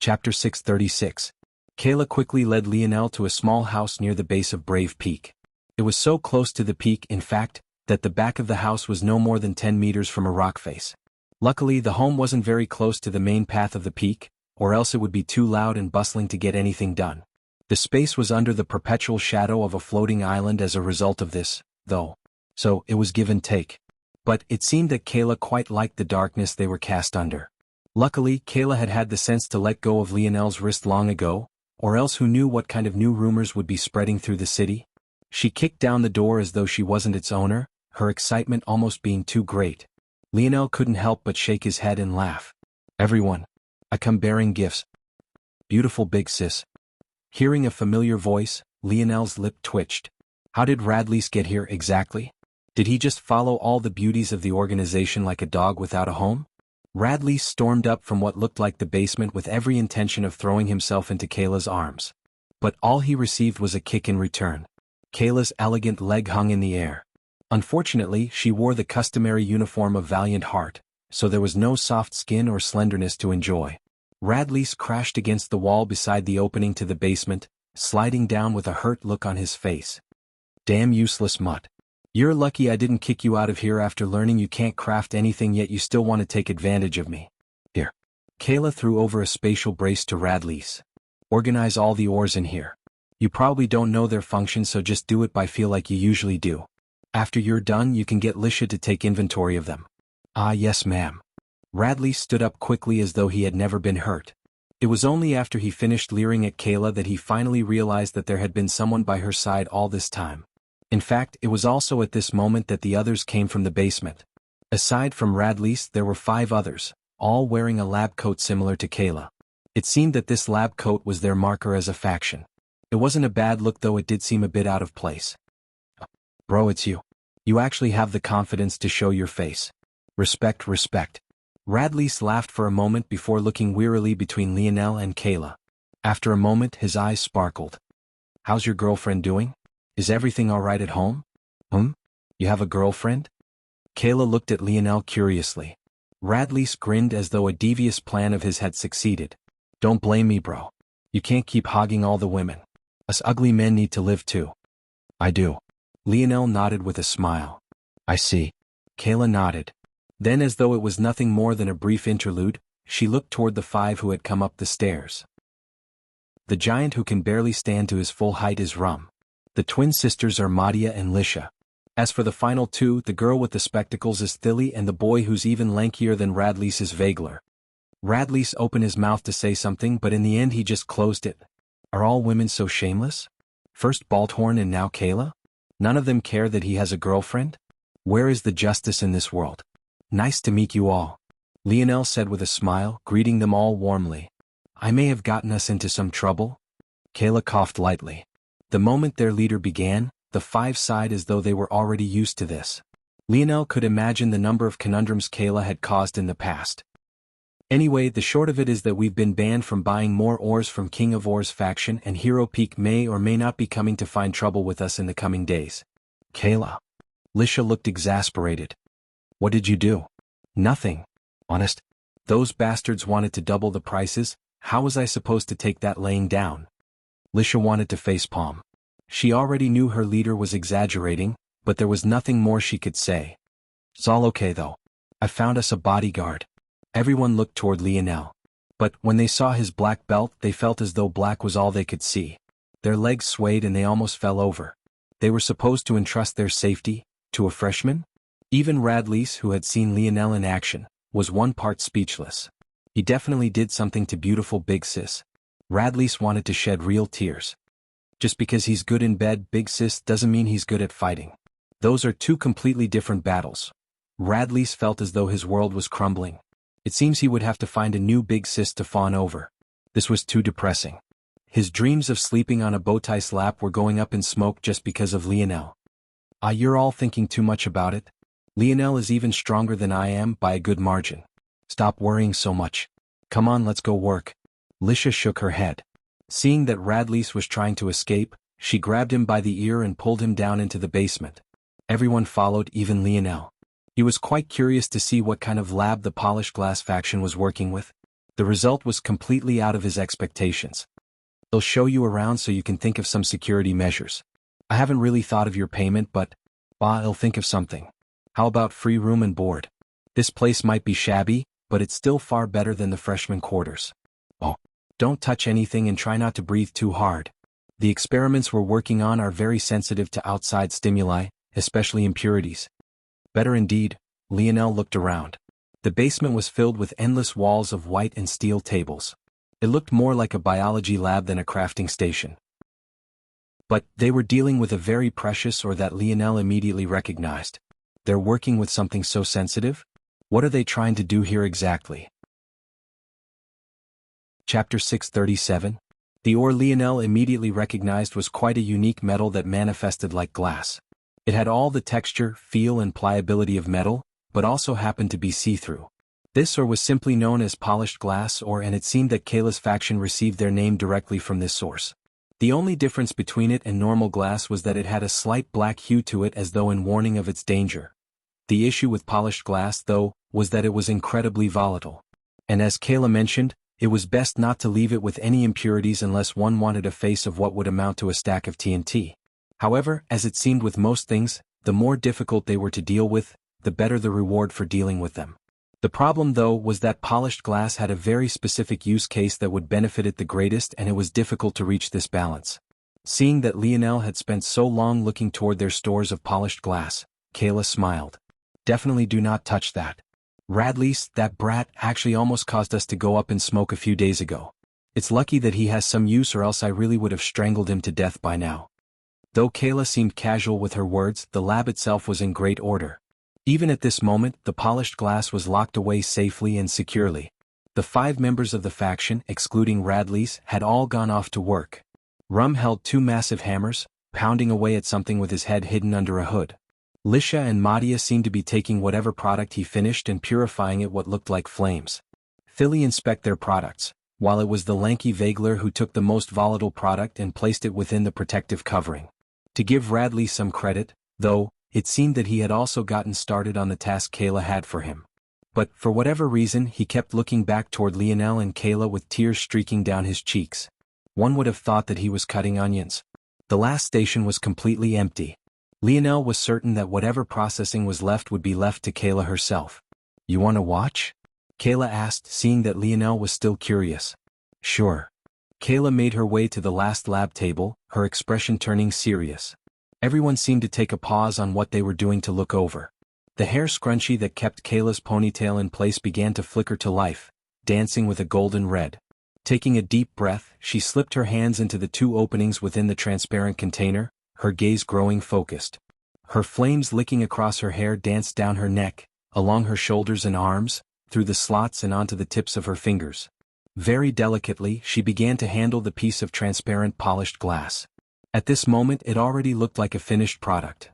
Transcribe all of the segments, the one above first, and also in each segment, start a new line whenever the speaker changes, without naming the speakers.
Chapter 636. Kayla quickly led Lionel to a small house near the base of Brave Peak. It was so close to the peak, in fact, that the back of the house was no more than 10 meters from a rock face. Luckily, the home wasn't very close to the main path of the peak, or else it would be too loud and bustling to get anything done. The space was under the perpetual shadow of a floating island as a result of this, though. So, it was give and take. But it seemed that Kayla quite liked the darkness they were cast under. Luckily, Kayla had had the sense to let go of Lionel's wrist long ago, or else who knew what kind of new rumors would be spreading through the city? She kicked down the door as though she wasn't its owner, her excitement almost being too great. Lionel couldn't help but shake his head and laugh. "Everyone. I come bearing gifts. Beautiful big sis." Hearing a familiar voice, Lionel's lip twitched. How did Radleys get here exactly? Did he just follow all the beauties of the organization like a dog without a home? Radleys stormed up from what looked like the basement with every intention of throwing himself into Kayla's arms. But all he received was a kick in return. Kayla's elegant leg hung in the air. Unfortunately, she wore the customary uniform of Valiant Heart, so there was no soft skin or slenderness to enjoy. Radleys crashed against the wall beside the opening to the basement, sliding down with a hurt look on his face. "Damn useless mutt. You're lucky I didn't kick you out of here after learning you can't craft anything, yet you still want to take advantage of me. Here." Kayla threw over a spatial brace to Radleys. "Organize all the ores in here. You probably don't know their function, so just do it by feel like you usually do. After you're done, you can get Lisha to take inventory of them." "Ah, yes, ma'am." Radleys stood up quickly as though he had never been hurt. It was only after he finished leering at Kayla that he finally realized that there had been someone by her side all this time. In fact, it was also at this moment that the others came from the basement. Aside from Radleys, there were 5 others, all wearing a lab coat similar to Kayla. It seemed that this lab coat was their marker as a faction. It wasn't a bad look, though it did seem a bit out of place. "Bro, it's you. You actually have the confidence to show your face. Respect, respect." Radleys laughed for a moment before looking wearily between Lionel and Kayla. After a moment, his eyes sparkled. "How's your girlfriend doing? Is everything all right at home?" You have a girlfriend?" Kayla looked at Lionel curiously. Radleys grinned as though a devious plan of his had succeeded. "Don't blame me, bro. You can't keep hogging all the women. Us ugly men need to live too." "I do." Lionel nodded with a smile. "I see." Kayla nodded. Then, as though it was nothing more than a brief interlude, she looked toward the 5 who had come up the stairs. "The giant who can barely stand to his full height is Rum. The twin sisters are Madia and Lisha. As for the final 2, the girl with the spectacles is Thilly, and the boy who's even lankier than Radleys is Vagler." Radleys opened his mouth to say something, but in the end he just closed it. Are all women so shameless? First Baldhorn and now Kayla? None of them care that he has a girlfriend? Where is the justice in this world? "Nice to meet you all," Lionel said with a smile, greeting them all warmly. "I may have gotten us into some trouble?" Kayla coughed lightly. The moment their leader began, the 5 sighed as though they were already used to this. Lionel could imagine the number of conundrums Kayla had caused in the past. "Anyway, the short of it is that we've been banned from buying more ores from King of Ores faction, and Hero Peak may or may not be coming to find trouble with us in the coming days." "Kayla." Lisha looked exasperated. "What did you do?" "Nothing. Honest. Those bastards wanted to double the prices. How was I supposed to take that laying down?" Lisha wanted to facepalm. She already knew her leader was exaggerating, but there was nothing more she could say. "It's all okay though. I found us a bodyguard." Everyone looked toward Lionel. But when they saw his black belt, they felt as though black was all they could see. Their legs swayed and they almost fell over. They were supposed to entrust their safety to a freshman? Even Radleys, who had seen Lionel in action, was one part speechless. He definitely did something to beautiful Big Sis. Radleys wanted to shed real tears. Just because he's good in bed, Big Sis, doesn't mean he's good at fighting. Those are 2 completely different battles. Radleys felt as though his world was crumbling. It seems he would have to find a new Big Sis to fawn over. This was too depressing. His dreams of sleeping on a bowtie's lap were going up in smoke just because of Lionel. "Ah, you're all thinking too much about it. Lionel is even stronger than I am by a good margin. Stop worrying so much. Come on, let's go work." Lisha shook her head. Seeing that Radleys was trying to escape, she grabbed him by the ear and pulled him down into the basement. Everyone followed, even Lionel. He was quite curious to see what kind of lab the polished glass faction was working with. The result was completely out of his expectations. "They'll show you around so you can think of some security measures. I haven't really thought of your payment, but I'll think of something. How about free room and board? This place might be shabby, but it's still far better than the freshman quarters. Oh, don't touch anything and try not to breathe too hard. The experiments we're working on are very sensitive to outside stimuli, especially impurities." Better indeed. Lionel looked around. The basement was filled with endless walls of white and steel tables. It looked more like a biology lab than a crafting station. But they were dealing with a very precious ore that Lionel immediately recognized. They're working with something so sensitive? What are they trying to do here exactly? Chapter 637. The ore Lionel immediately recognized was quite a unique metal that manifested like glass. It had all the texture, feel and pliability of metal, but also happened to be see-through. This ore was simply known as polished glass ore, and it seemed that Kayla's faction received their name directly from this source. The only difference between it and normal glass was that it had a slight black hue to it, as though in warning of its danger. The issue with polished glass, though, was that it was incredibly volatile. And as Kayla mentioned, it was best not to leave it with any impurities unless one wanted a face of what would amount to a stack of TNT. However, as it seemed with most things, the more difficult they were to deal with, the better the reward for dealing with them. The problem, though, was that polished glass had a very specific use case that would benefit it the greatest, and it was difficult to reach this balance. Seeing that Lionel had spent so long looking toward their stores of polished glass, Kayla smiled. "Definitely do not touch that. Radley's, that brat, actually almost caused us to go up in smoke a few days ago. It's lucky that he has some use, or else I really would have strangled him to death by now." Though Kayla seemed casual with her words, the lab itself was in great order. Even at this moment, the polished glass was locked away safely and securely. The 5 members of the faction, excluding Radley's, had all gone off to work. Rum held 2 massive hammers, pounding away at something with his head hidden under a hood. Lisha and Madia seemed to be taking whatever product he finished and purifying it what looked like flames. Philly inspect their products, while it was the lanky Vagler who took the most volatile product and placed it within the protective covering. To give Radley some credit, though, it seemed that he had also gotten started on the task Kayla had for him. But, for whatever reason, he kept looking back toward Lionel and Kayla with tears streaking down his cheeks. One would have thought that he was cutting onions. The last station was completely empty. Lionel was certain that whatever processing was left would be left to Kayla herself. "You want to watch?" Kayla asked, seeing that Lionel was still curious. "Sure." Kayla made her way to the last lab table, her expression turning serious. Everyone seemed to take a pause on what they were doing to look over. The hair scrunchie that kept Kayla's ponytail in place began to flicker to life, dancing with a golden red. Taking a deep breath, she slipped her hands into the 2 openings within the transparent container, her gaze growing focused. Her flames licking across her hair danced down her neck, along her shoulders and arms, through the slots and onto the tips of her fingers. Very delicately, she began to handle the piece of transparent polished glass. At this moment, it already looked like a finished product.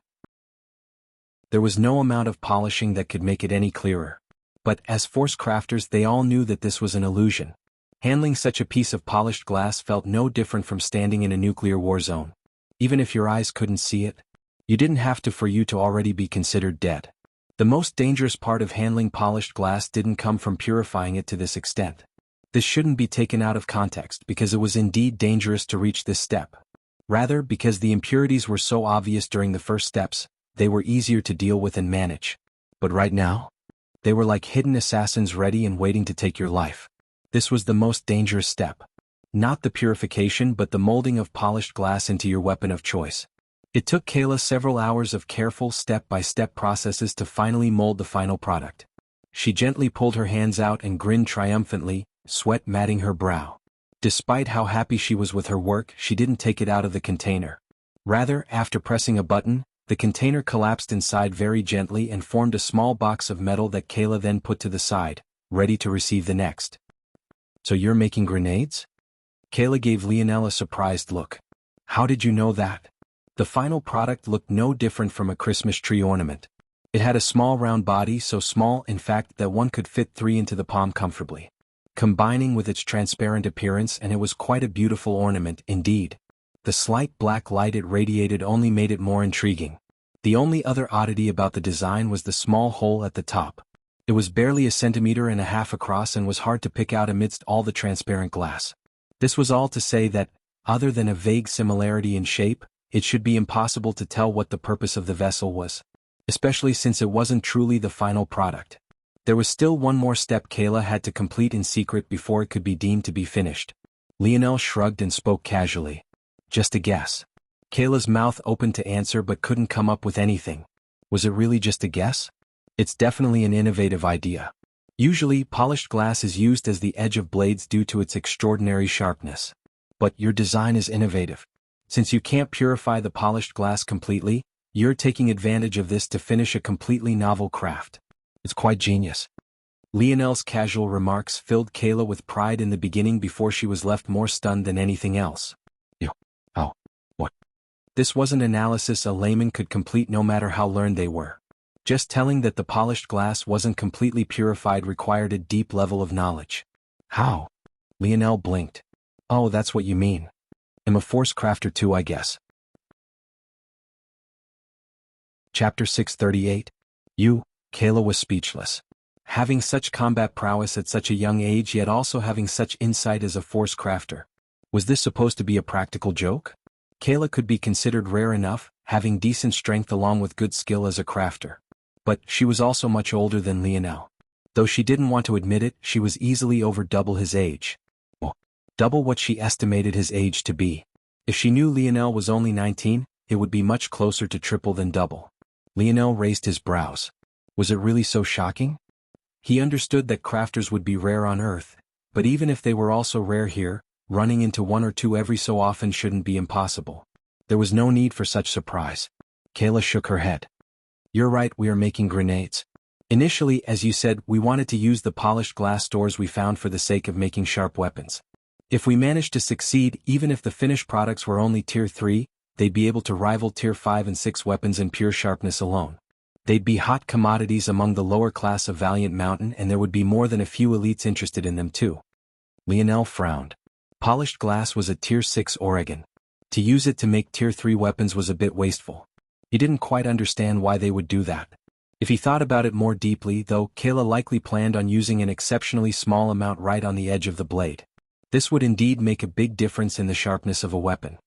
There was no amount of polishing that could make it any clearer. But, as force crafters, they all knew that this was an illusion. Handling such a piece of polished glass felt no different from standing in a nuclear war zone. Even if your eyes couldn't see it, you didn't have to for you to already be considered dead. The most dangerous part of handling polished glass didn't come from purifying it to this extent. This shouldn't be taken out of context, because it was indeed dangerous to reach this step. Rather, because the impurities were so obvious during the first steps, they were easier to deal with and manage. But right now, they were like hidden assassins ready and waiting to take your life. This was the most dangerous step. Not the purification, but the molding of polished glass into your weapon of choice. It took Kayla several hours of careful step-by-step processes to finally mold the final product. She gently pulled her hands out and grinned triumphantly, sweat matting her brow. Despite how happy she was with her work, she didn't take it out of the container. Rather, after pressing a button, the container collapsed inside very gently and formed a small box of metal that Kayla then put to the side, ready to receive the next. "So you're making grenades?" Kayla gave Lionel a surprised look. "How did you know that?" The final product looked no different from a Christmas tree ornament. It had a small round body, so small in fact that one could fit 3 into the palm comfortably. Combining with its transparent appearance, and it was quite a beautiful ornament indeed. The slight black light it radiated only made it more intriguing. The only other oddity about the design was the small hole at the top. It was barely a centimeter and a half across and was hard to pick out amidst all the transparent glass. This was all to say that, other than a vague similarity in shape, it should be impossible to tell what the purpose of the vessel was, especially since it wasn't truly the final product. There was still one more step Kayla had to complete in secret before it could be deemed to be finished. Lionel shrugged and spoke casually. Just a guess. Kayla's mouth opened to answer but couldn't come up with anything. Was it really just a guess? It's definitely an innovative idea. Usually, polished glass is used as the edge of blades due to its extraordinary sharpness. But your design is innovative. Since you can't purify the polished glass completely, you're taking advantage of this to finish a completely novel craft. It's quite genius. Lionel's casual remarks filled Kayla with pride in the beginning before she was left more stunned than anything else. Oh, what? This wasn't analysis a layman could complete no matter how learned they were. Just telling that the polished glass wasn't completely purified required a deep level of knowledge. How? Lionel blinked. Oh, that's what you mean. I'm a force crafter too, I guess. Chapter 638. Kayla was speechless. Having such combat prowess at such a young age yet also having such insight as a force crafter. Was this supposed to be a practical joke? Kayla could be considered rare enough, having decent strength along with good skill as a crafter. But she was also much older than Lionel. Though she didn't want to admit it, she was easily over double his age. Well, double what she estimated his age to be. If she knew Lionel was only 19, it would be much closer to triple than double. Lionel raised his brows. Was it really so shocking? He understood that crafters would be rare on Earth, but even if they were also rare here, running into one or two every so often shouldn't be impossible. There was no need for such surprise. Kayla shook her head. You're right, we are making grenades. Initially, as you said, we wanted to use the polished glass stores we found for the sake of making sharp weapons. If we managed to succeed, even if the finished products were only Tier 3, they'd be able to rival Tier 5 and 6 weapons in pure sharpness alone. They'd be hot commodities among the lower class of Valiant Mountain and there would be more than a few elites interested in them too. Lionel frowned. Polished glass was a Tier 6 Oregon. To use it to make Tier 3 weapons was a bit wasteful. He didn't quite understand why they would do that. If he thought about it more deeply, though, Kayla likely planned on using an exceptionally small amount right on the edge of the blade. This would indeed make a big difference in the sharpness of a weapon.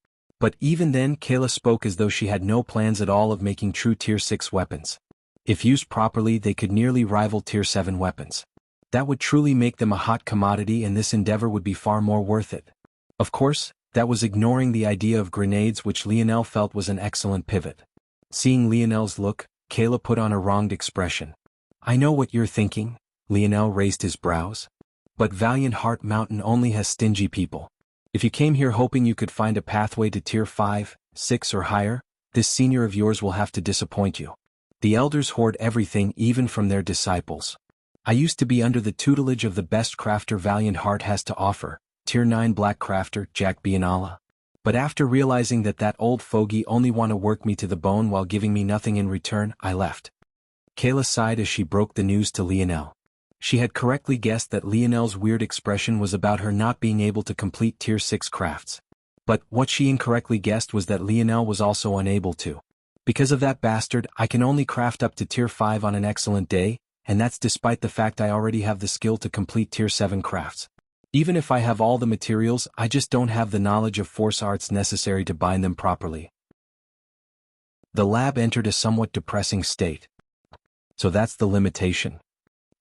But even then, Kayla spoke as though she had no plans at all of making true Tier 6 weapons. If used properly, they could nearly rival Tier 7 weapons. That would truly make them a hot commodity and this endeavor would be far more worth it. Of course, that was ignoring the idea of grenades, which Lionel felt was an excellent pivot. Seeing Lionel's look, Kayla put on a wronged expression. I know what you're thinking. Lionel raised his brows. But Valiant Heart Mountain only has stingy people. If you came here hoping you could find a pathway to Tier 5, 6 or higher, this senior of yours will have to disappoint you. The elders hoard everything even from their disciples. I used to be under the tutelage of the best crafter Valiant Heart has to offer, Tier 9 black crafter Jack Bianala. But after realizing that old fogey only want to work me to the bone while giving me nothing in return, I left. Kayla sighed as she broke the news to Lionel. She had correctly guessed that Lionel's weird expression was about her not being able to complete Tier 6 crafts. But what she incorrectly guessed was that Lionel was also unable to. Because of that bastard, I can only craft up to Tier 5 on an excellent day, and that's despite the fact I already have the skill to complete Tier 7 crafts. Even if I have all the materials, I just don't have the knowledge of force arts necessary to bind them properly. The lab entered a somewhat depressing state. So that's the limitation.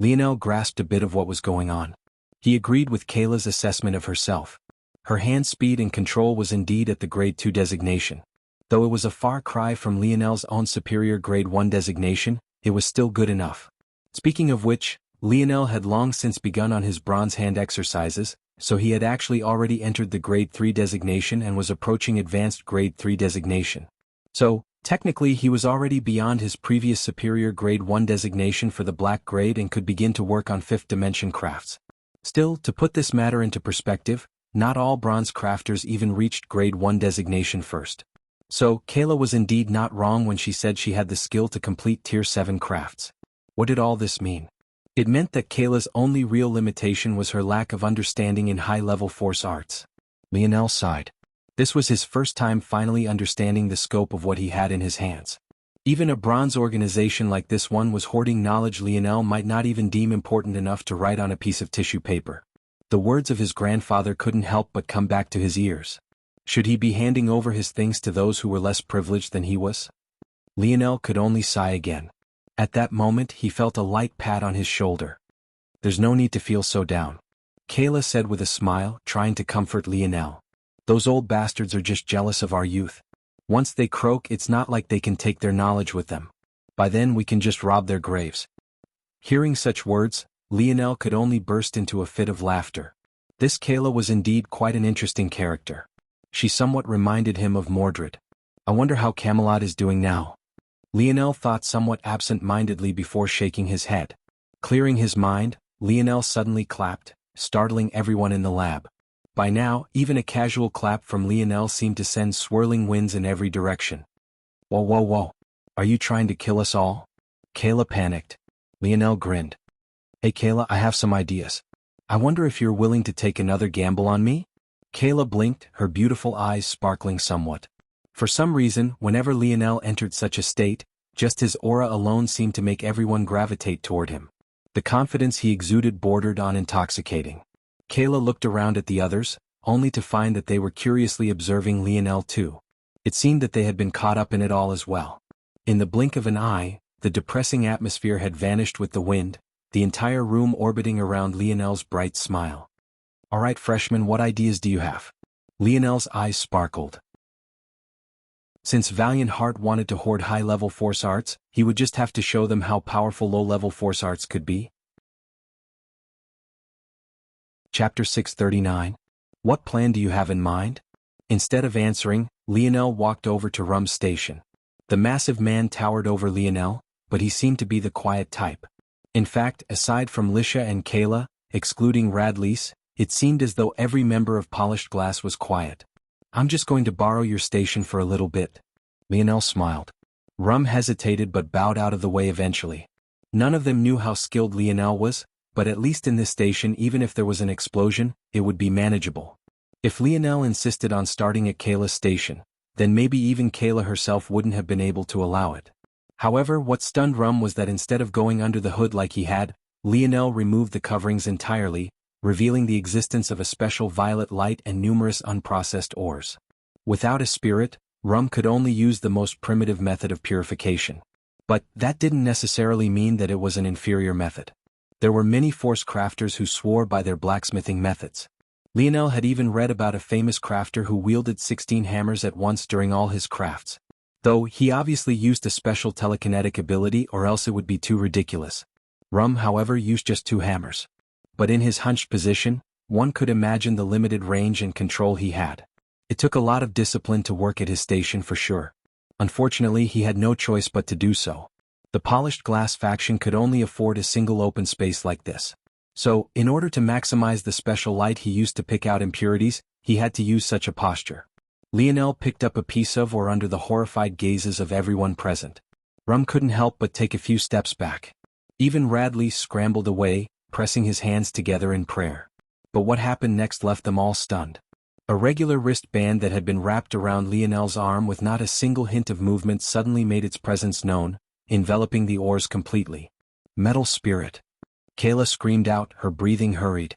Lionel grasped a bit of what was going on. He agreed with Kayla's assessment of herself. Her hand speed and control was indeed at the Grade 2 designation. Though it was a far cry from Lionel's own superior Grade 1 designation, it was still good enough. Speaking of which, Lionel had long since begun on his bronze hand exercises, so he had actually already entered the Grade 3 designation and was approaching advanced Grade 3 designation. So, technically he was already beyond his previous superior Grade 1 designation for the black grade and could begin to work on 5th dimension crafts. Still, to put this matter into perspective, not all bronze crafters even reached Grade 1 designation first. So, Kayla was indeed not wrong when she said she had the skill to complete Tier 7 crafts. What did all this mean? It meant that Kayla's only real limitation was her lack of understanding in high-level force arts. Lionel sighed. This was his first time finally understanding the scope of what he had in his hands. Even a bronze organization like this one was hoarding knowledge Lionel might not even deem important enough to write on a piece of tissue paper. The words of his grandfather couldn't help but come back to his ears. Should he be handing over his things to those who were less privileged than he was? Lionel could only sigh again. At that moment he felt a light pat on his shoulder. "There's no need to feel so down," Kayla said with a smile, trying to comfort Lionel. "Those old bastards are just jealous of our youth. Once they croak, it's not like they can take their knowledge with them. By then we can just rob their graves." Hearing such words, Lionel could only burst into a fit of laughter. This Kayla was indeed quite an interesting character. She somewhat reminded him of Mordred. "I wonder how Camelot is doing now." Lionel thought somewhat absent-mindedly before shaking his head. Clearing his mind, Lionel suddenly clapped, startling everyone in the lab. By now, even a casual clap from Lionel seemed to send swirling winds in every direction. "Whoa, whoa, whoa. Are you trying to kill us all?" Kayla panicked. Lionel grinned. "Hey Kayla, I have some ideas. I wonder if you're willing to take another gamble on me?" Kayla blinked, her beautiful eyes sparkling somewhat. For some reason, whenever Lionel entered such a state, just his aura alone seemed to make everyone gravitate toward him. The confidence he exuded bordered on intoxicating. Kayla looked around at the others, only to find that they were curiously observing Lionel too. It seemed that they had been caught up in it all as well. In the blink of an eye, the depressing atmosphere had vanished with the wind, the entire room orbiting around Lionel's bright smile. "All right, freshman, what ideas do you have?" Lionel's eyes sparkled. Since Valiant Heart wanted to hoard high-level force arts, he would just have to show them how powerful low-level force arts could be. Chapter 639. What plan do you have in mind? Instead of answering, Lionel walked over to Rum's station. The massive man towered over Lionel, but he seemed to be the quiet type. In fact, aside from Lisha and Kayla, excluding Radlease, it seemed as though every member of Polished Glass was quiet. "I'm just going to borrow your station for a little bit." Lionel smiled. Rum hesitated but bowed out of the way eventually. None of them knew how skilled Lionel was, but at least in this station, even if there was an explosion, it would be manageable. If Lionel insisted on starting at Kayla's station, then maybe even Kayla herself wouldn't have been able to allow it. However, what stunned Rum was that instead of going under the hood like he had, Lionel removed the coverings entirely, revealing the existence of a special violet light and numerous unprocessed ores. Without a spirit, Rum could only use the most primitive method of purification. But that didn't necessarily mean that it was an inferior method. There were many force crafters who swore by their blacksmithing methods. Lionel had even read about a famous crafter who wielded 16 hammers at once during all his crafts. Though he obviously used a special telekinetic ability, or else it would be too ridiculous. Rum, however, used just 2 hammers. But in his hunched position, one could imagine the limited range and control he had. It took a lot of discipline to work at his station for sure. Unfortunately, he had no choice but to do so. The Polished Glass faction could only afford a single open space like this. So, in order to maximize the special light he used to pick out impurities, he had to use such a posture. Lionel picked up a piece of or under the horrified gazes of everyone present. Rum couldn't help but take a few steps back. Even Radlease scrambled away, pressing his hands together in prayer. But what happened next left them all stunned. A regular wristband that had been wrapped around Lionel's arm with not a single hint of movement suddenly made its presence known, enveloping the ores completely. "Metal spirit!" Kayla screamed out, her breathing hurried.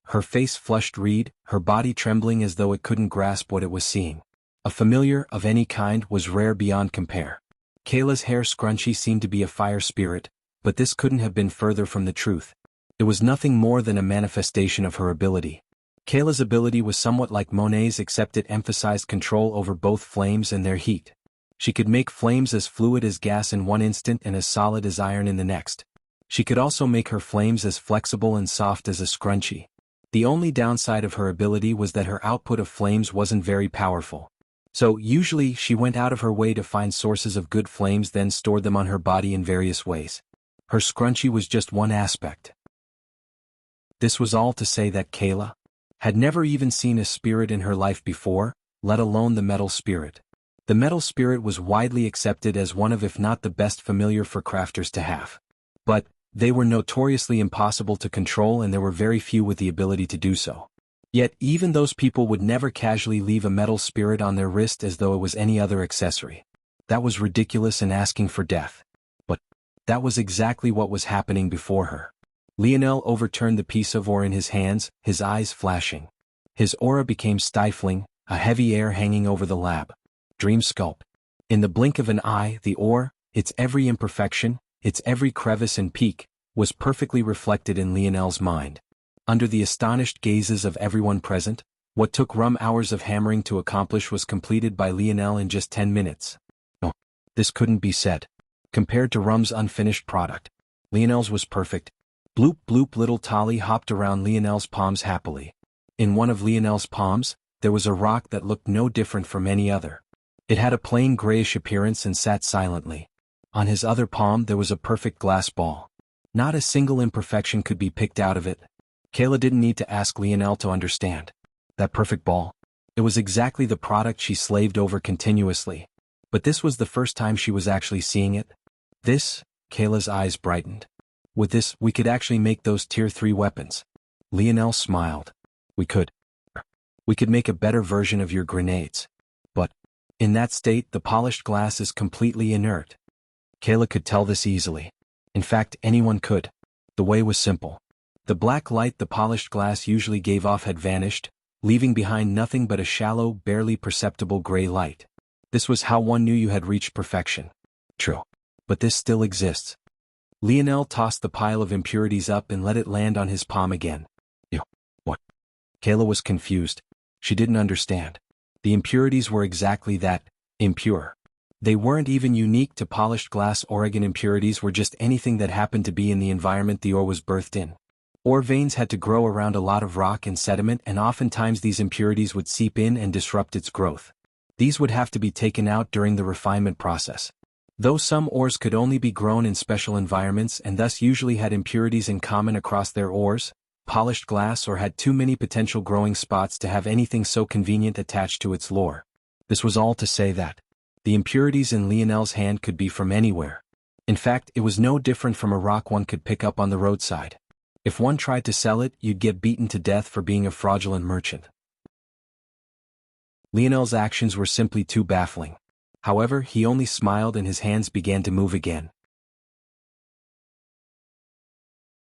Her face flushed red, her body trembling as though it couldn't grasp what it was seeing. A familiar, of any kind, was rare beyond compare. Kayla's hair scrunchie seemed to be a fire spirit, but this couldn't have been further from the truth. It was nothing more than a manifestation of her ability. Kayla's ability was somewhat like Monet's, except it emphasized control over both flames and their heat. She could make flames as fluid as gas in one instant and as solid as iron in the next. She could also make her flames as flexible and soft as a scrunchie. The only downside of her ability was that her output of flames wasn't very powerful. So usually she went out of her way to find sources of good flames, then stored them on her body in various ways. Her scrunchie was just one aspect. This was all to say that Kayla had never even seen a spirit in her life before, let alone the metal spirit. The metal spirit was widely accepted as one of, if not the best familiar for crafters to have. But they were notoriously impossible to control, and there were very few with the ability to do so. Yet even those people would never casually leave a metal spirit on their wrist as though it was any other accessory. That was ridiculous and asking for death. But that was exactly what was happening before her. Lionel overturned the piece of ore in his hands, his eyes flashing. His aura became stifling, a heavy air hanging over the lab. Dream sculpt. In the blink of an eye, the ore, its every imperfection, its every crevice and peak, was perfectly reflected in Lionel's mind. Under the astonished gazes of everyone present, what took Rum hours of hammering to accomplish was completed by Lionel in just 10 minutes. No, this couldn't be said. Compared to Rum's unfinished product, Lionel's was perfect. Bloop bloop, little Tolly hopped around Lionel's palms happily. In one of Lionel's palms, there was a rock that looked no different from any other. It had a plain grayish appearance and sat silently. On his other palm there was a perfect glass ball. Not a single imperfection could be picked out of it. Kayla didn't need to ask Lionel to understand. That perfect ball. It was exactly the product she slaved over continuously. But this was the first time she was actually seeing it. This, Kayla's eyes brightened. With this, we could actually make those Tier 3 weapons. Lionel smiled. We could make a better version of your grenades. But, in that state, the polished glass is completely inert. Kayla could tell this easily. In fact, anyone could. The way was simple. The black light the polished glass usually gave off had vanished, leaving behind nothing but a shallow, barely perceptible gray light. This was how one knew you had reached perfection. True. But this still exists. Lionel tossed the pile of impurities up and let it land on his palm again. Ew. What? Kayla was confused. She didn't understand. The impurities were exactly that, impure. They weren't even unique to polished glass. Oregon impurities were just anything that happened to be in the environment the ore was birthed in. Ore veins had to grow around a lot of rock and sediment, and oftentimes these impurities would seep in and disrupt its growth. These would have to be taken out during the refinement process. Though some ores could only be grown in special environments and thus usually had impurities in common across their ores, polished glass ore had too many potential growing spots to have anything so convenient attached to its lore. This was all to say that the impurities in Lionel's hand could be from anywhere. In fact, it was no different from a rock one could pick up on the roadside. If one tried to sell it, you'd get beaten to death for being a fraudulent merchant. Lionel's actions were simply too baffling. However, he only smiled and his hands began to move again.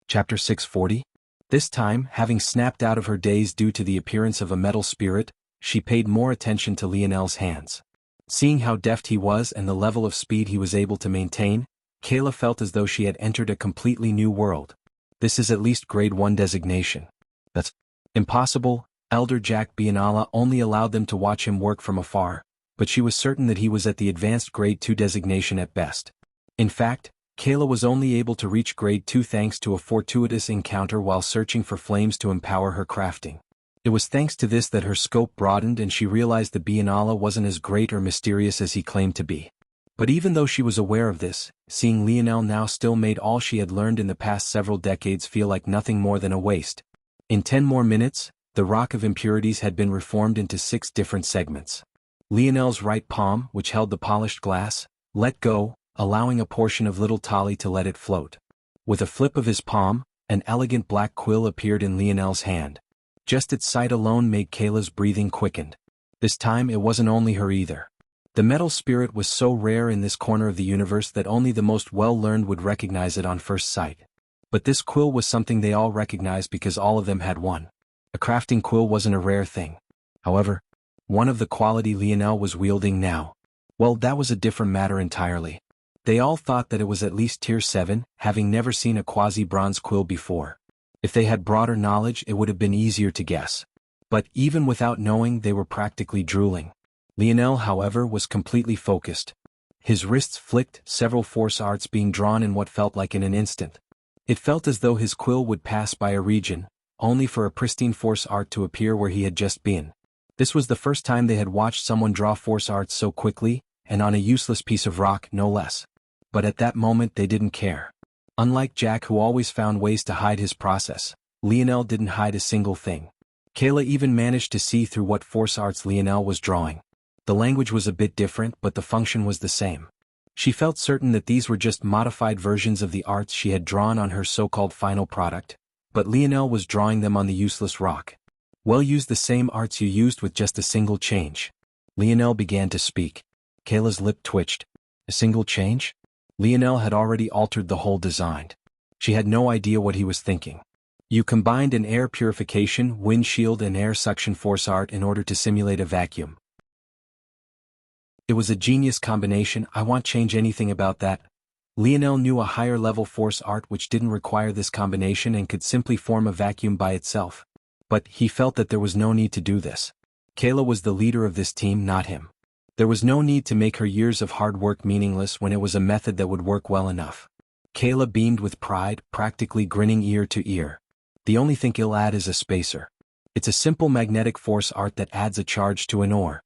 Chapter 640. This time, having snapped out of her daze due to the appearance of a metal spirit, she paid more attention to Lionel's hands. Seeing how deft he was and the level of speed he was able to maintain, Kayla felt as though she had entered a completely new world. This is at least grade 1 designation. That's impossible. Elder Jack Bianala only allowed them to watch him work from afar, but she was certain that he was at the advanced grade 2 designation at best. In fact, Kayla was only able to reach grade 2 thanks to a fortuitous encounter while searching for flames to empower her crafting. It was thanks to this that her scope broadened and she realized the Bianala wasn't as great or mysterious as he claimed to be. But even though she was aware of this, seeing Lionel now still made all she had learned in the past several decades feel like nothing more than a waste. In 10 more minutes, the rock of impurities had been reformed into 6 different segments. Lionel's right palm, which held the polished glass, let go, allowing a portion of little Tolly to let it float. With a flip of his palm, an elegant black quill appeared in Lionel's hand. Just its sight alone made Kayla's breathing quickened. This time it wasn't only her either. The metal spirit was so rare in this corner of the universe that only the most well-learned would recognize it on first sight. But this quill was something they all recognized because all of them had one. A crafting quill wasn't a rare thing. However, one of the quality Lionel was wielding now. Well, that was a different matter entirely. They all thought that it was at least tier 7, having never seen a quasi-bronze quill before. If they had broader knowledge, it would have been easier to guess. But even without knowing, they were practically drooling. Lionel, however, was completely focused. His wrists flicked, several force arts being drawn in what felt like in an instant. It felt as though his quill would pass by a region, only for a pristine force art to appear where he had just been. This was the first time they had watched someone draw force arts so quickly, and on a useless piece of rock, no less. But at that moment they didn't care. Unlike Jack, who always found ways to hide his process, Lionel didn't hide a single thing. Kayla even managed to see through what force arts Lionel was drawing. The language was a bit different, but the function was the same. She felt certain that these were just modified versions of the arts she had drawn on her so-called final product, but Lionel was drawing them on the useless rock. Well, use the same arts you used with just a single change. Lionel began to speak. Kayla's lip twitched. A single change? Lionel had already altered the whole design. She had no idea what he was thinking. You combined an air purification, windshield and air suction force art in order to simulate a vacuum. It was a genius combination. I won't change anything about that. Lionel knew a higher level force art which didn't require this combination and could simply form a vacuum by itself. But he felt that there was no need to do this. Kayla was the leader of this team, not him. There was no need to make her years of hard work meaningless when it was a method that would work well enough. Kayla beamed with pride, practically grinning ear to ear. The only thing he'll add is a spacer. It's a simple magnetic force art that adds a charge to an ore.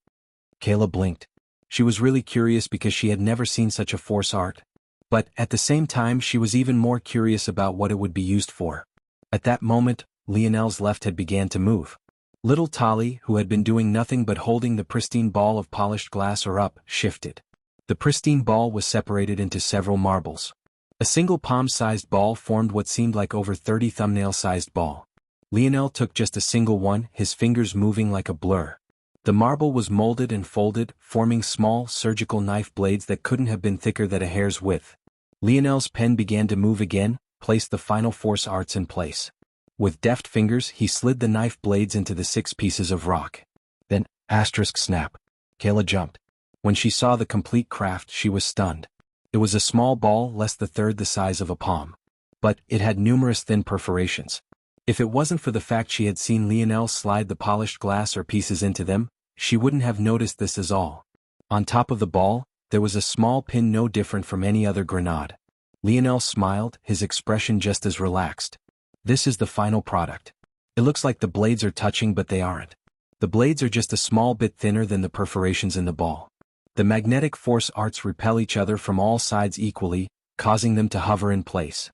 Kayla blinked. She was really curious because she had never seen such a force art. But at the same time she was even more curious about what it would be used for. At that moment, Lionel's left head began to move. Little Tali, who had been doing nothing but holding the pristine ball of polished glass up, shifted. The pristine ball was separated into several marbles. A single palm-sized ball formed what seemed like over 30 thumbnail-sized ball. Lionel took just a single one, his fingers moving like a blur. The marble was molded and folded, forming small, surgical knife blades that couldn't have been thicker than a hair's width. Lionel's pen began to move again, placed the final force arts in place. With deft fingers he slid the knife blades into the 6 pieces of rock. Then, snap. Kayla jumped. When she saw the complete craft she was stunned. It was a small ball less than a third the size of a palm. But it had numerous thin perforations. If it wasn't for the fact she had seen Lionel slide the polished glass or pieces into them, she wouldn't have noticed this at all. On top of the ball, there was a small pin no different from any other grenade. Lionel smiled, his expression just as relaxed. This is the final product. It looks like the blades are touching but they aren't. The blades are just a small bit thinner than the perforations in the ball. The magnetic force arts repel each other from all sides equally, causing them to hover in place.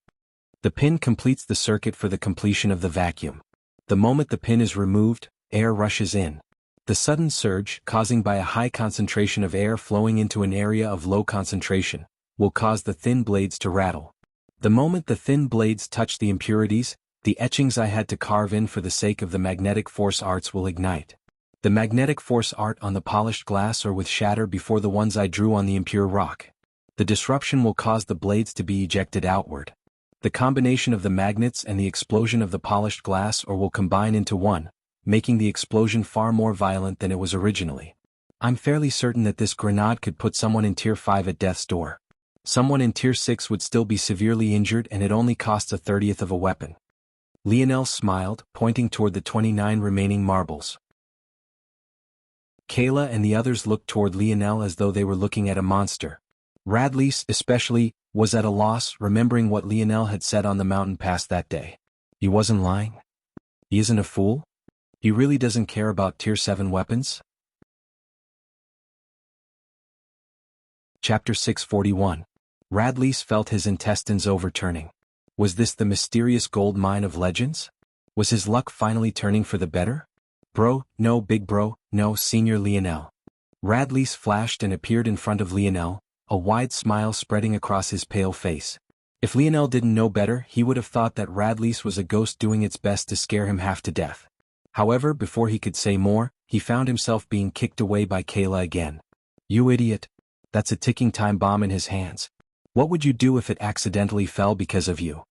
The pin completes the circuit for the completion of the vacuum. The moment the pin is removed, air rushes in. The sudden surge, causing by a high concentration of air flowing into an area of low concentration, will cause the thin blades to rattle. The moment the thin blades touch the impurities, the etchings I had to carve in for the sake of the magnetic force arts will ignite. The magnetic force art on the polished glass will shatter before the ones I drew on the impure rock. The disruption will cause the blades to be ejected outward. The combination of the magnets and the explosion of the polished glass will combine into one, making the explosion far more violent than it was originally. I'm fairly certain that this grenade could put someone in Tier 5 at death's door. Someone in Tier 6 would still be severely injured and it only costs 1/30 of a weapon. Lionel smiled, pointing toward the 29 remaining marbles. Kayla and the others looked toward Lionel as though they were looking at a monster. Radley, especially, was at a loss, remembering what Lionel had said on the mountain pass that day. He wasn't lying. He isn't a fool. He really doesn't care about Tier 7 weapons? Chapter 641. Radley felt his intestines overturning. Was this the mysterious gold mine of legends? Was his luck finally turning for the better? Bro, no big bro, no senior Lionel. Radley flashed and appeared in front of Lionel, a wide smile spreading across his pale face. If Lionel didn't know better, he would have thought that Radley was a ghost doing its best to scare him half to death. However, before he could say more, he found himself being kicked away by Kayla again. You idiot. That's a ticking time bomb in his hands. What would you do if it accidentally fell because of you?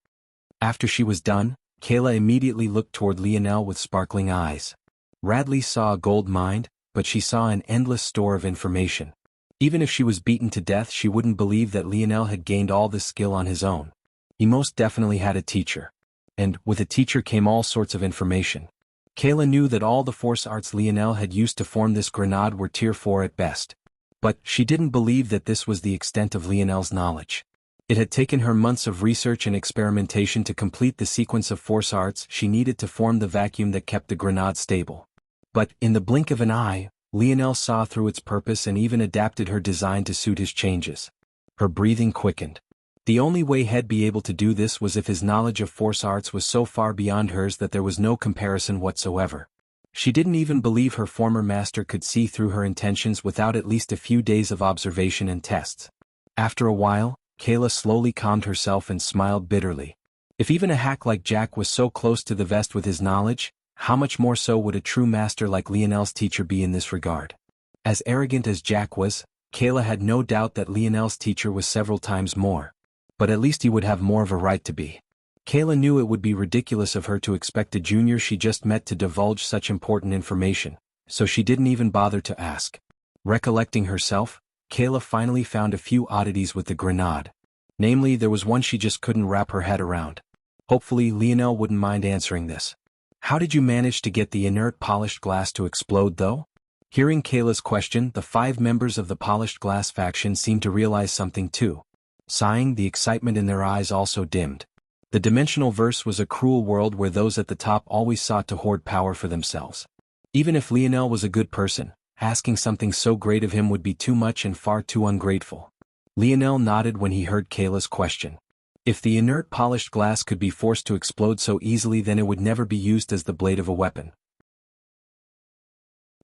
After she was done, Kayla immediately looked toward Lionel with sparkling eyes. Radley saw a gold mine, but she saw an endless store of information. Even if she was beaten to death, she wouldn't believe that Lionel had gained all this skill on his own. He most definitely had a teacher. And with a teacher came all sorts of information. Kayla knew that all the force arts Lionel had used to form this grenade were Tier 4 at best. But she didn't believe that this was the extent of Lionel's knowledge. It had taken her months of research and experimentation to complete the sequence of force arts she needed to form the vacuum that kept the grenade stable. But, in the blink of an eye, Lionel saw through its purpose and even adapted her design to suit his changes. Her breathing quickened. The only way he'd be able to do this was if his knowledge of force arts was so far beyond hers that there was no comparison whatsoever. She didn't even believe her former master could see through her intentions without at least a few days of observation and tests. After a while, Kayla slowly calmed herself and smiled bitterly. If even a hack like Jack was so close to the vest with his knowledge, how much more so would a true master like Lionel's teacher be in this regard? As arrogant as Jack was, Kayla had no doubt that Lionel's teacher was several times more. But at least he would have more of a right to be. Kayla knew it would be ridiculous of her to expect a junior she just met to divulge such important information, so she didn't even bother to ask. Recollecting herself, Kayla finally found a few oddities with the grenade. Namely, there was one she just couldn't wrap her head around. Hopefully Lionel wouldn't mind answering this. How did you manage to get the inert polished glass to explode though? Hearing Kayla's question, the 5 members of the polished glass faction seemed to realize something too. Sighing, the excitement in their eyes also dimmed. The dimensional verse was a cruel world where those at the top always sought to hoard power for themselves. Even if Lionel was a good person, asking something so great of him would be too much and far too ungrateful. Lionel nodded when he heard Kayla's question. If the inert polished glass could be forced to explode so easily, then it would never be used as the blade of a weapon.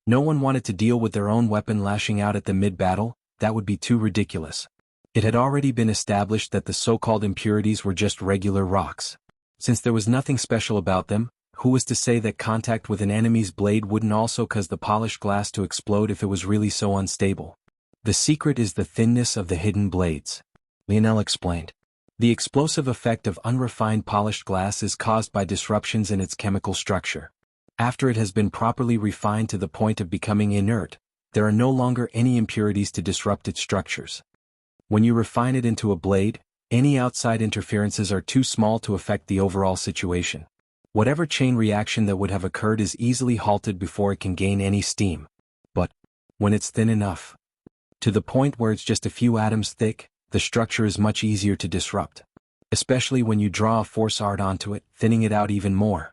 No one wanted to deal with their own weapon lashing out at them mid-battle. That would be too ridiculous. It had already been established that the so-called impurities were just regular rocks. Since there was nothing special about them, who was to say that contact with an enemy's blade wouldn't also cause the polished glass to explode if it was really so unstable? The secret is the thinness of the hidden blades, Lionel explained. The explosive effect of unrefined polished glass is caused by disruptions in its chemical structure. After it has been properly refined to the point of becoming inert, there are no longer any impurities to disrupt its structures. When you refine it into a blade, any outside interferences are too small to affect the overall situation. Whatever chain reaction that would have occurred is easily halted before it can gain any steam. But when it's thin enough, to the point where it's just a few atoms thick, the structure is much easier to disrupt. Especially when you draw a force art onto it, thinning it out even more.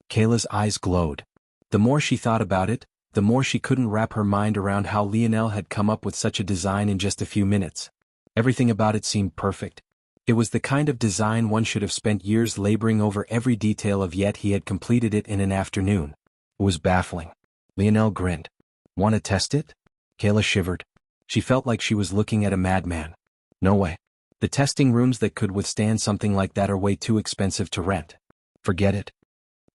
Kayla's eyes glowed. The more she thought about it, the more she couldn't wrap her mind around how Lionel had come up with such a design in just a few minutes. Everything about it seemed perfect. It was the kind of design one should have spent years laboring over every detail of, yet he had completed it in an afternoon. It was baffling. Lionel grinned. Want to test it? Kayla shivered. She felt like she was looking at a madman. No way. The testing rooms that could withstand something like that are way too expensive to rent. Forget it.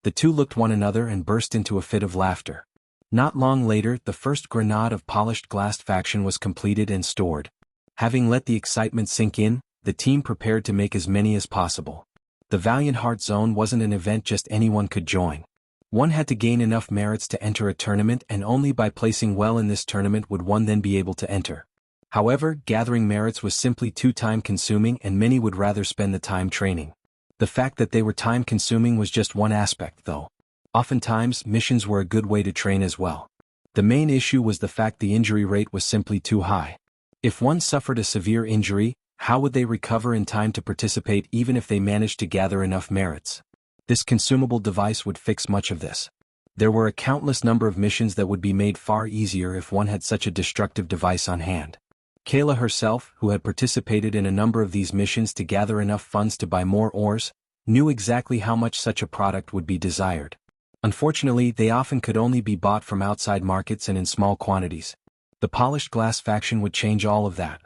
The two looked one another and burst into a fit of laughter. Not long later, the first grenade of polished glass faction was completed and stored. Having let the excitement sink in, the team prepared to make as many as possible. The Valiant Heart Zone wasn't an event just anyone could join. One had to gain enough merits to enter a tournament, and only by placing well in this tournament would one then be able to enter. However, gathering merits was simply too time-consuming, and many would rather spend the time training. The fact that they were time-consuming was just one aspect, though. Oftentimes, missions were a good way to train as well. The main issue was the fact the injury rate was simply too high. If one suffered a severe injury, how would they recover in time to participate even if they managed to gather enough merits? This consumable device would fix much of this. There were a countless number of missions that would be made far easier if one had such a destructive device on hand. Kayla herself, who had participated in a number of these missions to gather enough funds to buy more ores, knew exactly how much such a product would be desired. Unfortunately, they often could only be bought from outside markets and in small quantities. The polished glass faction would change all of that.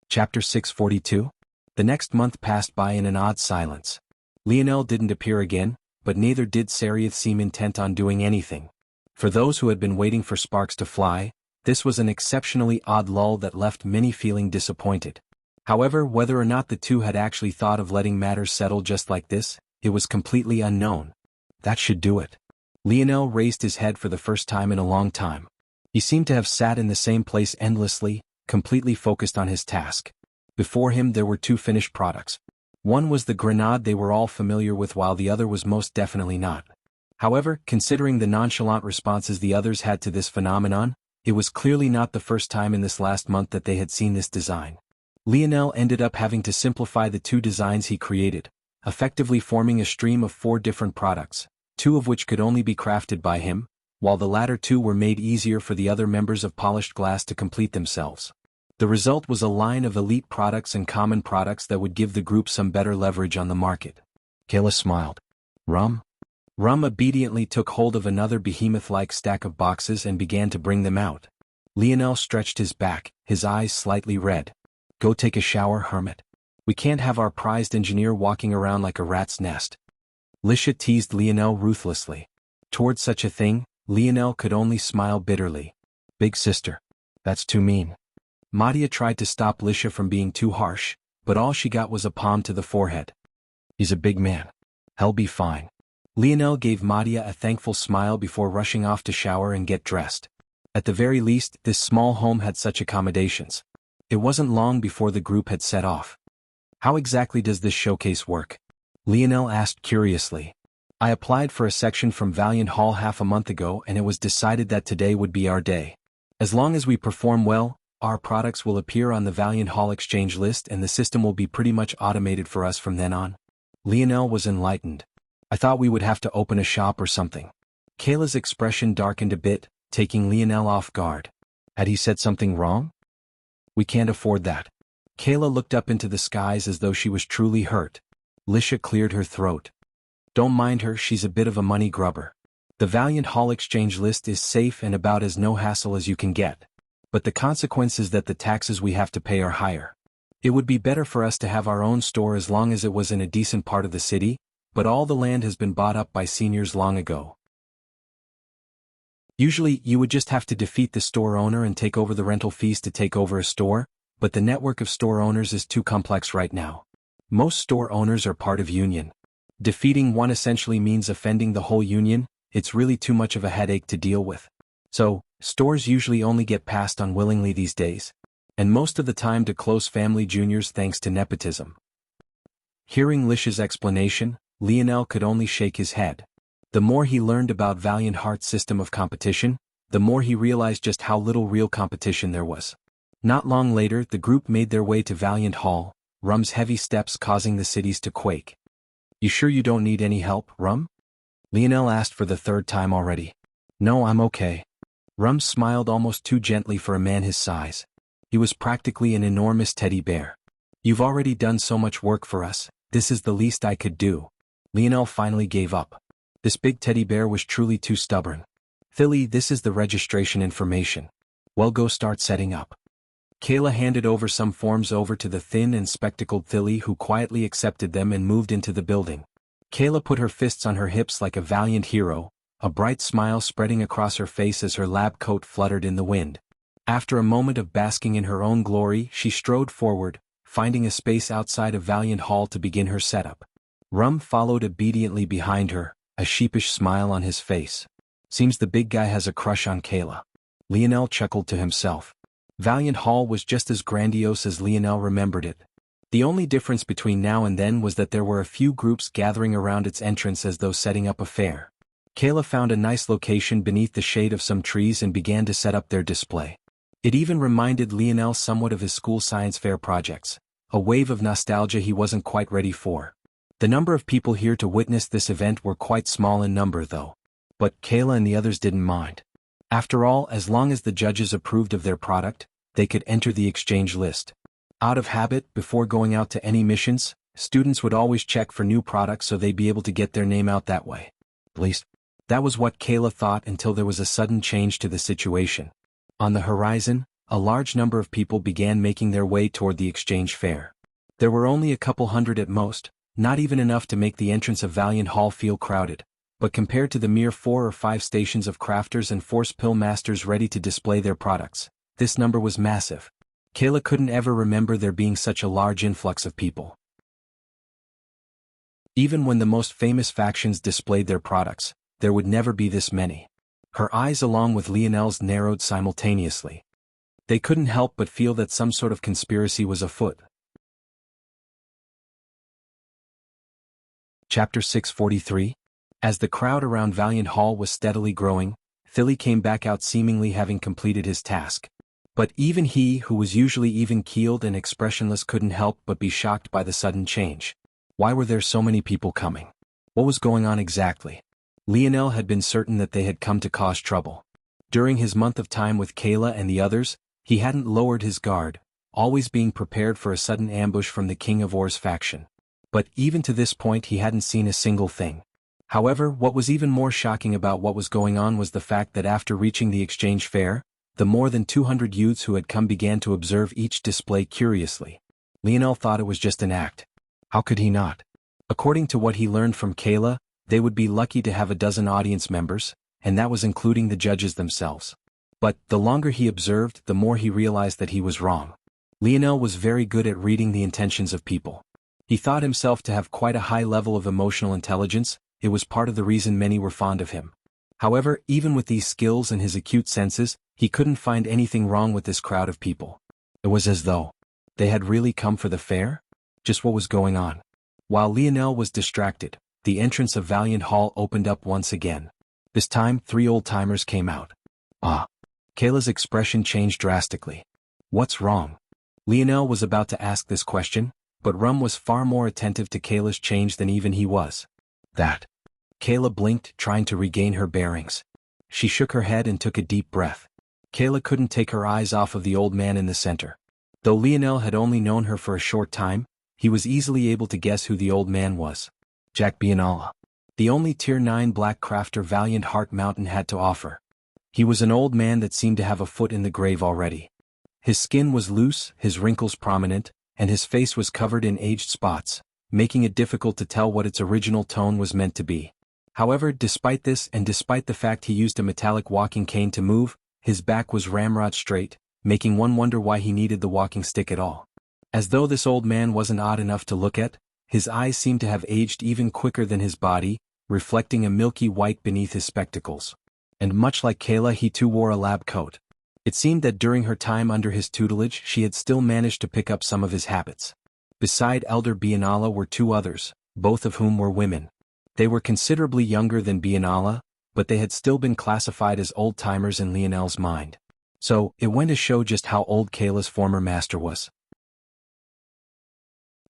Chapter 642. The next month passed by in an odd silence. Lionel didn't appear again, but neither did Sarith seem intent on doing anything. For those who had been waiting for sparks to fly, this was an exceptionally odd lull that left many feeling disappointed. However, whether or not the two had actually thought of letting matters settle just like this, it was completely unknown. That should do it. Lionel raised his head for the first time in a long time. He seemed to have sat in the same place endlessly, completely focused on his task. Before him there were two finished products. One was the grenade they were all familiar with, while the other was most definitely not. However, considering the nonchalant responses the others had to this phenomenon, it was clearly not the first time in this last month that they had seen this design. Lionel ended up having to simplify the two designs he created, effectively forming a stream of 4 different products, 2 of which could only be crafted by him, while the latter 2 were made easier for the other members of Polished Glass to complete themselves. The result was a line of elite products and common products that would give the group some better leverage on the market. Kayla smiled. Rum? Rum obediently took hold of another behemoth-like stack of boxes and began to bring them out. Lionel stretched his back, his eyes slightly red. Go take a shower, hermit. We can't have our prized engineer walking around like a rat's nest. Lisha teased Lionel ruthlessly. Towards such a thing, Lionel could only smile bitterly. Big sister. That's too mean. Madia tried to stop Lisha from being too harsh, but all she got was a palm to the forehead. He's a big man. He'll be fine. Lionel gave Madia a thankful smile before rushing off to shower and get dressed. At the very least, this small home had such accommodations. It wasn't long before the group had set off. How exactly does this showcase work? Lionel asked curiously. I applied for a section from Valiant Hall half a month ago and it was decided that today would be our day. As long as we perform well, our products will appear on the Valiant Hall exchange list and the system will be pretty much automated for us from then on. Lionel was enlightened. I thought we would have to open a shop or something. Kayla's expression darkened a bit, taking Lionel off guard. Had he said something wrong? We can't afford that. Kayla looked up into the skies as though she was truly hurt. Lisha cleared her throat. Don't mind her, she's a bit of a money grubber. The Valiant Hall exchange list is safe and about as no hassle as you can get. But the consequence is that the taxes we have to pay are higher. It would be better for us to have our own store as long as it was in a decent part of the city, but all the land has been bought up by seniors long ago. Usually, you would just have to defeat the store owner and take over the rental fees to take over a store, but the network of store owners is too complex right now. Most store owners are part of union. Defeating one essentially means offending the whole union. It's really too much of a headache to deal with. So, stores usually only get passed on willingly these days. And most of the time to close family juniors thanks to nepotism. Hearing Lisha's explanation, Lionel could only shake his head. The more he learned about Valiant Heart's system of competition, the more he realized just how little real competition there was. Not long later, the group made their way to Valiant Hall, Rum's heavy steps causing the cities to quake. You sure you don't need any help, Rum? Lionel asked for the third time already. No, I'm okay. Rum smiled almost too gently for a man his size. He was practically an enormous teddy bear. You've already done so much work for us, this is the least I could do. Lionel finally gave up. This big teddy bear was truly too stubborn. Philly, this is the registration information. Well, go start setting up. Kayla handed over some forms over to the thin and spectacled Philly who quietly accepted them and moved into the building. Kayla put her fists on her hips like a valiant hero, a bright smile spreading across her face as her lab coat fluttered in the wind. After a moment of basking in her own glory, she strode forward, finding a space outside of Valiant Hall to begin her setup. Rum followed obediently behind her, a sheepish smile on his face. Seems the big guy has a crush on Kayla. Lionel chuckled to himself. Valiant Hall was just as grandiose as Lionel remembered it. The only difference between now and then was that there were a few groups gathering around its entrance as though setting up a fair. Kayla found a nice location beneath the shade of some trees and began to set up their display. It even reminded Lionel somewhat of his school science fair projects, a wave of nostalgia he wasn't quite ready for. The number of people here to witness this event were quite small in number though. But Kayla and the others didn't mind. After all, as long as the judges approved of their product, they could enter the exchange list. Out of habit, before going out to any missions, students would always check for new products so they'd be able to get their name out that way. At least, that was what Kayla thought until there was a sudden change to the situation. On the horizon, a large number of people began making their way toward the exchange fair. There were only a couple hundred at most, not even enough to make the entrance of Valiant Hall feel crowded, but compared to the mere 4 or 5 stations of crafters and force pill masters ready to display their products, this number was massive. Kayla couldn't ever remember there being such a large influx of people. Even when the most famous factions displayed their products, there would never be this many. Her eyes along with Lionel's narrowed simultaneously. They couldn't help but feel that some sort of conspiracy was afoot. Chapter 643. As the crowd around Valiant Hall was steadily growing, Philly came back out seemingly having completed his task. But even he, who was usually even-keeled and expressionless, couldn't help but be shocked by the sudden change. Why were there so many people coming? What was going on exactly? Lionel had been certain that they had come to cause trouble. During his month of time with Kayla and the others, he hadn't lowered his guard, always being prepared for a sudden ambush from the King of Or's faction. But even to this point he hadn't seen a single thing. However, what was even more shocking about what was going on was the fact that after reaching the exchange fair, the more than 200 youths who had come began to observe each display curiously. Lionel thought it was just an act. How could he not? According to what he learned from Kayla, they would be lucky to have a dozen audience members, and that was including the judges themselves. But the longer he observed, the more he realized that he was wrong. Lionel was very good at reading the intentions of people. He thought himself to have quite a high level of emotional intelligence. It was part of the reason many were fond of him. However, even with these skills and his acute senses, he couldn't find anything wrong with this crowd of people. It was as though they had really come for the fair? Just what was going on? While Lionel was distracted, the entrance of Valiant Hall opened up once again. This time, 3 old-timers came out. Ah! Kayla's expression changed drastically. What's wrong? Lionel was about to ask this question, but Rum was far more attentive to Kayla's change than even he was. That. Kayla blinked, trying to regain her bearings. She shook her head and took a deep breath. Kayla couldn't take her eyes off of the old man in the center. Though Lionel had only known her for a short time, he was easily able to guess who the old man was. Jack Biennala. The only Tier 9 black crafter Valiant Heart Mountain had to offer. He was an old man that seemed to have a foot in the grave already. His skin was loose, his wrinkles prominent, and his face was covered in aged spots, making it difficult to tell what its original tone was meant to be. However, despite this and despite the fact he used a metallic walking cane to move, his back was ramrod straight, making one wonder why he needed the walking stick at all. As though this old man wasn't odd enough to look at, his eyes seemed to have aged even quicker than his body, reflecting a milky white beneath his spectacles. And much like Kayla, he too wore a lab coat. It seemed that during her time under his tutelage she had still managed to pick up some of his habits. Beside Elder Biennala were 2 others, both of whom were women. They were considerably younger than Biennala, but they had still been classified as old-timers in Lionel's mind. So, it went to show just how old Kayla's former master was.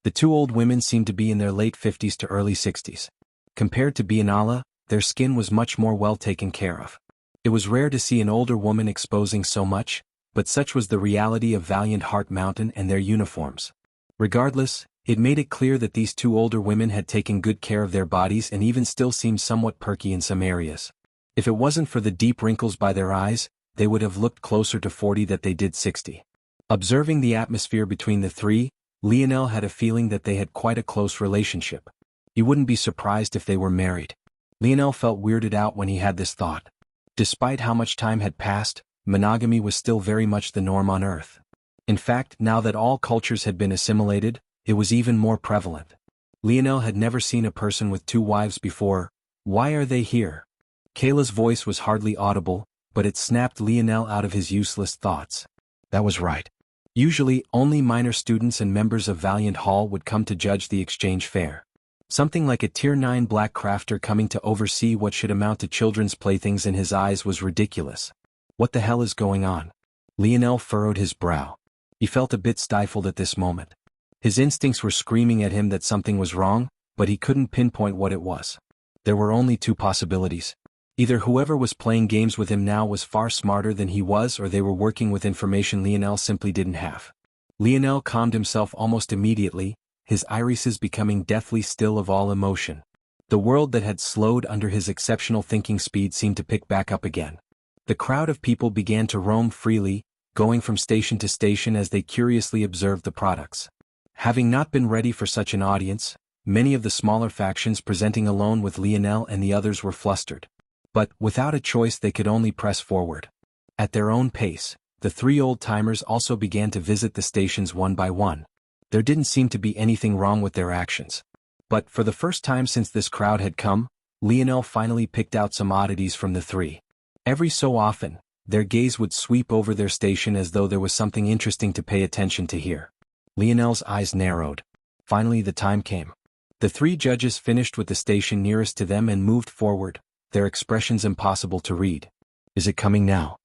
The 2 old women seemed to be in their late 50s to early 60s. Compared to Biennala, their skin was much more well taken care of. It was rare to see an older woman exposing so much, but such was the reality of Valiant Heart Mountain and their uniforms. Regardless, it made it clear that these 2 older women had taken good care of their bodies and even still seemed somewhat perky in some areas. If it wasn't for the deep wrinkles by their eyes, they would have looked closer to 40 than they did 60. Observing the atmosphere between the 3, Lionel had a feeling that they had quite a close relationship. He wouldn't be surprised if they were married. Lionel felt weirded out when he had this thought. Despite how much time had passed, monogamy was still very much the norm on Earth. In fact, now that all cultures had been assimilated, it was even more prevalent. Lionel had never seen a person with 2 wives before. Why are they here? Kayla's voice was hardly audible, but it snapped Lionel out of his useless thoughts. That was right. Usually, only minor students and members of Valiant Hall would come to judge the exchange fair. Something like a Tier 9 black crafter coming to oversee what should amount to children's playthings in his eyes was ridiculous. What the hell is going on? Lionel furrowed his brow. He felt a bit stifled at this moment. His instincts were screaming at him that something was wrong, but he couldn't pinpoint what it was. There were only 2 possibilities. Either whoever was playing games with him now was far smarter than he was, or they were working with information Lionel simply didn't have. Lionel calmed himself almost immediately, his irises becoming deathly still of all emotion. The world that had slowed under his exceptional thinking speed seemed to pick back up again. The crowd of people began to roam freely, going from station to station as they curiously observed the products. Having not been ready for such an audience, many of the smaller factions presenting alone with Lionel and the others were flustered. But, without a choice, they could only press forward. At their own pace, the 3 old-timers also began to visit the stations one by one. There didn't seem to be anything wrong with their actions. But for the first time since this crowd had come, Lionel finally picked out some oddities from the 3. Every so often, their gaze would sweep over their station as though there was something interesting to pay attention to here. Lionel's eyes narrowed. Finally the time came. The 3 judges finished with the station nearest to them and moved forward, their expressions impossible to read. Is it coming now?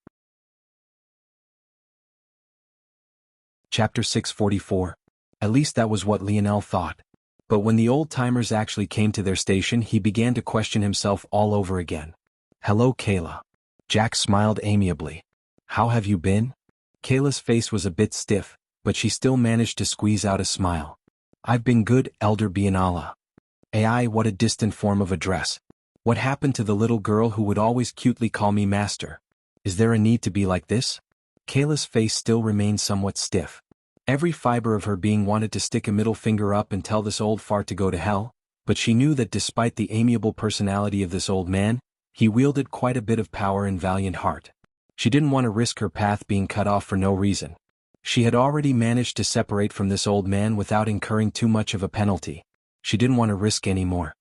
Chapter 644. At least that was what Lionel thought. But when the old-timers actually came to their station, he began to question himself all over again. Hello, Kayla. Jack smiled amiably. How have you been? Kayla's face was a bit stiff, but she still managed to squeeze out a smile. I've been good, Elder Biennala. AI, what a distant form of address. What happened to the little girl who would always cutely call me master? Is there a need to be like this? Kayla's face still remained somewhat stiff. Every fiber of her being wanted to stick a middle finger up and tell this old fart to go to hell, but she knew that despite the amiable personality of this old man, He wielded quite a bit of power and valiant heart. She didn't want to risk her path being cut off for no reason. She had already managed to separate from this old man without incurring too much of a penalty. She didn't want to risk any more.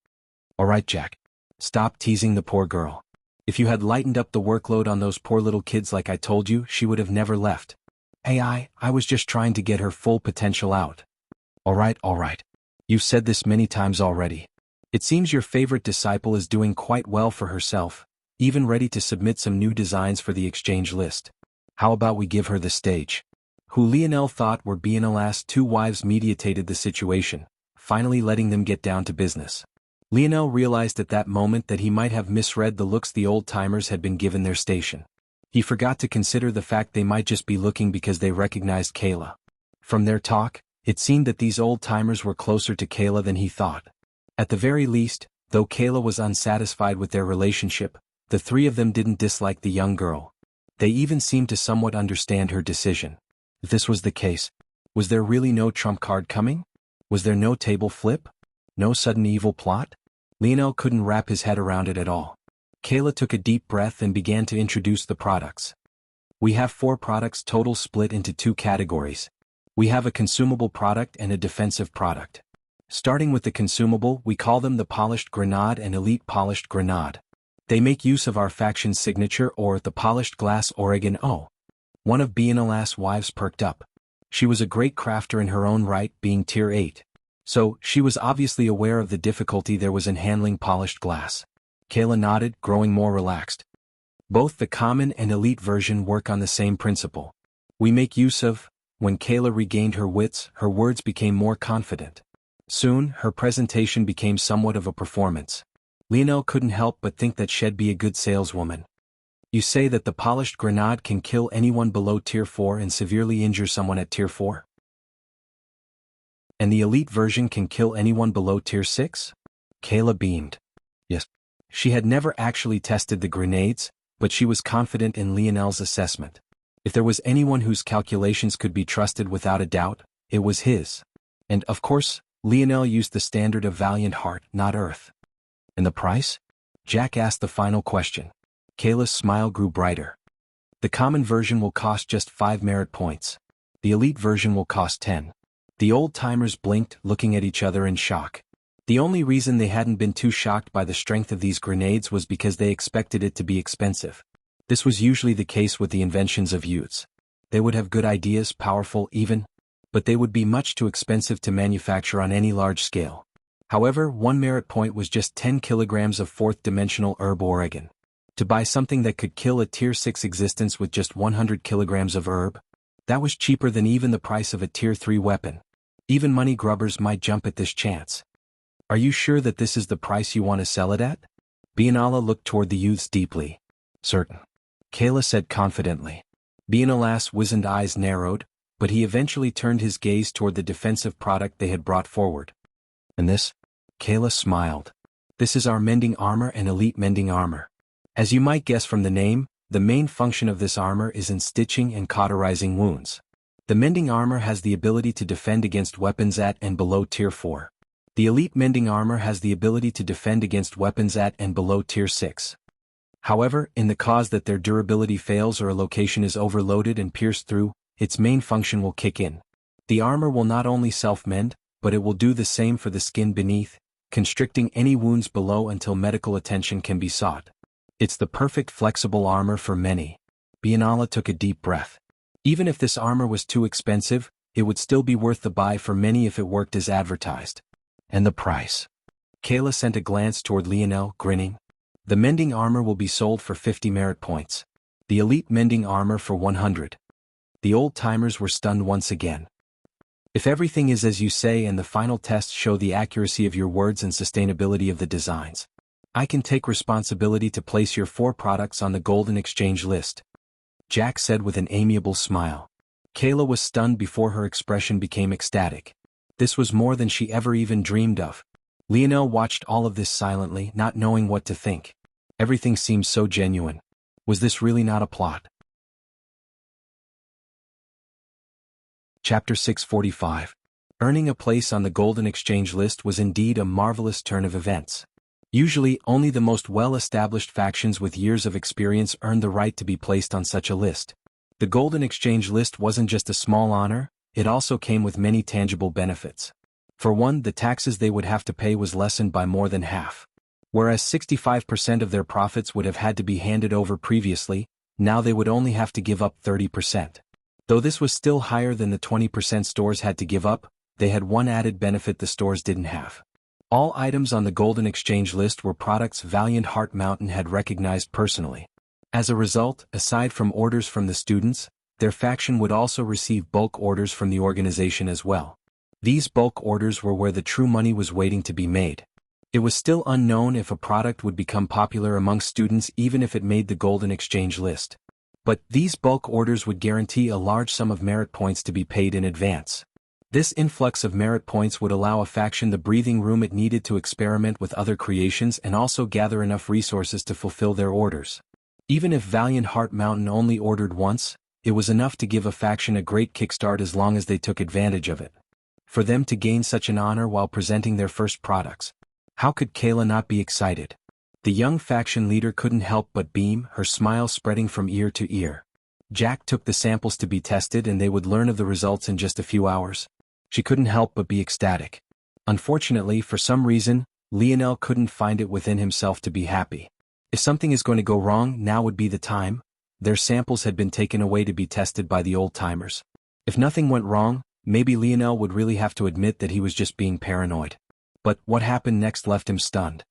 All right, Jack. Stop teasing the poor girl. If you had lightened up the workload on those poor little kids like I told you, she would have never left. Hey, I was just trying to get her full potential out. All right. You've said this many times already. It seems your favorite disciple is doing quite well for herself, even ready to submit some new designs for the exchange list. How about we give her the stage? Who Lionel thought were Bienala's two wives mediated the situation, finally letting them get down to business. Lionel realized at that moment that he might have misread the looks the old-timers had been given their station. He forgot to consider the fact they might just be looking because they recognized Kayla. From their talk, it seemed that these old-timers were closer to Kayla than he thought. At the very least, though Kayla was unsatisfied with their relationship, the three of them didn't dislike the young girl. They even seemed to somewhat understand her decision. If this was the case, was there really no trump card coming? Was there no table flip? No sudden evil plot? Lionel couldn't wrap his head around it at all. Kayla took a deep breath and began to introduce the products. We have 4 products total split into 2 categories. We have a consumable product and a defensive product. Starting with the consumable, we call them the Polished Grenade and Elite Polished Grenade. They make use of our faction's signature or the Polished Glass Oregon O. One of Bienala's wives perked up. She was a great crafter in her own right, being tier 8. So, she was obviously aware of the difficulty there was in handling polished glass. Kayla nodded, growing more relaxed. Both the common and elite version work on the same principle. We make use of. When Kayla regained her wits, her words became more confident. Soon, her presentation became somewhat of a performance. Lionel couldn't help but think that she'd be a good saleswoman. You say that the Polished Grenade can kill anyone below tier 4 and severely injure someone at tier 4? And the elite version can kill anyone below tier 6? Kayla beamed. Yes. She had never actually tested the grenades, but she was confident in Lionel's assessment. If there was anyone whose calculations could be trusted without a doubt, it was his. And, of course, Lionel used the standard of valiant heart, not earth. And the price? Jack asked the final question. Kayla's smile grew brighter. The common version will cost just 5 merit points. The elite version will cost 10. The old-timers blinked, looking at each other in shock. The only reason they hadn't been too shocked by the strength of these grenades was because they expected it to be expensive. This was usually the case with the inventions of youths. They would have good ideas, powerful even, but they would be much too expensive to manufacture on any large scale. However, 1 merit point was just 10 kilograms of 4th-dimensional herb Oregon. To buy something that could kill a tier 6 existence with just 100 kilograms of herb? That was cheaper than even the price of a tier 3 weapon. Even money grubbers might jump at this chance. Are you sure that this is the price you want to sell it at? Bienala looked toward the youths deeply. Certain. Kayla said confidently. Bienala's wizened eyes narrowed, but he eventually turned his gaze toward the defensive product they had brought forward. And this? Kayla smiled. This is our mending armor and elite mending armor. As you might guess from the name, the main function of this armor is in stitching and cauterizing wounds. The mending armor has the ability to defend against weapons at and below tier 4. The elite mending armor has the ability to defend against weapons at and below tier 6. However, in the case that their durability fails or a location is overloaded and pierced through, its main function will kick in. The armor will not only self-mend, but it will do the same for the skin beneath, constricting any wounds below until medical attention can be sought. It's the perfect flexible armor for many. Bienala took a deep breath. Even if this armor was too expensive, it would still be worth the buy for many if it worked as advertised. And the price? Kayla sent a glance toward Lionel, grinning. The mending armor will be sold for 50 merit points. The elite mending armor for 100. The old-timers were stunned once again. If everything is as you say and the final tests show the accuracy of your words and sustainability of the designs, I can take responsibility to place your 4 products on the golden exchange list. Jack said with an amiable smile. Kayla was stunned before her expression became ecstatic. This was more than she ever even dreamed of. Lionel watched all of this silently, not knowing what to think. Everything seemed so genuine. Was this really not a plot? Chapter 645. Earning a place on the golden exchange list was indeed a marvelous turn of events. Usually, only the most well-established factions with years of experience earned the right to be placed on such a list. The Golden Exchange list wasn't just a small honor, it also came with many tangible benefits. For one, the taxes they would have to pay was lessened by more than half. Whereas 65% of their profits would have had to be handed over previously, now they would only have to give up 30%. Though this was still higher than the 20% stores had to give up, they had one added benefit the stores didn't have. All items on the Golden Exchange list were products Valiant Heart Mountain had recognized personally. As a result, aside from orders from the students, their faction would also receive bulk orders from the organization as well. These bulk orders were where the true money was waiting to be made. It was still unknown if a product would become popular among students even if it made the Golden Exchange list. But these bulk orders would guarantee a large sum of merit points to be paid in advance. This influx of merit points would allow a faction the breathing room it needed to experiment with other creations and also gather enough resources to fulfill their orders. Even if Valiant Heart Mountain only ordered once, it was enough to give a faction a great kickstart as long as they took advantage of it. For them to gain such an honor while presenting their first products, how could Kayla not be excited? The young faction leader couldn't help but beam, her smile spreading from ear to ear. Jack took the samples to be tested and they would learn of the results in just a few hours. She couldn't help but be ecstatic. Unfortunately, for some reason, Lionel couldn't find it within himself to be happy. If something is going to go wrong, now would be the time. Their samples had been taken away to be tested by the old-timers. If nothing went wrong, maybe Lionel would really have to admit that he was just being paranoid. But what happened next left him stunned.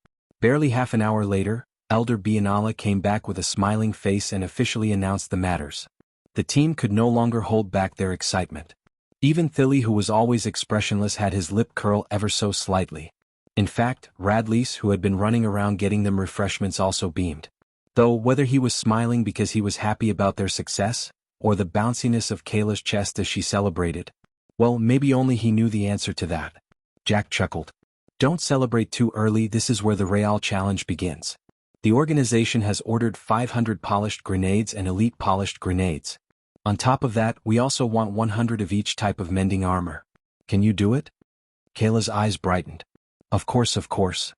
Barely half an hour later, Elder Biennala came back with a smiling face and officially announced the matters. The team could no longer hold back their excitement. Even Thilly, who was always expressionless, had his lip curl ever so slightly. In fact, Radleys, who had been running around getting them refreshments, also beamed. Though whether he was smiling because he was happy about their success, or the bounciness of Kayla's chest as she celebrated, well, maybe only he knew the answer to that. Jack chuckled. Don't celebrate too early, this is where the Real Challenge begins. The organization has ordered 500 polished grenades and elite polished grenades. On top of that, we also want 100 of each type of mending armor. Can you do it? Kayla's eyes brightened. Of course, of course.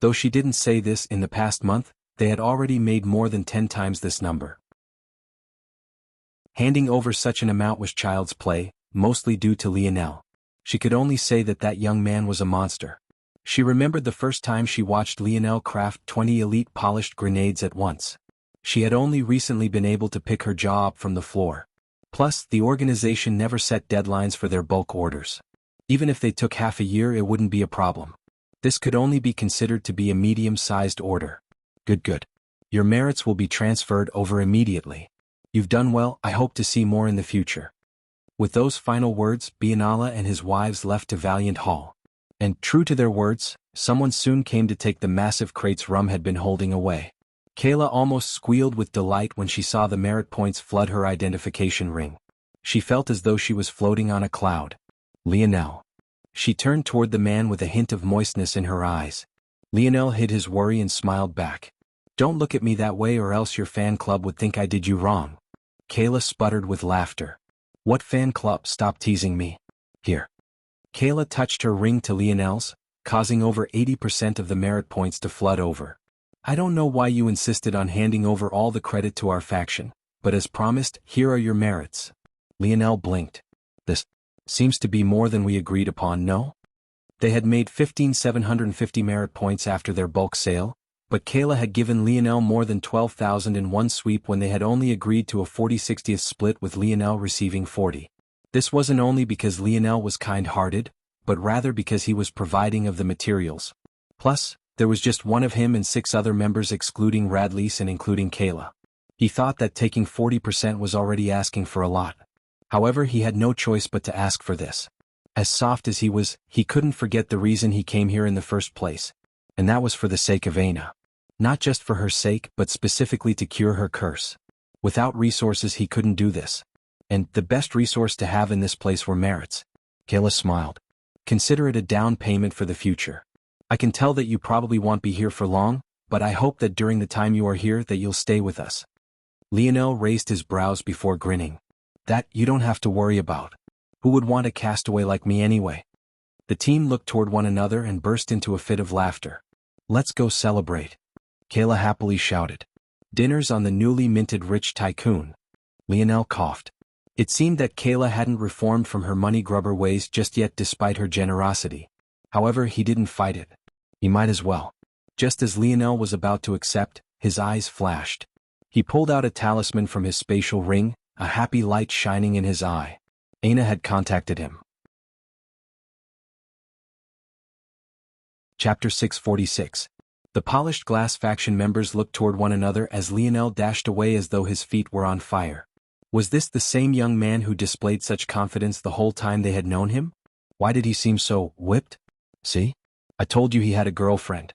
Though she didn't say this, in the past month, they had already made more than 10 times this number. Handing over such an amount was child's play, mostly due to Lionel. She could only say that that young man was a monster. She remembered the first time she watched Lionel craft 20 elite polished grenades at once. She had only recently been able to pick her jaw up from the floor. Plus, the organization never set deadlines for their bulk orders. Even if they took half a year, it wouldn't be a problem. This could only be considered to be a medium-sized order. Good. Your merits will be transferred over immediately. You've done well, I hope to see more in the future. With those final words, Biennala and his wives left to Valiant Hall. And, true to their words, someone soon came to take the massive crates Rum had been holding away. Kayla almost squealed with delight when she saw the merit points flood her identification ring. She felt as though she was floating on a cloud. Lionel. She turned toward the man with a hint of moistness in her eyes. Lionel hid his worry and smiled back. Don't look at me that way or else your fan club would think I did you wrong. Kayla sputtered with laughter. What fan club? Stop teasing me. Here. Kayla touched her ring to Lionel's, causing over 80% of the merit points to flood over. I don't know why you insisted on handing over all the credit to our faction, but as promised, here are your merits. Lionel blinked. This seems to be more than we agreed upon, no? They had made 15,750 merit points after their bulk sale, but Kayla had given Lionel more than 12,000 in one sweep when they had only agreed to a 40-60th split with Lionel receiving 40. This wasn't only because Lionel was kind-hearted, but rather because he was providing of the materials. Plus, there was just one of him and 6 other members excluding Radleys and including Kayla. He thought that taking 40% was already asking for a lot. However, he had no choice but to ask for this. As soft as he was, he couldn't forget the reason he came here in the first place. And that was for the sake of Aina. Not just for her sake, but specifically to cure her curse. Without resources he couldn't do this. And the best resource to have in this place were merits. Kayla smiled. Consider it a down payment for the future. I can tell that you probably won't be here for long, but I hope that during the time you are here that you'll stay with us. Lionel raised his brows before grinning. That you don't have to worry about. Who would want a castaway like me anyway? The team looked toward one another and burst into a fit of laughter. Let's go celebrate. Kayla happily shouted. Dinner's on the newly minted rich tycoon. Lionel coughed. It seemed that Kayla hadn't reformed from her money grubber ways just yet despite her generosity. However, he didn't fight it. He might as well. Just as Lionel was about to accept, his eyes flashed. He pulled out a talisman from his spatial ring, a happy light shining in his eye. Aina had contacted him. Chapter 646. The polished glass faction members looked toward one another as Lionel dashed away as though his feet were on fire. Was this the same young man who displayed such confidence the whole time they had known him? Why did he seem so whipped? See? I told you he had a girlfriend.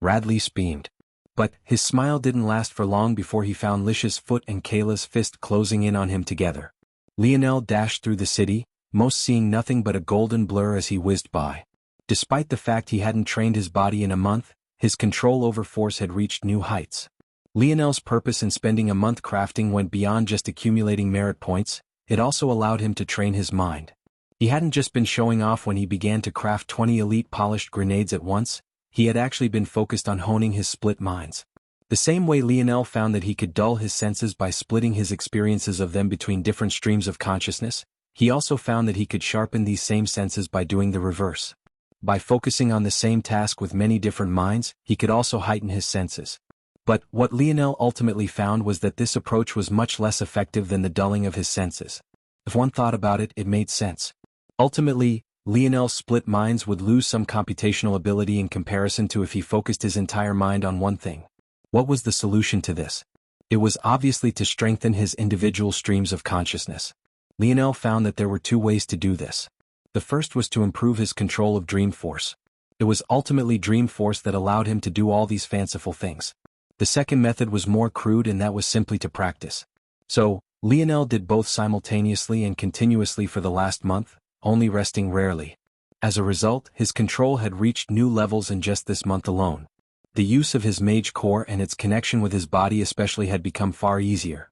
Radley beamed. But his smile didn't last for long before he found Lish's foot and Kayla's fist closing in on him together. Lionel dashed through the city, most seeing nothing but a golden blur as he whizzed by. Despite the fact he hadn't trained his body in a month, his control over force had reached new heights. Lionel's purpose in spending a month crafting went beyond just accumulating merit points, it also allowed him to train his mind. He hadn't just been showing off when he began to craft 20 elite polished grenades at once, he had actually been focused on honing his split minds. The same way Lionel found that he could dull his senses by splitting his experiences of them between different streams of consciousness, he also found that he could sharpen these same senses by doing the reverse. By focusing on the same task with many different minds, he could also heighten his senses. But what Lionel ultimately found was that this approach was much less effective than the dulling of his senses. If one thought about it, it made sense. Ultimately, Lionel's split minds would lose some computational ability in comparison to if he focused his entire mind on one thing. What was the solution to this? It was obviously to strengthen his individual streams of consciousness. Lionel found that there were two ways to do this. The first was to improve his control of Dream Force. It was ultimately Dream Force that allowed him to do all these fanciful things. The second method was more crude, and that was simply to practice. So, Lionel did both simultaneously and continuously for the last month, only resting rarely. As a result, his control had reached new levels in just this month alone. The use of his mage core and its connection with his body especially had become far easier.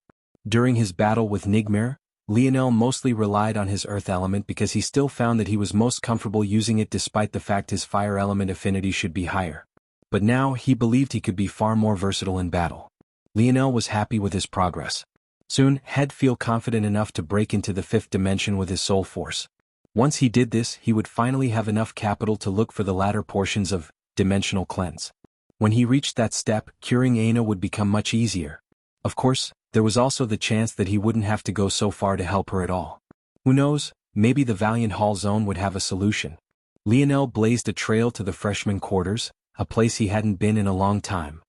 During his battle with Nigmare, Lionel mostly relied on his earth element because he still found that he was most comfortable using it despite the fact his fire element affinity should be higher. But now he believed he could be far more versatile in battle. Lionel was happy with his progress. Soon, he'd feel confident enough to break into the fifth dimension with his soul force. Once he did this, he would finally have enough capital to look for the latter portions of dimensional cleanse. When he reached that step, curing Aina would become much easier. Of course, there was also the chance that he wouldn't have to go so far to help her at all. Who knows, maybe the Valiant Hall Zone would have a solution. Lionel blazed a trail to the freshman quarters, a place he hadn't been in a long time.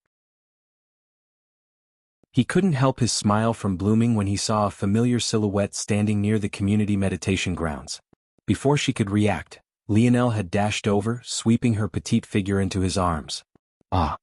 He couldn't help his smile from blooming when he saw a familiar silhouette standing near the community meditation grounds. Before she could react, Lionel had dashed over, sweeping her petite figure into his arms. Ah!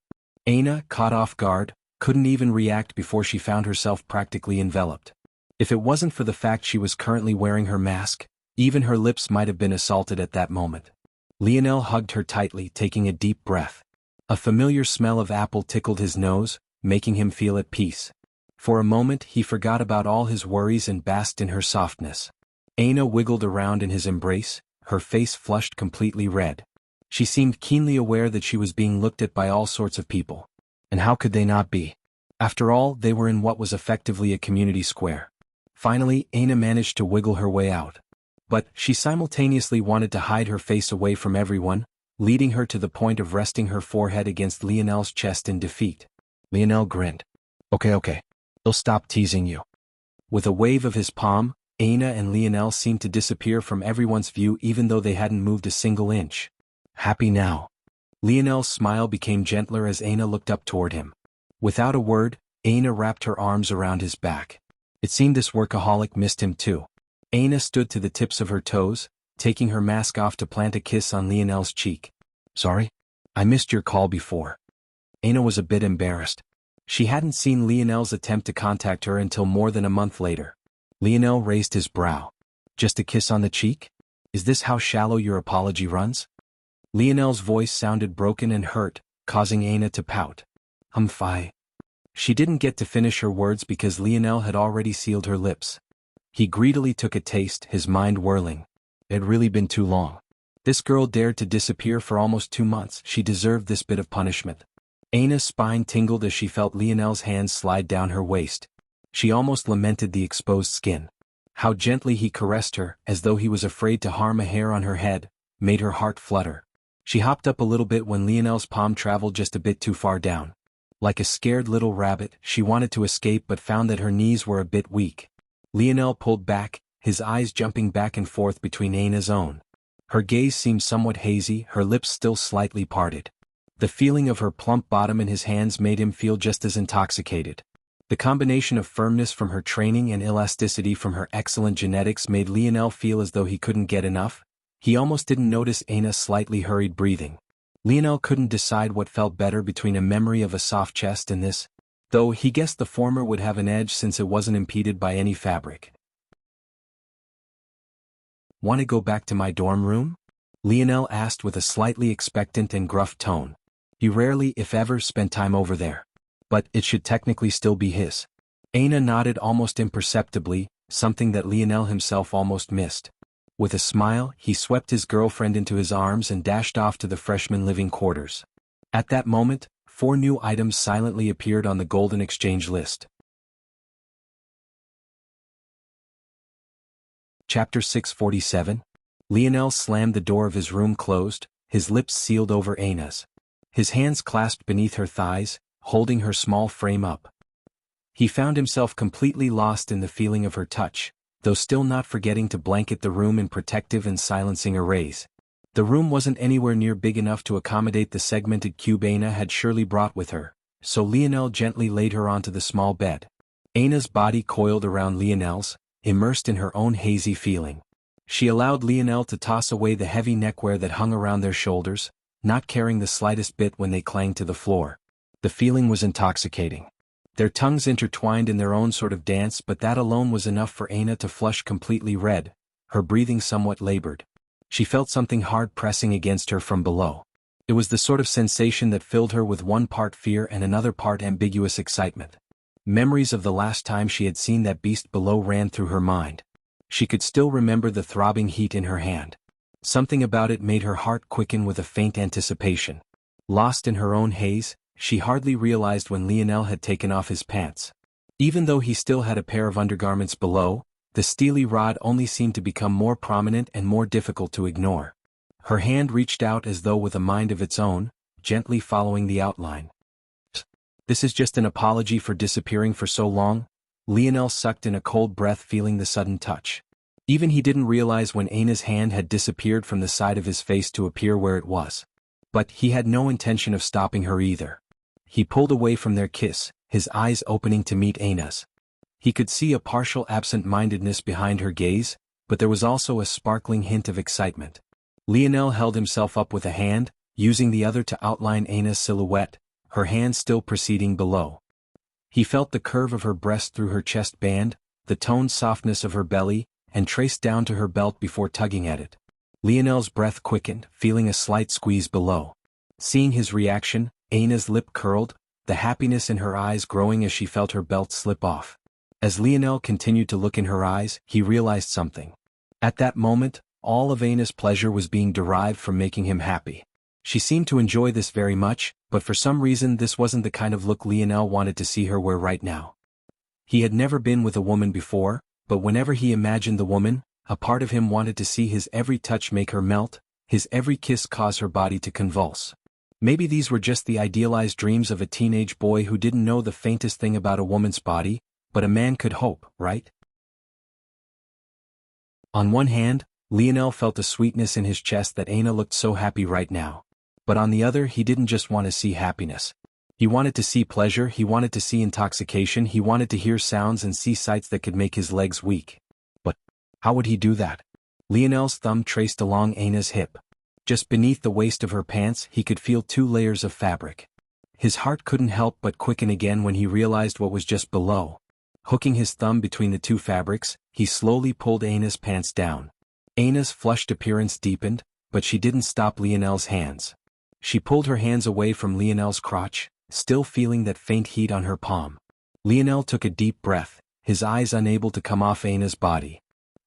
Aina, caught off guard, couldn't even react before she found herself practically enveloped. If it wasn't for the fact she was currently wearing her mask, even her lips might have been assaulted at that moment. Lionel hugged her tightly, taking a deep breath. A familiar smell of apple tickled his nose, making him feel at peace. For a moment he forgot about all his worries and basked in her softness. Aina wiggled around in his embrace, her face flushed completely red. She seemed keenly aware that she was being looked at by all sorts of people. And how could they not be? After all, they were in what was effectively a community square. Finally, Aina managed to wiggle her way out. But she simultaneously wanted to hide her face away from everyone, leading her to the point of resting her forehead against Lionel's chest in defeat. Lionel grinned. Okay. They'll stop teasing you. With a wave of his palm, Aina and Lionel seemed to disappear from everyone's view even though they hadn't moved a single inch. Happy now. Lionel's smile became gentler as Aina looked up toward him. Without a word, Aina wrapped her arms around his back. It seemed this workaholic missed him too. Aina stood to the tips of her toes, taking her mask off to plant a kiss on Lionel's cheek. Sorry? I missed your call before. Aina was a bit embarrassed. She hadn't seen Lionel's attempt to contact her until more than a month later. Lionel raised his brow. Just a kiss on the cheek? Is this how shallow your apology runs? Lionel's voice sounded broken and hurt, causing Aina to pout. Fi. She didn't get to finish her words because Lionel had already sealed her lips. He greedily took a taste, his mind whirling. It had really been too long. This girl dared to disappear for almost 2 months. She deserved this bit of punishment. Anna's spine tingled as she felt Lionel's hands slide down her waist. She almost lamented the exposed skin. How gently he caressed her, as though he was afraid to harm a hair on her head, made her heart flutter. She hopped up a little bit when Lionel's palm traveled just a bit too far down. Like a scared little rabbit, she wanted to escape but found that her knees were a bit weak. Lionel pulled back, his eyes jumping back and forth between Anna's own. Her gaze seemed somewhat hazy, her lips still slightly parted. The feeling of her plump bottom in his hands made him feel just as intoxicated. The combination of firmness from her training and elasticity from her excellent genetics made Lionel feel as though he couldn't get enough. He almost didn't notice Anna's slightly hurried breathing. Lionel couldn't decide what felt better between a memory of a soft chest and this, though he guessed the former would have an edge since it wasn't impeded by any fabric. "Want to go back to my dorm room?" Lionel asked with a slightly expectant and gruff tone. He rarely, if ever, spent time over there. But it should technically still be his. Anna nodded almost imperceptibly, something that Lionel himself almost missed. With a smile, he swept his girlfriend into his arms and dashed off to the freshman living quarters. At that moment, 4 new items silently appeared on the golden exchange list. Chapter 647. Lionel slammed the door of his room closed, his lips sealed over Anna's. His hands clasped beneath her thighs, holding her small frame up. He found himself completely lost in the feeling of her touch, though still not forgetting to blanket the room in protective and silencing arrays. The room wasn't anywhere near big enough to accommodate the segmented cube Anna had surely brought with her, so Lionel gently laid her onto the small bed. Anna's body coiled around Lionel's, immersed in her own hazy feeling. She allowed Lionel to toss away the heavy neckwear that hung around their shoulders, not caring the slightest bit when they clanged to the floor. The feeling was intoxicating. Their tongues intertwined in their own sort of dance, but that alone was enough for Anna to flush completely red, her breathing somewhat labored. She felt something hard pressing against her from below. It was the sort of sensation that filled her with one part fear and another part ambiguous excitement. Memories of the last time she had seen that beast below ran through her mind. She could still remember the throbbing heat in her hand. Something about it made her heart quicken with a faint anticipation. Lost in her own haze, she hardly realized when Lionel had taken off his pants. Even though he still had a pair of undergarments below, the steely rod only seemed to become more prominent and more difficult to ignore. Her hand reached out as though with a mind of its own, gently following the outline. "This is just an apology for disappearing for so long." Lionel sucked in a cold breath, feeling the sudden touch. Even he didn't realize when Anna's hand had disappeared from the side of his face to appear where it was. But he had no intention of stopping her either. He pulled away from their kiss, his eyes opening to meet Anna's. He could see a partial absent-mindedness behind her gaze, but there was also a sparkling hint of excitement. Lionel held himself up with a hand, using the other to outline Anna's silhouette, her hand still proceeding below. He felt the curve of her breast through her chest band, the toned softness of her belly, and traced down to her belt before tugging at it. Lionel's breath quickened, feeling a slight squeeze below. Seeing his reaction, Anna's lip curled, the happiness in her eyes growing as she felt her belt slip off. As Lionel continued to look in her eyes, he realized something. At that moment, all of Anna's pleasure was being derived from making him happy. She seemed to enjoy this very much, but for some reason this wasn't the kind of look Lionel wanted to see her wear right now. He had never been with a woman before, but whenever he imagined the woman, a part of him wanted to see his every touch make her melt, his every kiss cause her body to convulse. Maybe these were just the idealized dreams of a teenage boy who didn't know the faintest thing about a woman's body, but a man could hope, right? On one hand, Lionel felt a sweetness in his chest that Anna looked so happy right now. But on the other, he didn't just want to see happiness. He wanted to see pleasure, he wanted to see intoxication, he wanted to hear sounds and see sights that could make his legs weak. But how would he do that? Lionel's thumb traced along Anna's hip. Just beneath the waist of her pants, he could feel 2 layers of fabric. His heart couldn't help but quicken again when he realized what was just below. Hooking his thumb between the 2 fabrics, he slowly pulled Anna's pants down. Anna's flushed appearance deepened, but she didn't stop Lionel's hands. She pulled her hands away from Lionel's crotch, still feeling that faint heat on her palm. Lionel took a deep breath, his eyes unable to come off Anna's body.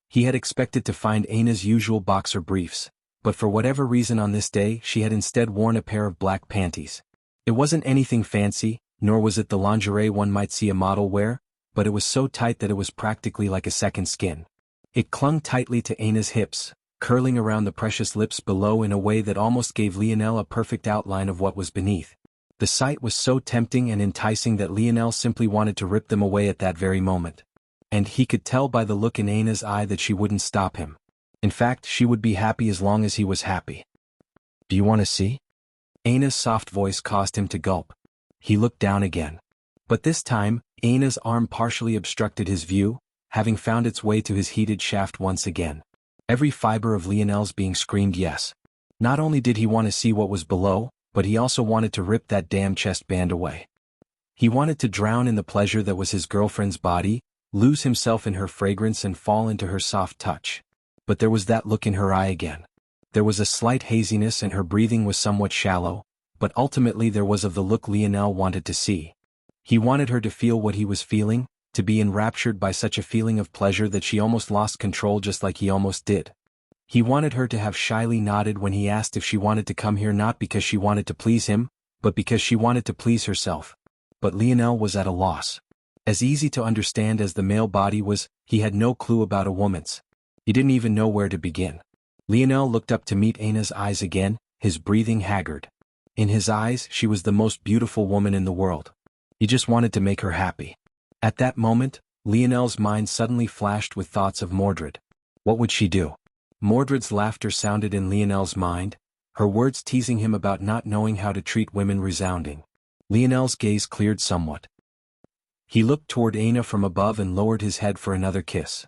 He had expected to find Anna's usual boxer briefs, but for whatever reason on this day she had instead worn a pair of black panties. It wasn't anything fancy, nor was it the lingerie one might see a model wear, but it was so tight that it was practically like a second skin. It clung tightly to Anna's hips, curling around the precious lips below in a way that almost gave Lionel a perfect outline of what was beneath. The sight was so tempting and enticing that Lionel simply wanted to rip them away at that very moment. And he could tell by the look in Anna's eye that she wouldn't stop him. In fact, she would be happy as long as he was happy. "Do you want to see?" Anna's soft voice caused him to gulp. He looked down again. But this time, Anna's arm partially obstructed his view, having found its way to his heated shaft once again. Every fiber of Lionel's being screamed yes. Not only did he want to see what was below, but he also wanted to rip that damn chest band away. He wanted to drown in the pleasure that was his girlfriend's body, lose himself in her fragrance and fall into her soft touch. But there was that look in her eye again. There was a slight haziness and her breathing was somewhat shallow, but ultimately there was of the look Lionel wanted to see. He wanted her to feel what he was feeling, to be enraptured by such a feeling of pleasure that she almost lost control just like he almost did. He wanted her to have shyly nodded when he asked if she wanted to come here, not because she wanted to please him, but because she wanted to please herself. But Lionel was at a loss. As easy to understand as the male body was, he had no clue about a woman's. He didn't even know where to begin. Lionel looked up to meet Anna's eyes again, his breathing haggard. In his eyes, she was the most beautiful woman in the world. He just wanted to make her happy. At that moment, Lionel's mind suddenly flashed with thoughts of Mordred. What would she do? Mordred's laughter sounded in Lionel's mind, her words teasing him about not knowing how to treat women resounding. Lionel's gaze cleared somewhat. He looked toward Anna from above and lowered his head for another kiss.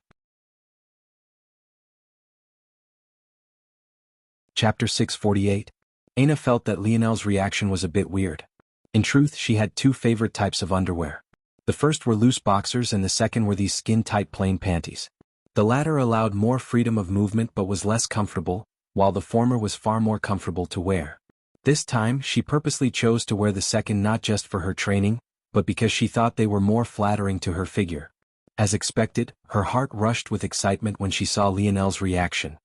Chapter 648. Anna felt that Lionel's reaction was a bit weird. In truth, she had two favorite types of underwear. The first were loose boxers and the second were these skin-tight plain panties. The latter allowed more freedom of movement but was less comfortable, while the former was far more comfortable to wear. This time, she purposely chose to wear the second not just for her training, but because she thought they were more flattering to her figure. As expected, her heart rushed with excitement when she saw Lionel's reaction.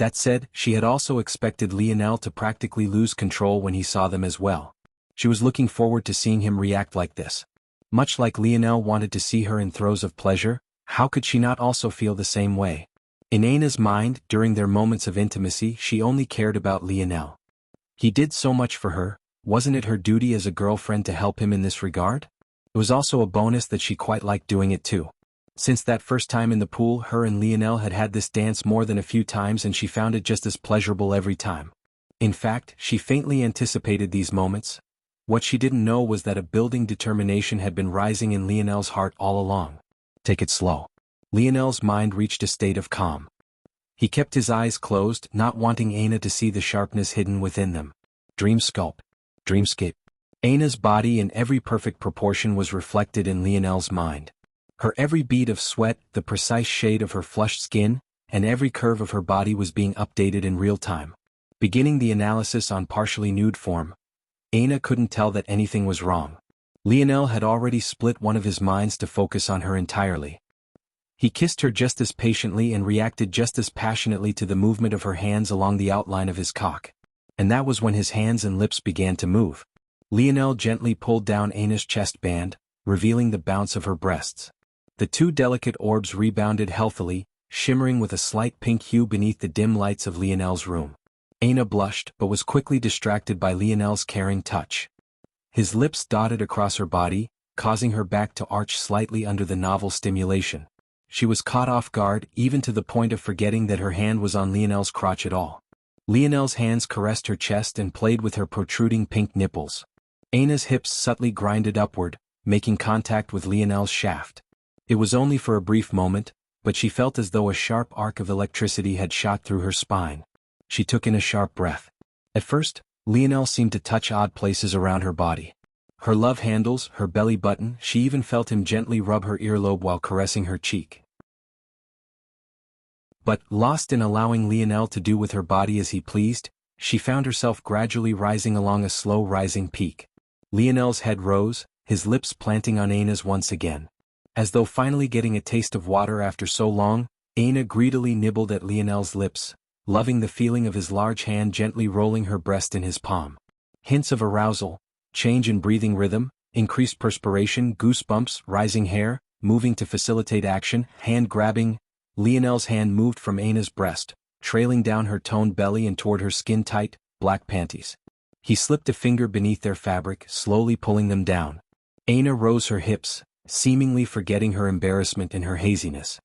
That said, she had also expected Lionel to practically lose control when he saw them as well. She was looking forward to seeing him react like this. Much like Lionel wanted to see her in throes of pleasure, how could she not also feel the same way? In Anna's mind, during their moments of intimacy, she only cared about Lionel. He did so much for her, wasn't it her duty as a girlfriend to help him in this regard? It was also a bonus that she quite liked doing it too. Since that first time in the pool, her and Lionel had had this dance more than a few times and she found it just as pleasurable every time. In fact, she faintly anticipated these moments. What she didn't know was that a building determination had been rising in Lionel's heart all along. Take it slow. Lionel's mind reached a state of calm. He kept his eyes closed, not wanting Anna to see the sharpness hidden within them. Dreamscape. Dreamscape. Anna's body in every perfect proportion was reflected in Lionel's mind. Her every bead of sweat, the precise shade of her flushed skin, and every curve of her body was being updated in real time. Beginning the analysis on partially nude form, Anna couldn't tell that anything was wrong. Lionel had already split one of his minds to focus on her entirely. He kissed her just as patiently and reacted just as passionately to the movement of her hands along the outline of his cock. And that was when his hands and lips began to move. Lionel gently pulled down Anna's chest band, revealing the bounce of her breasts. The two delicate orbs rebounded healthily, shimmering with a slight pink hue beneath the dim lights of Lionel's room. Anna blushed but was quickly distracted by Lionel's caring touch. His lips dotted across her body, causing her back to arch slightly under the novel stimulation. She was caught off guard, even to the point of forgetting that her hand was on Lionel's crotch at all. Lionel's hands caressed her chest and played with her protruding pink nipples. Anna's hips subtly grinded upward, making contact with Lionel's shaft. It was only for a brief moment, but she felt as though a sharp arc of electricity had shot through her spine. She took in a sharp breath. At first, Lionel seemed to touch odd places around her body. Her love handles, her belly button, she even felt him gently rub her earlobe while caressing her cheek. But, lost in allowing Lionel to do with her body as he pleased, she found herself gradually rising along a slow rising peak. Lionel's head rose, his lips planting on Anna's once again. As though finally getting a taste of water after so long, Anna greedily nibbled at Lionel's lips, loving the feeling of his large hand gently rolling her breast in his palm. Hints of arousal, change in breathing rhythm, increased perspiration, goosebumps, rising hair, moving to facilitate action, hand grabbing. Lionel's hand moved from Aina's breast, trailing down her toned belly and toward her skin-tight, black panties. He slipped a finger beneath their fabric, slowly pulling them down. Aina rose her hips, seemingly forgetting her embarrassment in her haziness.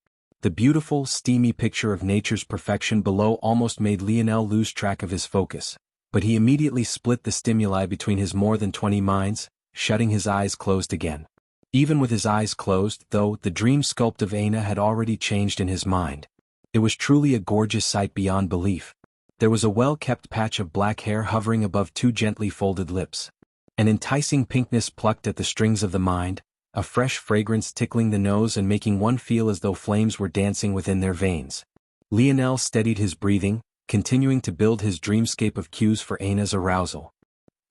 The beautiful, steamy picture of nature's perfection below almost made Lionel lose track of his focus, but he immediately split the stimuli between his more than 20 minds, shutting his eyes closed again. Even with his eyes closed, though, the dream sculpt of Aina had already changed in his mind. It was truly a gorgeous sight beyond belief. There was a well-kept patch of black hair hovering above two gently folded lips. An enticing pinkness plucked at the strings of the mind, a fresh fragrance tickling the nose and making one feel as though flames were dancing within their veins. Lionel steadied his breathing, continuing to build his dreamscape of cues for Aina's arousal.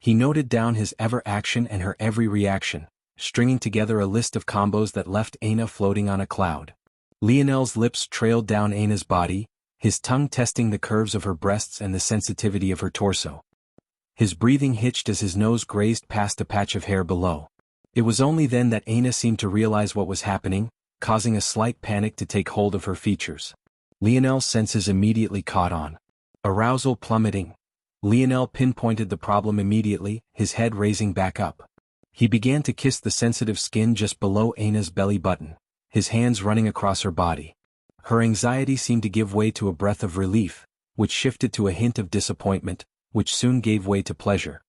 He noted down his every action and her every reaction, stringing together a list of combos that left Aina floating on a cloud. Lionel's lips trailed down Aina's body, his tongue testing the curves of her breasts and the sensitivity of her torso. His breathing hitched as his nose grazed past a patch of hair below. It was only then that Aina seemed to realize what was happening, causing a slight panic to take hold of her features. Lionel's senses immediately caught on. Arousal plummeting. Lionel pinpointed the problem immediately, his head raising back up. He began to kiss the sensitive skin just below Aina's belly button, his hands running across her body. Her anxiety seemed to give way to a breath of relief, which shifted to a hint of disappointment, which soon gave way to pleasure.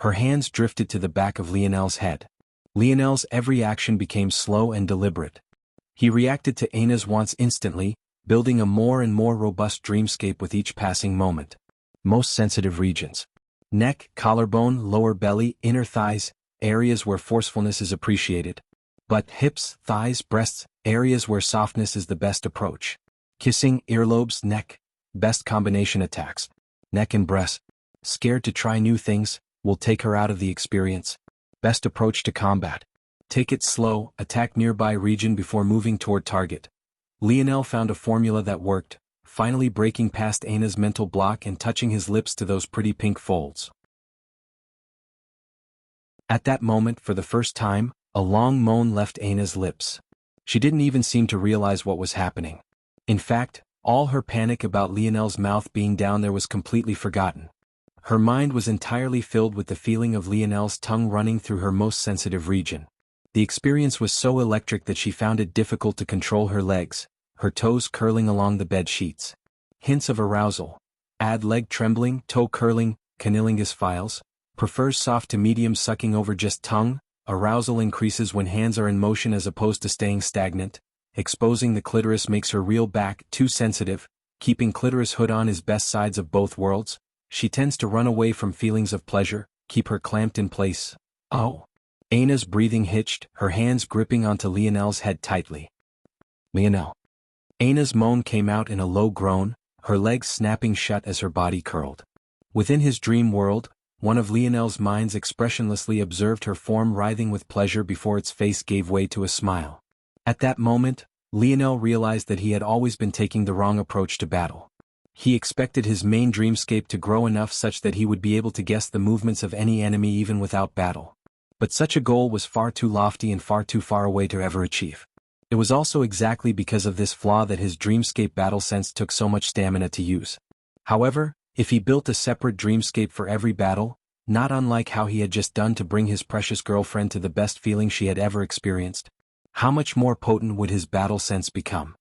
Her hands drifted to the back of Lionel's head. Lionel's every action became slow and deliberate. He reacted to Aina's wants instantly, building a more and more robust dreamscape with each passing moment. Most sensitive regions. Neck, collarbone, lower belly, inner thighs, areas where forcefulness is appreciated. But hips, thighs, breasts, areas where softness is the best approach. Kissing, earlobes, neck, best combination attacks. Neck and breast. Scared to try new things, will take her out of the experience. Best approach to combat. Take it slow, attack nearby region before moving toward target. Lionel found a formula that worked, finally breaking past Aina's mental block and touching his lips to those pretty pink folds. At that moment, for the first time, a long moan left Aina's lips. She didn't even seem to realize what was happening. In fact, all her panic about Lionel's mouth being down there was completely forgotten. Her mind was entirely filled with the feeling of Lionel's tongue running through her most sensitive region. The experience was so electric that she found it difficult to control her legs, her toes curling along the bed sheets. Hints of arousal. Add leg trembling, toe curling, cunnilingus files. Prefers soft to medium sucking over just tongue. Arousal increases when hands are in motion as opposed to staying stagnant. Exposing the clitoris makes her reel back, too sensitive. Keeping clitoris hood on is best sides of both worlds. She tends to run away from feelings of pleasure, keep her clamped in place. Oh. Aina's breathing hitched, her hands gripping onto Lionel's head tightly. Lionel. Aina's moan came out in a low groan, her legs snapping shut as her body curled. Within his dream world, one of Lionel's minds expressionlessly observed her form writhing with pleasure before its face gave way to a smile. At that moment, Lionel realized that he had always been taking the wrong approach to battle. He expected his main dreamscape to grow enough such that he would be able to guess the movements of any enemy even without battle. But such a goal was far too lofty and far too far away to ever achieve. It was also exactly because of this flaw that his dreamscape battle sense took so much stamina to use. However, if he built a separate dreamscape for every battle, not unlike how he had just done to bring his precious girlfriend to the best feeling she had ever experienced, how much more potent would his battle sense become?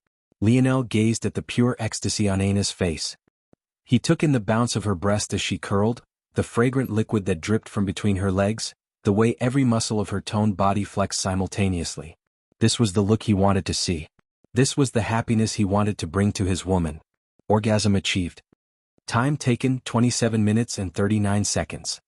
Lionel gazed at the pure ecstasy on Aina's face. He took in the bounce of her breast as she curled, the fragrant liquid that dripped from between her legs, the way every muscle of her toned body flexed simultaneously. This was the look he wanted to see. This was the happiness he wanted to bring to his woman. Orgasm achieved. Time taken 27 minutes and 39 seconds.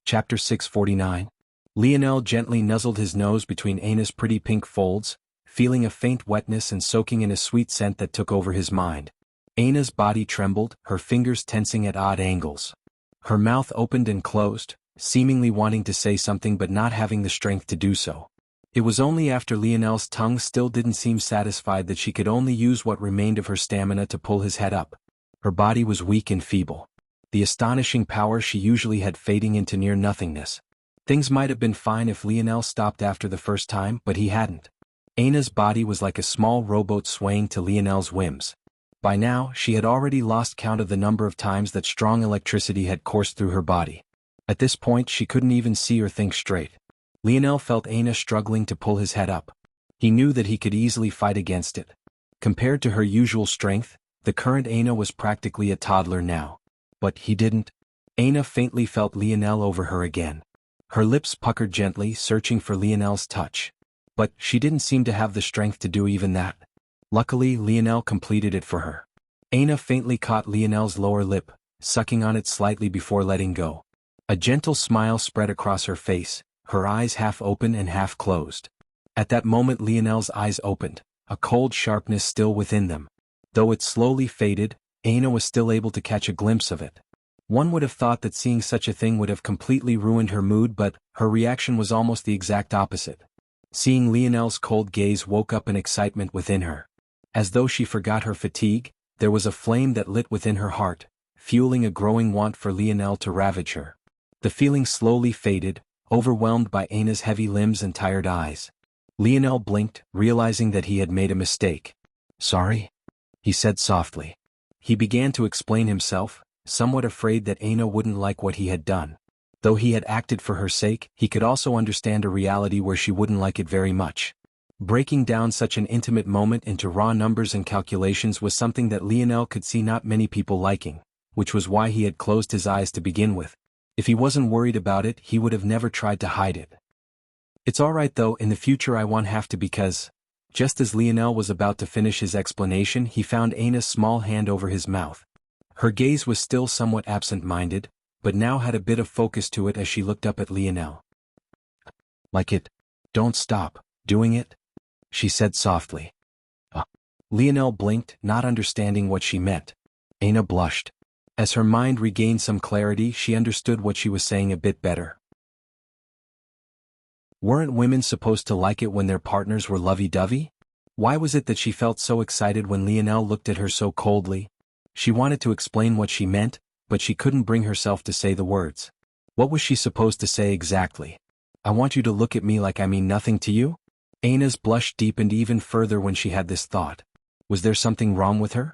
Chapter 649. Lionel gently nuzzled his nose between Aina's pretty pink folds, feeling a faint wetness and soaking in a sweet scent that took over his mind. Aina's body trembled, her fingers tensing at odd angles. Her mouth opened and closed, seemingly wanting to say something but not having the strength to do so. It was only after Lionel's tongue still didn't seem satisfied that she could only use what remained of her stamina to pull his head up. Her body was weak and feeble. The astonishing power she usually had fading into near nothingness. Things might have been fine if Lionel stopped after the first time, but he hadn't. Aina's body was like a small rowboat swaying to Lionel's whims. By now, she had already lost count of the number of times that strong electricity had coursed through her body. At this point, she couldn't even see or think straight. Lionel felt Aina struggling to pull his head up. He knew that he could easily fight against it. Compared to her usual strength, the current Aina was practically a toddler now. But he didn't. Aina faintly felt Lionel over her again. Her lips puckered gently, searching for Lionel's touch. But she didn't seem to have the strength to do even that. Luckily, Lionel completed it for her. Aina faintly caught Lionel's lower lip, sucking on it slightly before letting go. A gentle smile spread across her face, her eyes half open and half closed. At that moment Lionel's eyes opened, a cold sharpness still within them. Though it slowly faded, Aina was still able to catch a glimpse of it. One would have thought that seeing such a thing would have completely ruined her mood, but her reaction was almost the exact opposite. Seeing Lionel's cold gaze woke up an excitement within her. As though she forgot her fatigue, there was a flame that lit within her heart, fueling a growing want for Lionel to ravage her. The feeling slowly faded, overwhelmed by Aina's heavy limbs and tired eyes. Lionel blinked, realizing that he had made a mistake. "Sorry?" he said softly. He began to explain himself, somewhat afraid that Aina wouldn't like what he had done. Though he had acted for her sake, he could also understand a reality where she wouldn't like it very much. Breaking down such an intimate moment into raw numbers and calculations was something that Lionel could see not many people liking, which was why he had closed his eyes to begin with. If he wasn't worried about it, he would have never tried to hide it. "It's alright though, in the future I won't have to because..." Just as Lionel was about to finish his explanation, he found Aina's small hand over his mouth. Her gaze was still somewhat absent-minded, but now had a bit of focus to it as she looked up at Lionel. "Like it? Don't stop doing it," she said softly. Lionel blinked, not understanding what she meant. Aina blushed. As her mind regained some clarity, she understood what she was saying a bit better. Weren't women supposed to like it when their partners were lovey-dovey? Why was it that she felt so excited when Lionel looked at her so coldly? She wanted to explain what she meant, but she couldn't bring herself to say the words. What was she supposed to say exactly? "I want you to look at me like I mean nothing to you?" Aina's blush deepened even further when she had this thought. Was there something wrong with her?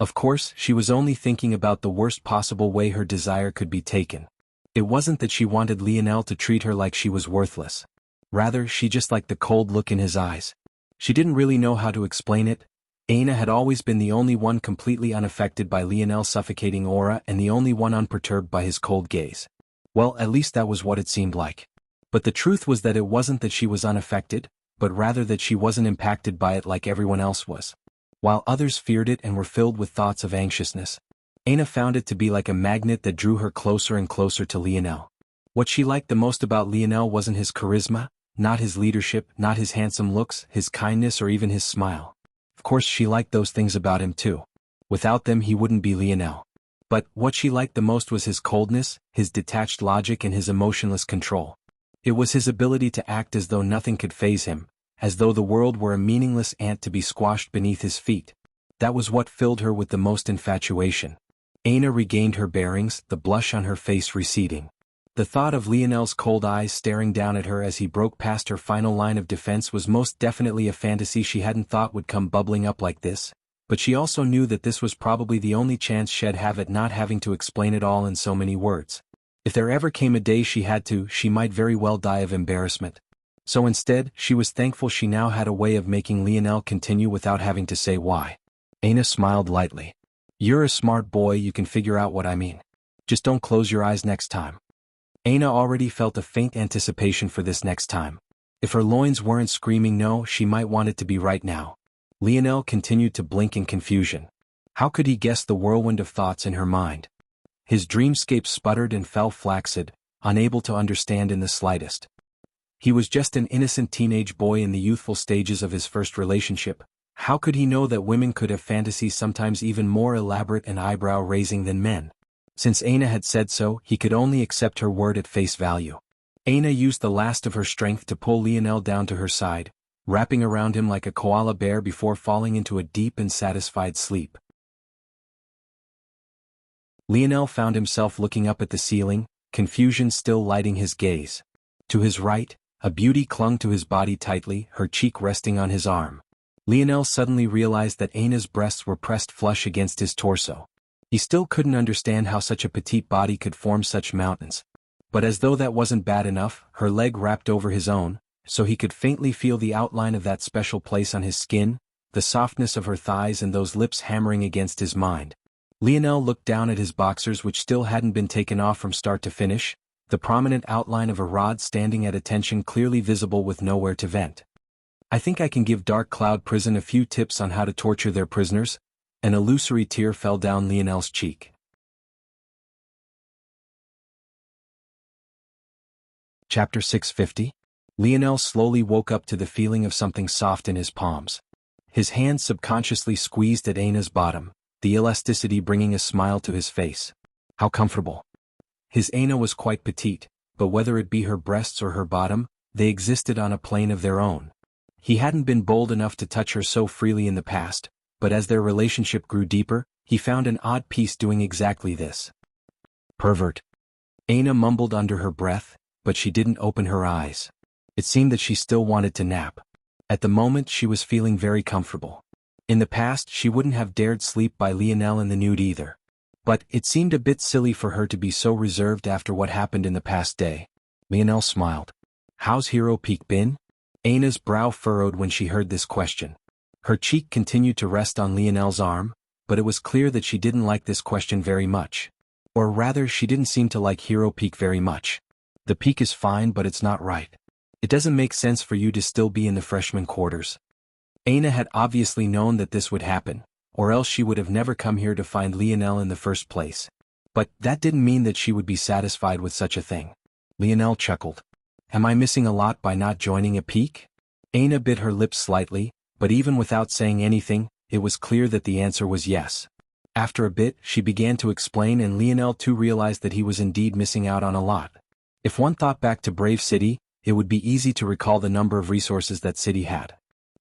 Of course, she was only thinking about the worst possible way her desire could be taken. It wasn't that she wanted Lionel to treat her like she was worthless. Rather, she just liked the cold look in his eyes. She didn't really know how to explain it. Aina had always been the only one completely unaffected by Lionel's suffocating aura and the only one unperturbed by his cold gaze. Well, at least that was what it seemed like. But the truth was that it wasn't that she was unaffected, but rather that she wasn't impacted by it like everyone else was. While others feared it and were filled with thoughts of anxiousness, Aina found it to be like a magnet that drew her closer and closer to Lionel. What she liked the most about Lionel wasn't his charisma, not his leadership, not his handsome looks, his kindness, or even his smile. Of course, she liked those things about him too. Without them, he wouldn't be Lionel. But what she liked the most was his coldness, his detached logic, and his emotionless control. It was his ability to act as though nothing could faze him, as though the world were a meaningless ant to be squashed beneath his feet. That was what filled her with the most infatuation. Aina regained her bearings, the blush on her face receding. The thought of Lionel's cold eyes staring down at her as he broke past her final line of defense was most definitely a fantasy she hadn't thought would come bubbling up like this, but she also knew that this was probably the only chance she'd have at not having to explain it all in so many words. If there ever came a day she had to, she might very well die of embarrassment. So instead, she was thankful she now had a way of making Lionel continue without having to say why. Aina smiled lightly. "You're a smart boy, you can figure out what I mean. Just don't close your eyes next time." Aina already felt a faint anticipation for this next time. If her loins weren't screaming no, she might want it to be right now. Lionel continued to blink in confusion. How could he guess the whirlwind of thoughts in her mind? His dreamscape sputtered and fell flaccid, unable to understand in the slightest. He was just an innocent teenage boy in the youthful stages of his first relationship. How could he know that women could have fantasies sometimes even more elaborate and eyebrow-raising than men? Since Aina had said so, he could only accept her word at face value. Aina used the last of her strength to pull Lionel down to her side, wrapping around him like a koala bear before falling into a deep and satisfied sleep. Lionel found himself looking up at the ceiling, confusion still lighting his gaze. To his right, a beauty clung to his body tightly, her cheek resting on his arm. Lionel suddenly realized that Aina's breasts were pressed flush against his torso. He still couldn't understand how such a petite body could form such mountains. But as though that wasn't bad enough, her leg wrapped over his own, so he could faintly feel the outline of that special place on his skin, the softness of her thighs and those lips hammering against his mind. Lionel looked down at his boxers which still hadn't been taken off from start to finish, the prominent outline of a rod standing at attention clearly visible with nowhere to vent. I think I can give Dark Cloud Prison a few tips on how to torture their prisoners. An illusory tear fell down Lionel's cheek. Chapter 650. Lionel slowly woke up to the feeling of something soft in his palms. His hand subconsciously squeezed at Aina's bottom, the elasticity bringing a smile to his face. How comfortable. His Aina was quite petite, but whether it be her breasts or her bottom, they existed on a plane of their own. He hadn't been bold enough to touch her so freely in the past, but as their relationship grew deeper, he found an odd piece doing exactly this. Pervert. Aina mumbled under her breath, but she didn't open her eyes. It seemed that she still wanted to nap. At the moment she was feeling very comfortable. In the past she wouldn't have dared sleep by Lionel in the nude either. But it seemed a bit silly for her to be so reserved after what happened in the past day. Lionel smiled. How's Hero Peak been? Aina's brow furrowed when she heard this question. Her cheek continued to rest on Lionel's arm, but it was clear that she didn't like this question very much. Or rather, she didn't seem to like Hero Peak very much. The peak is fine, but it's not right. It doesn't make sense for you to still be in the freshman quarters. Aina had obviously known that this would happen, or else she would have never come here to find Lionel in the first place. But that didn't mean that she would be satisfied with such a thing. Lionel chuckled. Am I missing a lot by not joining a peak? Aina bit her lips slightly, but even without saying anything, it was clear that the answer was yes. After a bit, she began to explain and Lionel too realized that he was indeed missing out on a lot. If one thought back to Brave City, it would be easy to recall the number of resources that city had.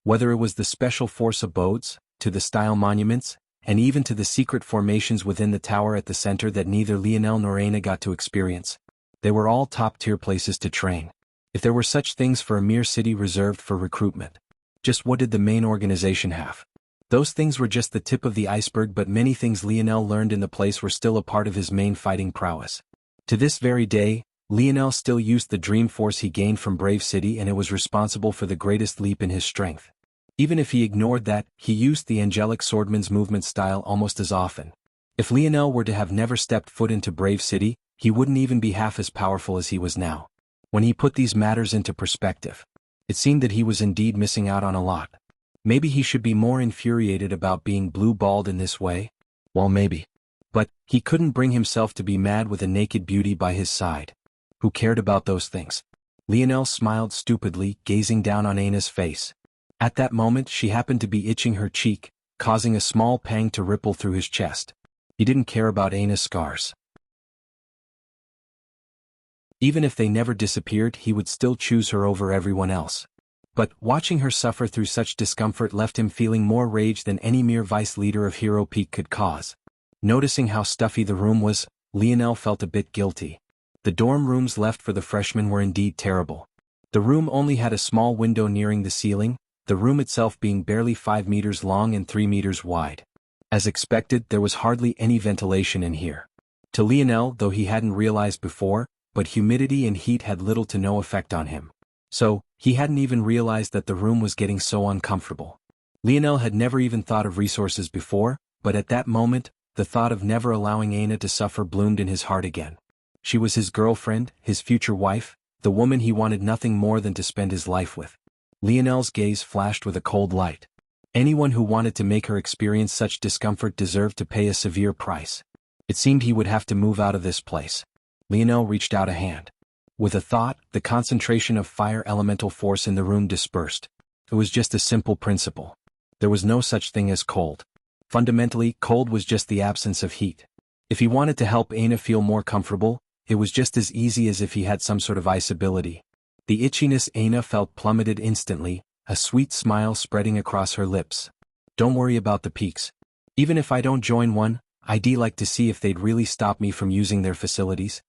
Whether it was the special force abodes, to the style monuments, and even to the secret formations within the tower at the center that neither Lionel nor Aina got to experience. They were all top-tier places to train. If there were such things for a mere city reserved for recruitment. Just what did the main organization have? Those things were just the tip of the iceberg, but many things Lionel learned in the place were still a part of his main fighting prowess. To this very day, Lionel still used the dream force he gained from Brave City, and it was responsible for the greatest leap in his strength. Even if he ignored that, he used the angelic swordman's movement style almost as often. If Lionel were to have never stepped foot into Brave City, he wouldn't even be half as powerful as he was now. When he put these matters into perspective, it seemed that he was indeed missing out on a lot. Maybe he should be more infuriated about being blue-balled in this way? Well, maybe. But he couldn't bring himself to be mad with a naked beauty by his side. Who cared about those things? Lionel smiled stupidly, gazing down on Aina's face. At that moment she happened to be itching her cheek, causing a small pang to ripple through his chest. He didn't care about Aina's scars. Even if they never disappeared, he would still choose her over everyone else. But watching her suffer through such discomfort left him feeling more rage than any mere vice leader of Hero Peak could cause. Noticing how stuffy the room was, Lionel felt a bit guilty. The dorm rooms left for the freshmen were indeed terrible. The room only had a small window nearing the ceiling, the room itself being barely 5 meters long and 3 meters wide. As expected, there was hardly any ventilation in here. To Lionel, though he hadn't realized before, but humidity and heat had little to no effect on him. So, he hadn't even realized that the room was getting so uncomfortable. Lionel had never even thought of resources before, but at that moment, the thought of never allowing Aina to suffer bloomed in his heart again. She was his girlfriend, his future wife, the woman he wanted nothing more than to spend his life with. Lionel's gaze flashed with a cold light. Anyone who wanted to make her experience such discomfort deserved to pay a severe price. It seemed he would have to move out of this place. Lionel reached out a hand. With a thought, the concentration of fire elemental force in the room dispersed. It was just a simple principle. There was no such thing as cold. Fundamentally, cold was just the absence of heat. If he wanted to help Aina feel more comfortable, it was just as easy as if he had some sort of ice ability. The itchiness Aina felt plummeted instantly, a sweet smile spreading across her lips. Don't worry about the peaks. Even if I don't join one, I'd like to see if they'd really stop me from using their facilities.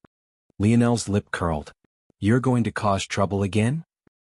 Lionel's lip curled. You're going to cause trouble again?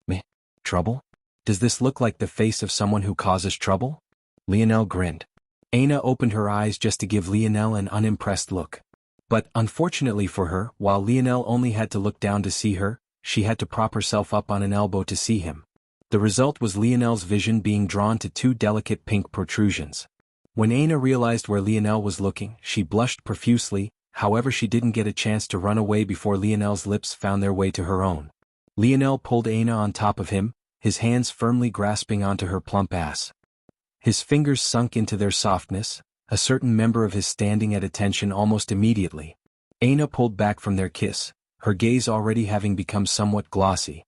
Meh. Trouble? Does this look like the face of someone who causes trouble? Lionel grinned. Aina opened her eyes just to give Lionel an unimpressed look. But, unfortunately for her, while Lionel only had to look down to see her, she had to prop herself up on an elbow to see him. The result was Lionel's vision being drawn to two delicate pink protrusions. When Aina realized where Lionel was looking, she blushed profusely, however she didn't get a chance to run away before Lionel's lips found their way to her own. Lionel pulled Aina on top of him, his hands firmly grasping onto her plump ass. His fingers sunk into their softness, a certain member of his standing at attention almost immediately. Aina pulled back from their kiss, her gaze already having become somewhat glossy.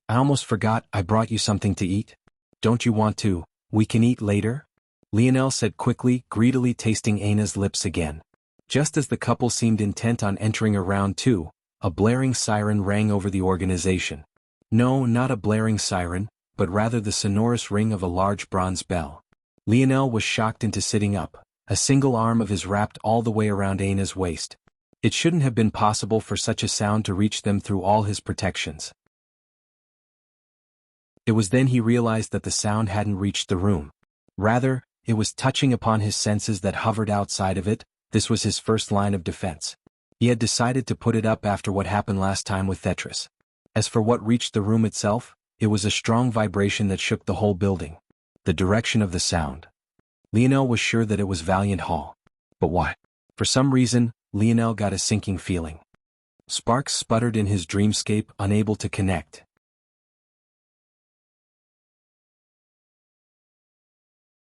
I almost forgot I brought you something to eat. Don't you want to? We can eat later? Lionel said quickly, greedily tasting Aina's lips again. Just as the couple seemed intent on entering a round two, a blaring siren rang over the organization. No, not a blaring siren, but rather the sonorous ring of a large bronze bell. Lionel was shocked into sitting up, a single arm of his wrapped all the way around Aina's waist. It shouldn't have been possible for such a sound to reach them through all his protections. It was then he realized that the sound hadn't reached the room. Rather, it was touching upon his senses that hovered outside of it. This was his first line of defense. He had decided to put it up after what happened last time with Tetris. As for what reached the room itself, it was a strong vibration that shook the whole building. The direction of the sound. Lionel was sure that it was Valiant Hall. But why? For some reason, Lionel got a sinking feeling. Sparks sputtered in his dreamscape, unable to connect.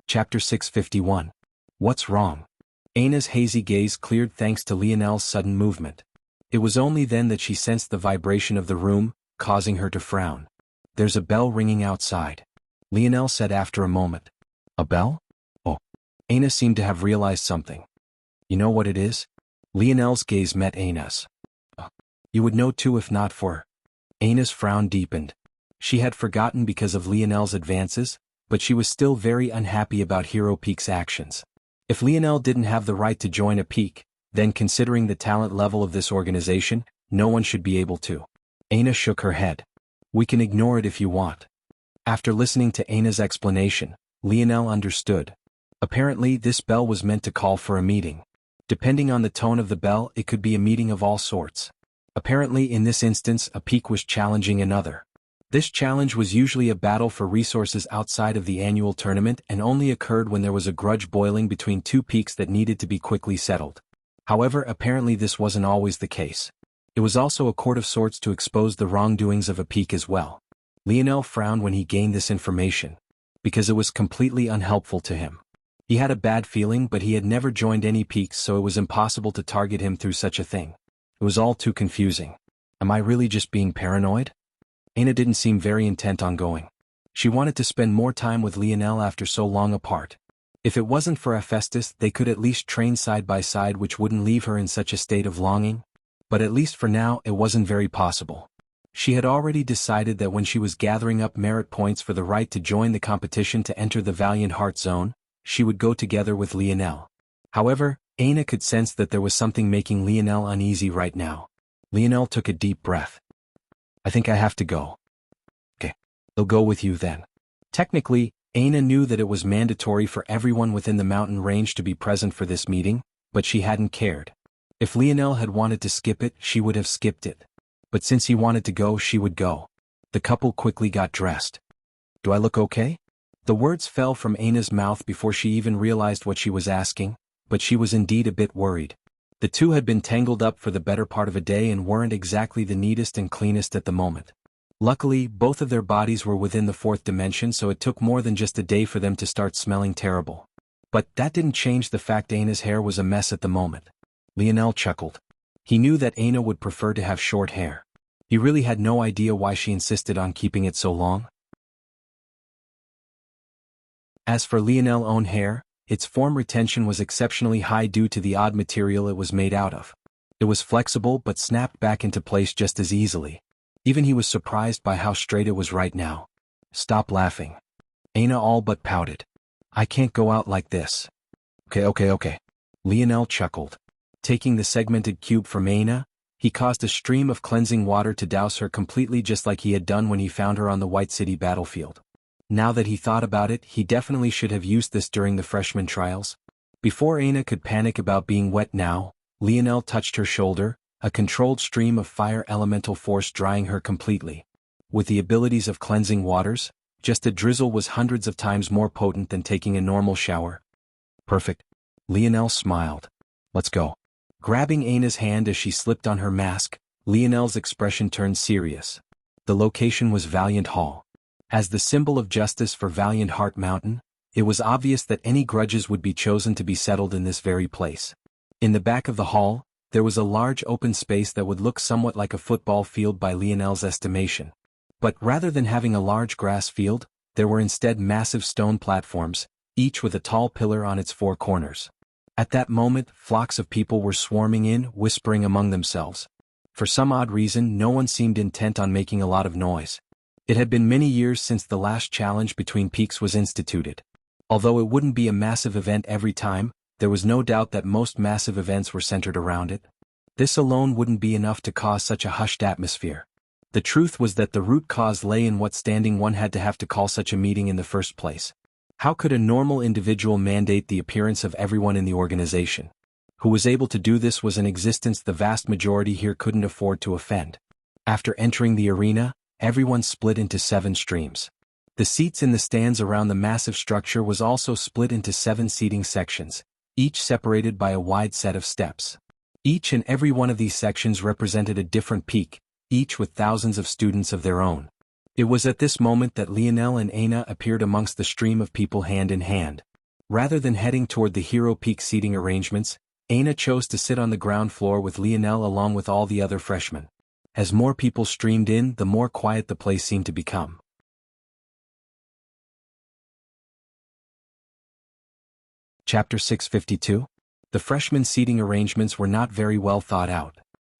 Chapter 651. What's wrong? Aina's hazy gaze cleared thanks to Lionel's sudden movement. It was only then that she sensed the vibration of the room, causing her to frown. There's a bell ringing outside. Lionel said after a moment. A bell? Oh. Aina seemed to have realized something. You know what it is? Lionel's gaze met Aina's. You would know too if not for. Aina's frown deepened. She had forgotten because of Lionel's advances, but she was still very unhappy about Hero Peak's actions. If Lionel didn't have the right to join a peak, then considering the talent level of this organization, no one should be able to. Aina shook her head. We can ignore it if you want. After listening to Aina's explanation, Lionel understood. Apparently this bell was meant to call for a meeting. Depending on the tone of the bell, it could be a meeting of all sorts. Apparently in this instance a peak was challenging another. This challenge was usually a battle for resources outside of the annual tournament and only occurred when there was a grudge boiling between two peaks that needed to be quickly settled. However, apparently this wasn't always the case. It was also a court of sorts to expose the wrongdoings of a peak as well. Lionel frowned when he gained this information, because it was completely unhelpful to him. He had a bad feeling, but he had never joined any peaks, so it was impossible to target him through such a thing. It was all too confusing. Am I really just being paranoid? Aina didn't seem very intent on going. She wanted to spend more time with Lionel after so long apart. If it wasn't for Hephaestus, they could at least train side by side, which wouldn't leave her in such a state of longing. But at least for now, it wasn't very possible. She had already decided that when she was gathering up merit points for the right to join the competition to enter the Valiant Heart Zone, she would go together with Lionel. However, Aina could sense that there was something making Lionel uneasy right now. Lionel took a deep breath. I think I have to go. Okay, I'll go with you then. Technically, Aina knew that it was mandatory for everyone within the mountain range to be present for this meeting, but she hadn't cared. If Lionel had wanted to skip it, she would have skipped it. But since he wanted to go, she would go. The couple quickly got dressed. Do I look okay? The words fell from Aina's mouth before she even realized what she was asking, but she was indeed a bit worried. The two had been tangled up for the better part of a day and weren't exactly the neatest and cleanest at the moment. Luckily, both of their bodies were within the fourth dimension, so it took more than just a day for them to start smelling terrible. But that didn't change the fact Aina's hair was a mess at the moment. Lionel chuckled. He knew that Aina would prefer to have short hair. He really had no idea why she insisted on keeping it so long. As for Lionel's own hair, its form retention was exceptionally high due to the odd material it was made out of. It was flexible but snapped back into place just as easily. Even he was surprised by how straight it was right now. Stop laughing. Aina all but pouted. I can't go out like this. Okay. Lionel chuckled. Taking the segmented cube from Aina, he caused a stream of cleansing water to douse her completely just like he had done when he found her on the White City battlefield. Now that he thought about it, he definitely should have used this during the freshman trials. Before Aina could panic about being wet now, Lionel touched her shoulder, a controlled stream of fire elemental force drying her completely. With the abilities of cleansing waters, just a drizzle was hundreds of times more potent than taking a normal shower. Perfect. Lionel smiled. Let's go. Grabbing Aina's hand as she slipped on her mask, Lionel's expression turned serious. The location was Valiant Hall. As the symbol of justice for Valiant Heart Mountain, it was obvious that any grudges would be chosen to be settled in this very place. In the back of the hall, there was a large open space that would look somewhat like a football field by Lionel's estimation. But rather than having a large grass field, there were instead massive stone platforms, each with a tall pillar on its four corners. At that moment, flocks of people were swarming in, whispering among themselves. For some odd reason, no one seemed intent on making a lot of noise. It had been many years since the last challenge between peaks was instituted. Although it wouldn't be a massive event every time, there was no doubt that most massive events were centered around it. This alone wouldn't be enough to cause such a hushed atmosphere. The truth was that the root cause lay in what standing one had to have to call such a meeting in the first place. How could a normal individual mandate the appearance of everyone in the organization? Who was able to do this was an existence the vast majority here couldn't afford to offend. After entering the arena, everyone split into 7 streams. The seats in the stands around the massive structure was also split into 7 seating sections, each separated by a wide set of steps. Each and every one of these sections represented a different peak, each with thousands of students of their own. It was at this moment that Lionel and Aina appeared amongst the stream of people hand in hand. Rather than heading toward the Hero Peak seating arrangements, Aina chose to sit on the ground floor with Lionel along with all the other freshmen. As more people streamed in, the more quiet the place seemed to become. Chapter 652. The freshman seating arrangements were not very well thought out.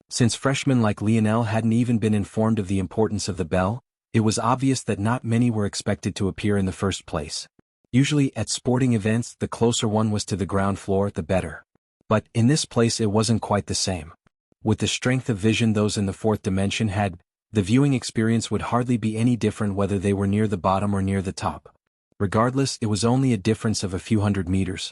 Since freshmen like Lionel hadn't even been informed of the importance of the bell, it was obvious that not many were expected to appear in the first place. Usually at sporting events, the closer one was to the ground floor, the better. But in this place it wasn't quite the same. With the strength of vision those in the 4th dimension had, the viewing experience would hardly be any different whether they were near the bottom or near the top. Regardless, it was only a difference of a few hundred meters.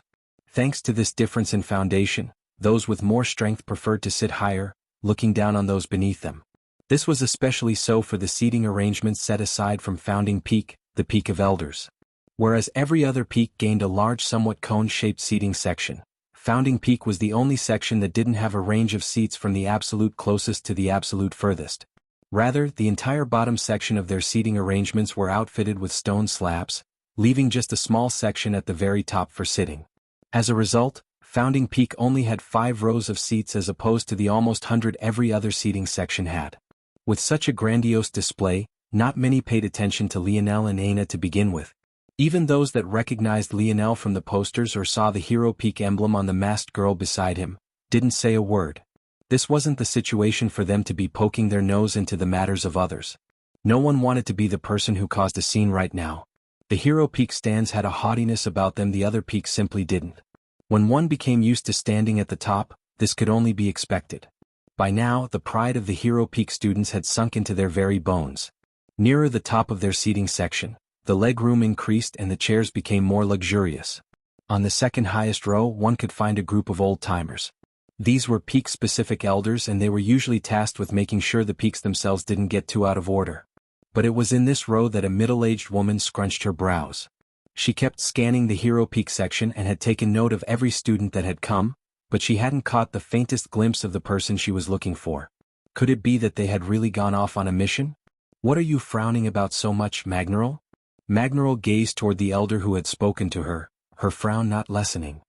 Thanks to this difference in foundation, those with more strength preferred to sit higher, looking down on those beneath them. This was especially so for the seating arrangements set aside from Founding Peak, the Peak of Elders. Whereas every other peak gained a large somewhat cone-shaped seating section, Founding Peak was the only section that didn't have a range of seats from the absolute closest to the absolute furthest. Rather, the entire bottom section of their seating arrangements were outfitted with stone slabs, leaving just a small section at the very top for sitting. As a result, Founding Peak only had 5 rows of seats as opposed to the almost 100 every other seating section had. With such a grandiose display, not many paid attention to Lionel and Aina to begin with. Even those that recognized Lionel from the posters or saw the Hero Peak emblem on the masked girl beside him, didn't say a word. This wasn't the situation for them to be poking their nose into the matters of others. No one wanted to be the person who caused a scene right now. The Hero Peak stands had a haughtiness about them the other peaks simply didn't. When one became used to standing at the top, this could only be expected. By now, the pride of the Hero Peak students had sunk into their very bones. Nearer the top of their seating section, the leg room increased and the chairs became more luxurious. On the second highest row, one could find a group of old-timers. These were peak-specific elders and they were usually tasked with making sure the peaks themselves didn't get too out of order. But it was in this row that a middle-aged woman scrunched her brows. She kept scanning the Hero Peak section and had taken note of every student that had come, but she hadn't caught the faintest glimpse of the person she was looking for. Could it be that they had really gone off on a mission? What are you frowning about so much, Magneral? Magneral gazed toward the elder who had spoken to her, her frown not lessening.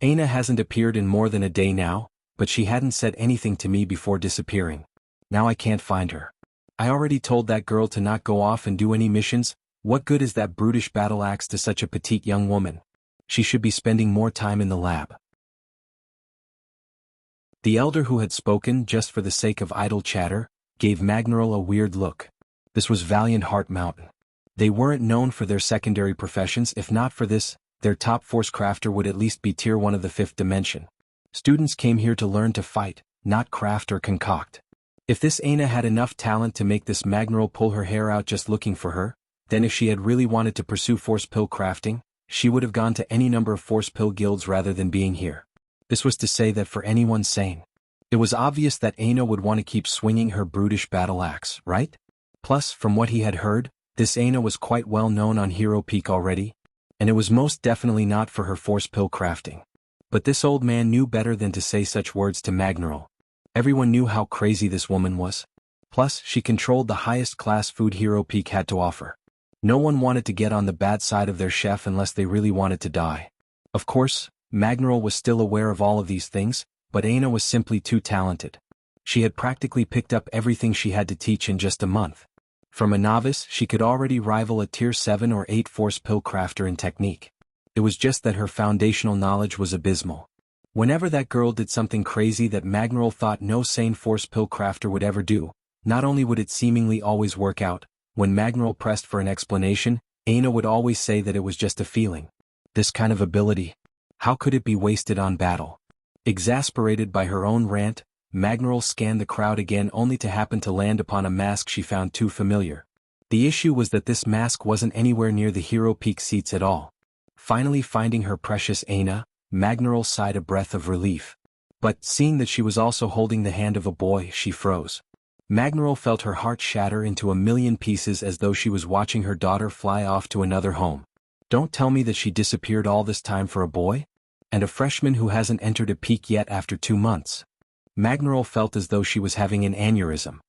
Aina hasn't appeared in more than a day now, but she hadn't said anything to me before disappearing. Now I can't find her. I already told that girl to not go off and do any missions. What good is that brutish battle axe to such a petite young woman? She should be spending more time in the lab. The elder who had spoken just for the sake of idle chatter, gave Magneral a weird look. This was Valiant Heart Mountain. They weren't known for their secondary professions. If not for this, their top force crafter would at least be tier 1 of the 5th dimension. Students came here to learn to fight, not craft or concoct. If this Aina had enough talent to make this Magneral pull her hair out just looking for her, then if she had really wanted to pursue force pill crafting, she would have gone to any number of force pill guilds rather than being here. This was to say that for anyone sane, it was obvious that Aina would want to keep swinging her brutish battle axe, right? Plus, from what he had heard, this Aina was quite well known on Hero Peak already, and it was most definitely not for her force pill crafting. But this old man knew better than to say such words to Magneral. Everyone knew how crazy this woman was. Plus, she controlled the highest class food Hero Peak had to offer. No one wanted to get on the bad side of their chef unless they really wanted to die. Of course, Magneral was still aware of all of these things, but Aina was simply too talented. She had practically picked up everything she had to teach in just a month. From a novice, she could already rival a tier 7 or 8 force pill crafter in technique. It was just that her foundational knowledge was abysmal. Whenever that girl did something crazy that Magneral thought no sane force pill crafter would ever do, not only would it seemingly always work out, when Magneral pressed for an explanation, Aina would always say that it was just a feeling. This kind of ability, how could it be wasted on battle? Exasperated by her own rant, Magneral scanned the crowd again only to happen to land upon a mask she found too familiar. The issue was that this mask wasn't anywhere near the Hero Peak seats at all. Finally finding her precious Aina, Magneral sighed a breath of relief. But, seeing that she was also holding the hand of a boy, she froze. Magneral felt her heart shatter into a million pieces as though she was watching her daughter fly off to another home. Don't tell me that she disappeared all this time for a boy? And a freshman who hasn't entered a peak yet after 2 months. Magneral felt as though she was having an aneurysm.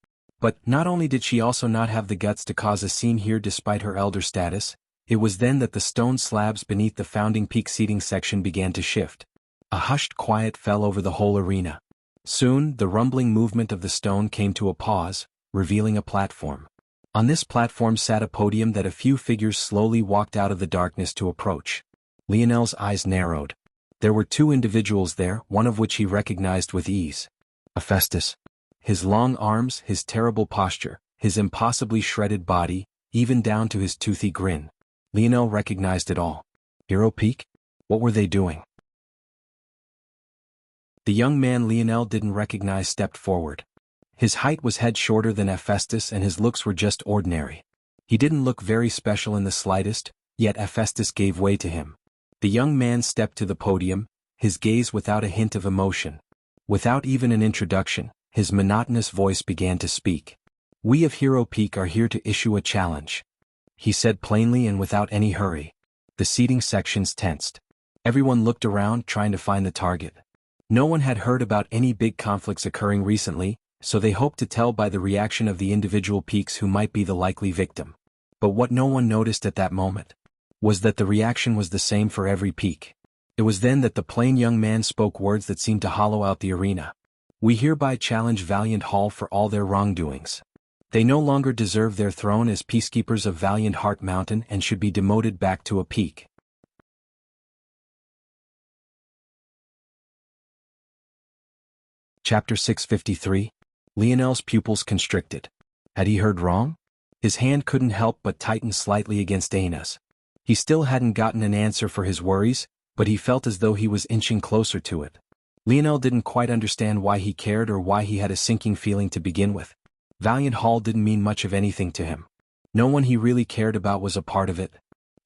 But not only did she also not have the guts to cause a scene here despite her elder status, it was then that the stone slabs beneath the founding peak seating section began to shift. A hushed quiet fell over the whole arena. Soon, the rumbling movement of the stone came to a pause, revealing a platform. On this platform sat a podium that a few figures slowly walked out of the darkness to approach. Lionel's eyes narrowed. There were 2 individuals there, one of which he recognized with ease. Hephaestus. His long arms, his terrible posture, his impossibly shredded body, even down to his toothy grin. Lionel recognized it all. Hero Peak? What were they doing? The young man Lionel didn't recognize stepped forward. His height was head shorter than Hephaestus and his looks were just ordinary. He didn't look very special in the slightest, yet Hephaestus gave way to him. The young man stepped to the podium, his gaze without a hint of emotion. Without even an introduction, his monotonous voice began to speak. We of Hero Peak are here to issue a challenge, he said plainly and without any hurry. The seating sections tensed. Everyone looked around trying to find the target. No one had heard about any big conflicts occurring recently, so they hoped to tell by the reaction of the individual peaks who might be the likely victim. But what no one noticed at that moment was that the reaction was the same for every peak. It was then that the plain young man spoke words that seemed to hollow out the arena. We hereby challenge Valiant Hall for all their wrongdoings. They no longer deserve their throne as peacekeepers of Valiant Heart Mountain and should be demoted back to a peak. Chapter 653. Lionel's pupils constricted. Had he heard wrong? His hand couldn't help but tighten slightly against Aina's. He still hadn't gotten an answer for his worries, but he felt as though he was inching closer to it. Lionel didn't quite understand why he cared or why he had a sinking feeling to begin with. Valiant Hall didn't mean much of anything to him. No one he really cared about was a part of it.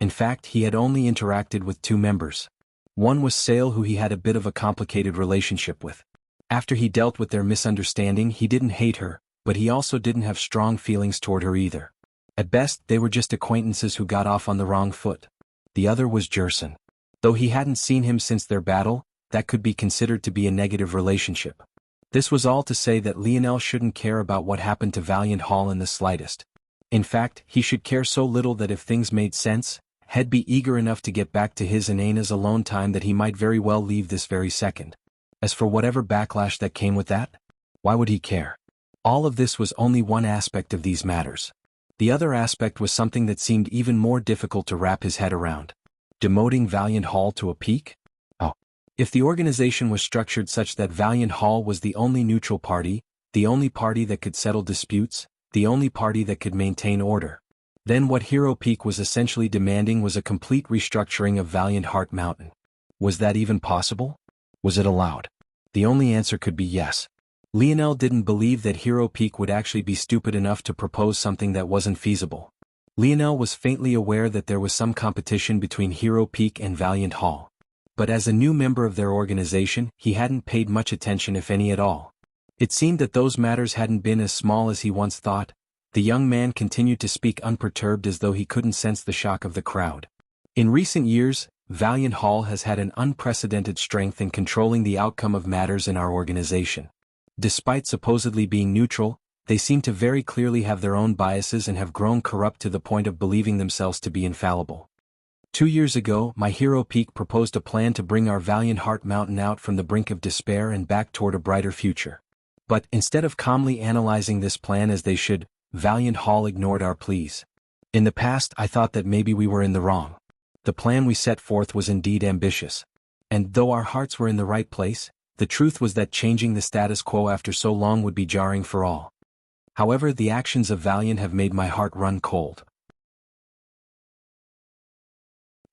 In fact, he had only interacted with 2 members. One was Sale, who he had a bit of a complicated relationship with. After he dealt with their misunderstanding, he didn't hate her, but he also didn't have strong feelings toward her either. At best, they were just acquaintances who got off on the wrong foot. The other was Jerson. Though he hadn't seen him since their battle, that could be considered to be a negative relationship. This was all to say that Lionel shouldn't care about what happened to Valiant Hall in the slightest. In fact, he should care so little that if things made sense, he'd be eager enough to get back to his and Aina's alone time that he might very well leave this very second. As for whatever backlash that came with that, why would he care? All of this was only one aspect of these matters. The other aspect was something that seemed even more difficult to wrap his head around. Demoting Valiant Hall to a peak? Oh, If the organization was structured such that Valiant Hall was the only neutral party, the only party that could settle disputes, the only party that could maintain order, then what Hero Peak was essentially demanding was a complete restructuring of Valiant Heart Mountain. Was that even possible? Was it allowed? The only answer could be yes. Lionel didn't believe that Hero Peak would actually be stupid enough to propose something that wasn't feasible. Lionel was faintly aware that there was some competition between Hero Peak and Valiant Hall. But as a new member of their organization, he hadn't paid much attention if any at all. It seemed that those matters hadn't been as small as he once thought. The young man continued to speak unperturbed as though he couldn't sense the shock of the crowd. In recent years, Valiant Hall has had an unprecedented strength in controlling the outcome of matters in our organization. Despite supposedly being neutral, they seem to very clearly have their own biases and have grown corrupt to the point of believing themselves to be infallible. 2 years ago, my Hero Peak proposed a plan to bring our Valiant Heart Mountain out from the brink of despair and back toward a brighter future. But instead of calmly analyzing this plan as they should, Valiant Hall ignored our pleas. In the past, I thought that maybe we were in the wrong. The plan we set forth was indeed ambitious. And though our hearts were in the right place, the truth was that changing the status quo after so long would be jarring for all. However, the actions of Valiant have made my heart run cold.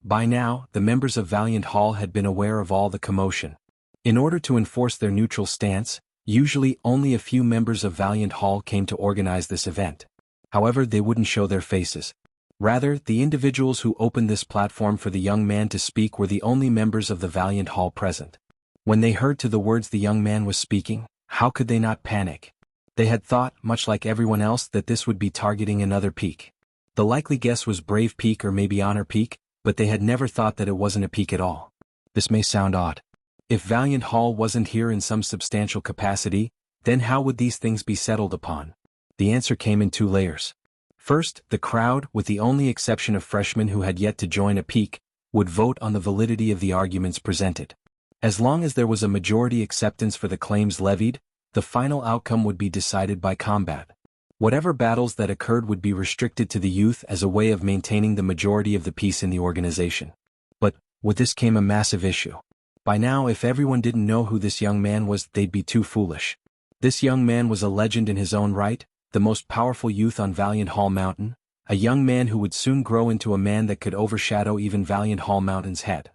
By now, the members of Valiant Hall had been aware of all the commotion. In order to enforce their neutral stance, usually only a few members of Valiant Hall came to organize this event. However, they wouldn't show their faces. Rather, the individuals who opened this platform for the young man to speak were the only members of the Valiant Hall present. When they heard to the words the young man was speaking, how could they not panic? They had thought, much like everyone else, that this would be targeting another peak. The likely guess was Brave Peak or maybe Honor Peak, but they had never thought that it wasn't a peak at all. This may sound odd. If Valiant Hall wasn't here in some substantial capacity, then how would these things be settled upon? The answer came in 2 layers. First, the crowd, with the only exception of freshmen who had yet to join a peak, would vote on the validity of the arguments presented. As long as there was a majority acceptance for the claims levied, the final outcome would be decided by combat. Whatever battles that occurred would be restricted to the youth as a way of maintaining the majority of the peace in the organization. But, with this came a massive issue. By now, if everyone didn't know who this young man was, they'd be too foolish. This young man was a legend in his own right, the most powerful youth on Valiant Hall Mountain, a young man who would soon grow into a man that could overshadow even Valiant Hall Mountain's head.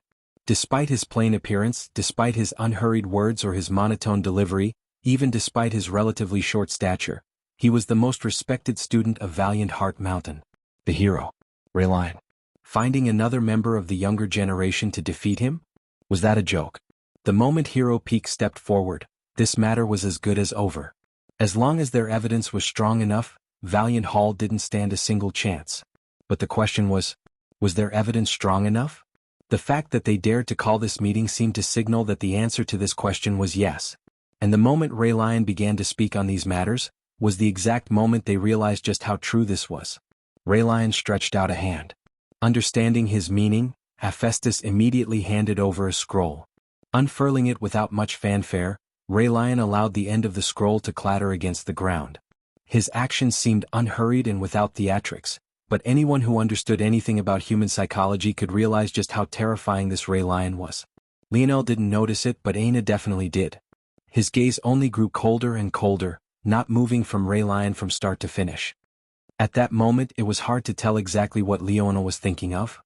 Despite his plain appearance, despite his unhurried words or his monotone delivery, even despite his relatively short stature, he was the most respected student of Valiant Heart Mountain. The hero. Rayline. Finding another member of the younger generation to defeat him? Was that a joke? The moment Hero Peak stepped forward, this matter was as good as over. As long as their evidence was strong enough, Valiant Hall didn't stand a single chance. But the question was their evidence strong enough? The fact that they dared to call this meeting seemed to signal that the answer to this question was yes. And the moment Rayline began to speak on these matters, was the exact moment they realized just how true this was. Rayline stretched out a hand. Understanding his meaning, Hephaestus immediately handed over a scroll. Unfurling it without much fanfare, Rayline allowed the end of the scroll to clatter against the ground. His actions seemed unhurried and without theatrics, but anyone who understood anything about human psychology could realize just how terrifying this Rayline was. Lionel didn't notice it, but Aina definitely did. His gaze only grew colder and colder, not moving from Rayline from start to finish. At that moment, it was hard to tell exactly what Leona was thinking of.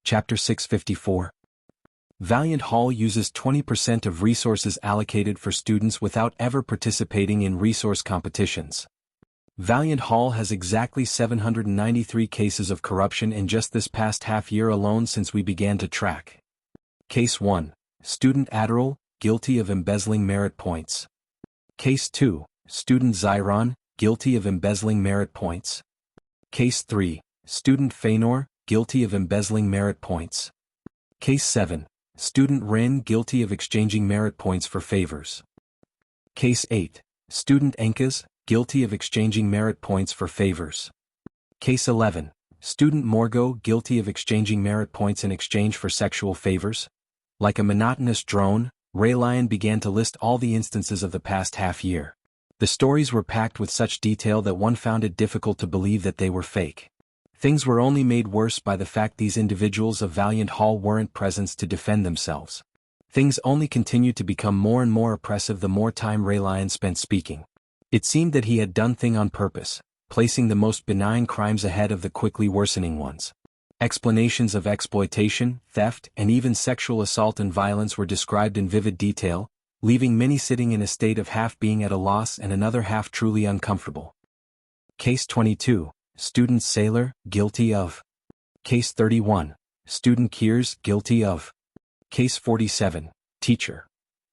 Chapter 654. Valiant Hall uses 20% of resources allocated for students without ever participating in resource competitions. Valiant Hall has exactly 793 cases of corruption in just this past half year alone since we began to track. Case 1. Student Adderall, guilty of embezzling merit points. Case 2. Student Zyron, guilty of embezzling merit points. Case 3. Student Feanor, guilty of embezzling merit points. Case 7. Student Ren, guilty of exchanging merit points for favors. Case 8. Student Enkas, guilty of exchanging merit points for favors. Case 11. Student Morgo, guilty of exchanging merit points in exchange for sexual favors. Like a monotonous drone, Rayline began to list all the instances of the past half year. The stories were packed with such detail that one found it difficult to believe that they were fake. Things were only made worse by the fact these individuals of Valiant Hall weren't present to defend themselves. Things only continued to become more and more oppressive the more time Raylion spent speaking. It seemed that he had done things on purpose, placing the most benign crimes ahead of the quickly worsening ones. Explanations of exploitation, theft, and even sexual assault and violence were described in vivid detail, leaving many sitting in a state of half being at a loss and another half truly uncomfortable. Case 22, Student Sailor, guilty of. Case 31, Student Kiers, guilty of. Case 47, Teacher.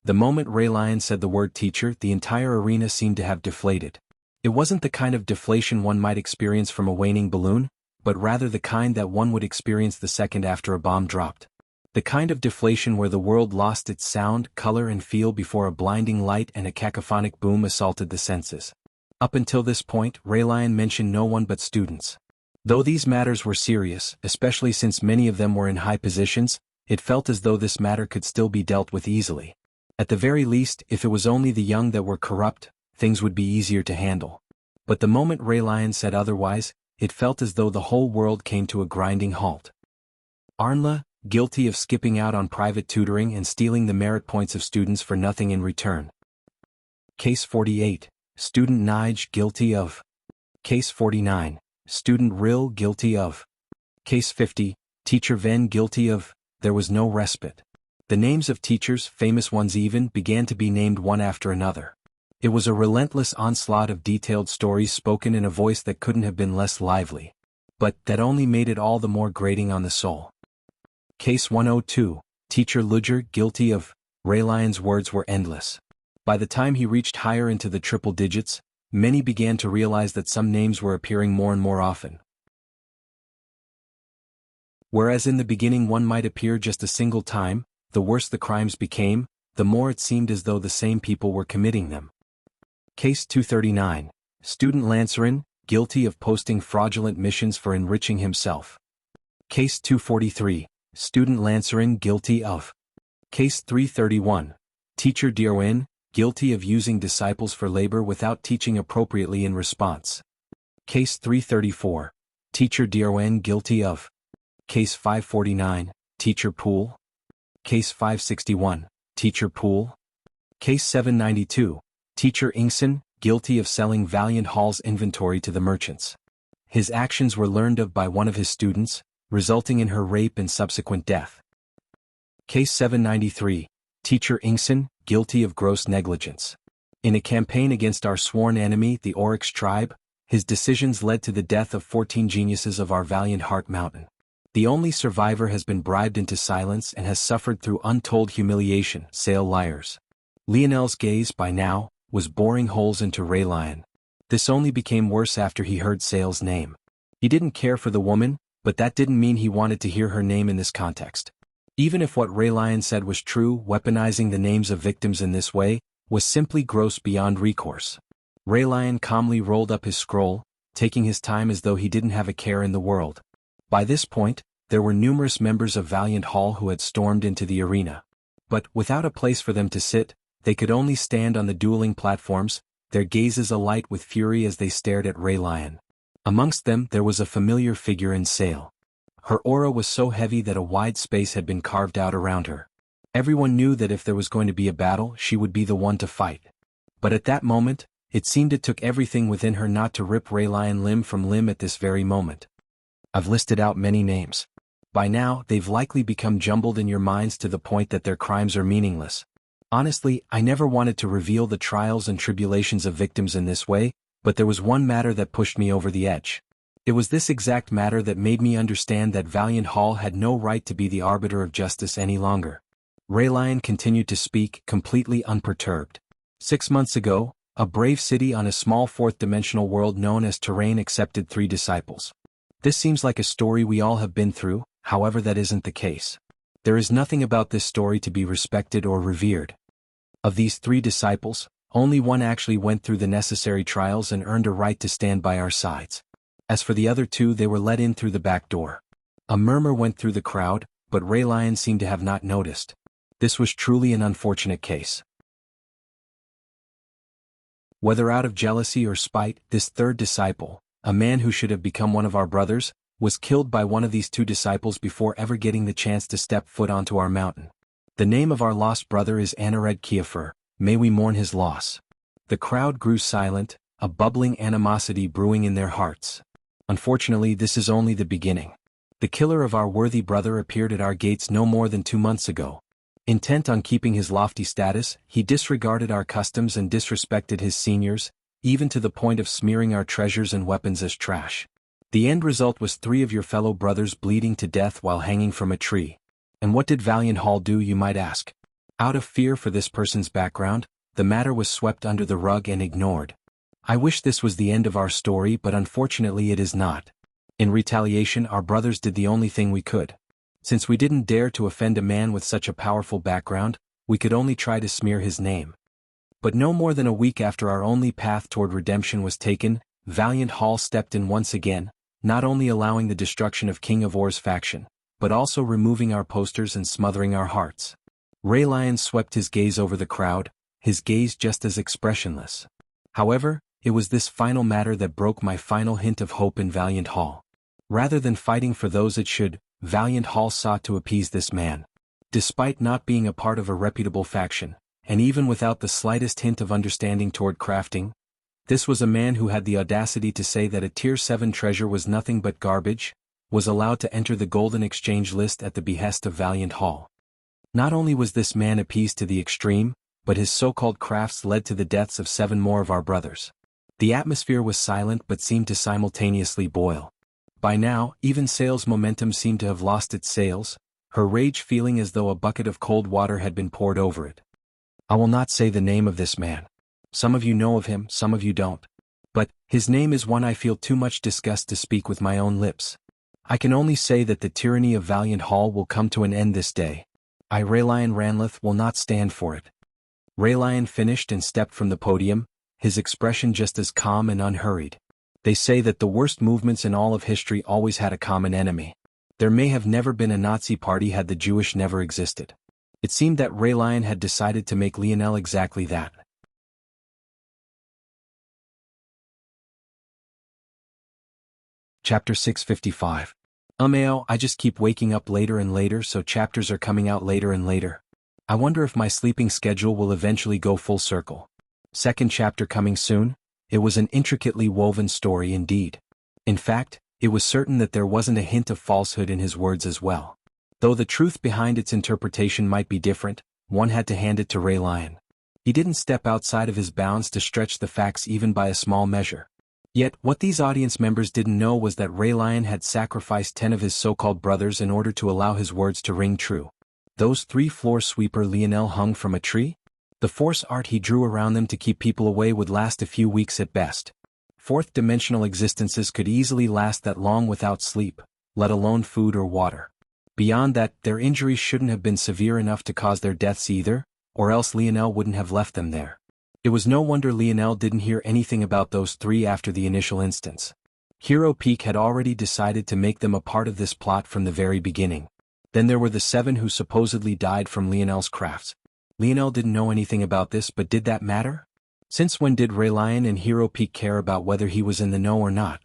The moment Raylion said the word teacher, the entire arena seemed to have deflated. It wasn't the kind of deflation one might experience from a waning balloon, but rather the kind that one would experience the second after a bomb dropped. The kind of deflation where the world lost its sound, color and feel before a blinding light and a cacophonic boom assaulted the senses. Up until this point, Raylion mentioned no one but students. Though these matters were serious, especially since many of them were in high positions, it felt as though this matter could still be dealt with easily. At the very least, if it was only the young that were corrupt, things would be easier to handle. But the moment Raylion said otherwise, it felt as though the whole world came to a grinding halt. Arnla, guilty of skipping out on private tutoring and stealing the merit points of students for nothing in return. Case 48, Student Nige, guilty of. Case 49, Student Rill, guilty of. Case 50, Teacher Ven, guilty of. There was no respite. The names of teachers, famous ones even, began to be named one after another. It was a relentless onslaught of detailed stories spoken in a voice that couldn't have been less lively. But that only made it all the more grating on the soul. Case 102, Teacher Ludger, guilty of. Raylion's words were endless. By the time he reached higher into the triple digits, many began to realize that some names were appearing more and more often. Whereas in the beginning one might appear just a single time, the worse the crimes became, the more it seemed as though the same people were committing them. Case 239, Student Lancerin, guilty of posting fraudulent missions for enriching himself. Case 243, Student Lancerin, guilty of. Case 331, Teacher Dirwin, guilty of using disciples for labor without teaching appropriately in response. Case 334, Teacher Dirwin, guilty of. Case 549, Teacher Poole. Case 561, Teacher Poole. Case 792, Teacher Ingson, guilty of selling Valiant Hall's inventory to the merchants. His actions were learned of by one of his students, resulting in her rape and subsequent death. Case 793, Teacher Ingson, guilty of gross negligence. In a campaign against our sworn enemy, the Oryx tribe, his decisions led to the death of 14 geniuses of our valiant Heart Mountain. The only survivor has been bribed into silence and has suffered through untold humiliation, Sale liars. Lionel's gaze, by now, was boring holes into Raylion. This only became worse after he heard Sale's name. He didn't care for the woman, but that didn't mean he wanted to hear her name in this context. Even if what Raylion said was true, weaponizing the names of victims in this way was simply gross beyond recourse. Raylion calmly rolled up his scroll, taking his time as though he didn't have a care in the world. By this point, there were numerous members of Valiant Hall who had stormed into the arena. But, without a place for them to sit, they could only stand on the dueling platforms, their gazes alight with fury as they stared at Raylion. Amongst them there was a familiar figure in Sale. Her aura was so heavy that a wide space had been carved out around her. Everyone knew that if there was going to be a battle, she would be the one to fight. But at that moment, it seemed it took everything within her not to rip Raylion limb from limb at this very moment. I've listed out many names. By now, they've likely become jumbled in your minds to the point that their crimes are meaningless. Honestly, I never wanted to reveal the trials and tribulations of victims in this way, but there was one matter that pushed me over the edge. It was this exact matter that made me understand that Valiant Hall had no right to be the arbiter of justice any longer. Raylion continued to speak, completely unperturbed. 6 months ago, a brave city on a small fourth-dimensional world known as Terrain accepted 3 disciples. This seems like a story we all have been through, however that isn't the case. There is nothing about this story to be respected or revered. Of these 3 disciples, only one actually went through the necessary trials and earned a right to stand by our sides. As for the other 2, they were let in through the back door. A murmur went through the crowd, but Raylion seemed to have not noticed. This was truly an unfortunate case. Whether out of jealousy or spite, this 3rd disciple, a man who should have become one of our brothers, was killed by one of these two disciples before ever getting the chance to step foot onto our mountain. The name of our lost brother is Anared Kiefer, may we mourn his loss. The crowd grew silent, a bubbling animosity brewing in their hearts. Unfortunately, this is only the beginning. The killer of our worthy brother appeared at our gates no more than 2 months ago. Intent on keeping his lofty status, he disregarded our customs and disrespected his seniors, even to the point of smearing our treasures and weapons as trash. The end result was 3 of your fellow brothers bleeding to death while hanging from a tree. And what did Valiant Hall do, you might ask? Out of fear for this person's background, the matter was swept under the rug and ignored. I wish this was the end of our story, but unfortunately it is not. In retaliation, our brothers did the only thing we could. Since we didn't dare to offend a man with such a powerful background, we could only try to smear his name. But no more than a week after our only path toward redemption was taken, Valiant Hall stepped in once again, not only allowing the destruction of King of Or's faction, but also removing our posters and smothering our hearts. Ray Lion swept his gaze over the crowd, his gaze just as expressionless. However, it was this final matter that broke my final hint of hope in Valiant Hall. Rather than fighting for those it should, Valiant Hall sought to appease this man. Despite not being a part of a reputable faction, and even without the slightest hint of understanding toward crafting, this was a man who had the audacity to say that a Tier 7 treasure was nothing but garbage, was allowed to enter the Golden Exchange list at the behest of Valiant Hall. Not only was this man appeased to the extreme, but his so-called crafts led to the deaths of 7 more of our brothers. The atmosphere was silent but seemed to simultaneously boil. By now, even Sail's momentum seemed to have lost its sails, her rage feeling as though a bucket of cold water had been poured over it. I will not say the name of this man. Some of you know of him, some of you don't. But his name is one I feel too much disgust to speak with my own lips. I can only say that the tyranny of Valiant Hall will come to an end this day. I, Raylion Ranlith, will not stand for it. Raylion finished and stepped from the podium, his expression just as calm and unhurried. They say that the worst movements in all of history always had a common enemy. There may have never been a Nazi party had the Jewish never existed. It seemed that Raylion had decided to make Lionel exactly that. Chapter 655. I just keep waking up later and later, so chapters are coming out later and later. I wonder if my sleeping schedule will eventually go full circle. Second chapter coming soon? It was an intricately woven story indeed. In fact, it was certain that there wasn't a hint of falsehood in his words as well. Though the truth behind its interpretation might be different, one had to hand it to Raylion. He didn't step outside of his bounds to stretch the facts even by a small measure. Yet, what these audience members didn't know was that Raylion had sacrificed 10 of his so-called brothers in order to allow his words to ring true. Those 3 floor sweeper Lionel hung from a tree? The force art he drew around them to keep people away would last a few weeks at best. Fourth-dimensional existences could easily last that long without sleep, let alone food or water. Beyond that, their injuries shouldn't have been severe enough to cause their deaths either, or else Lionel wouldn't have left them there. It was no wonder Lionel didn't hear anything about those 3 after the initial instance. Hero Peak had already decided to make them a part of this plot from the very beginning. Then there were the 7 who supposedly died from Lionel's crafts. Lionel didn't know anything about this, but did that matter? Since when did Raylion and Hero Peak care about whether he was in the know or not?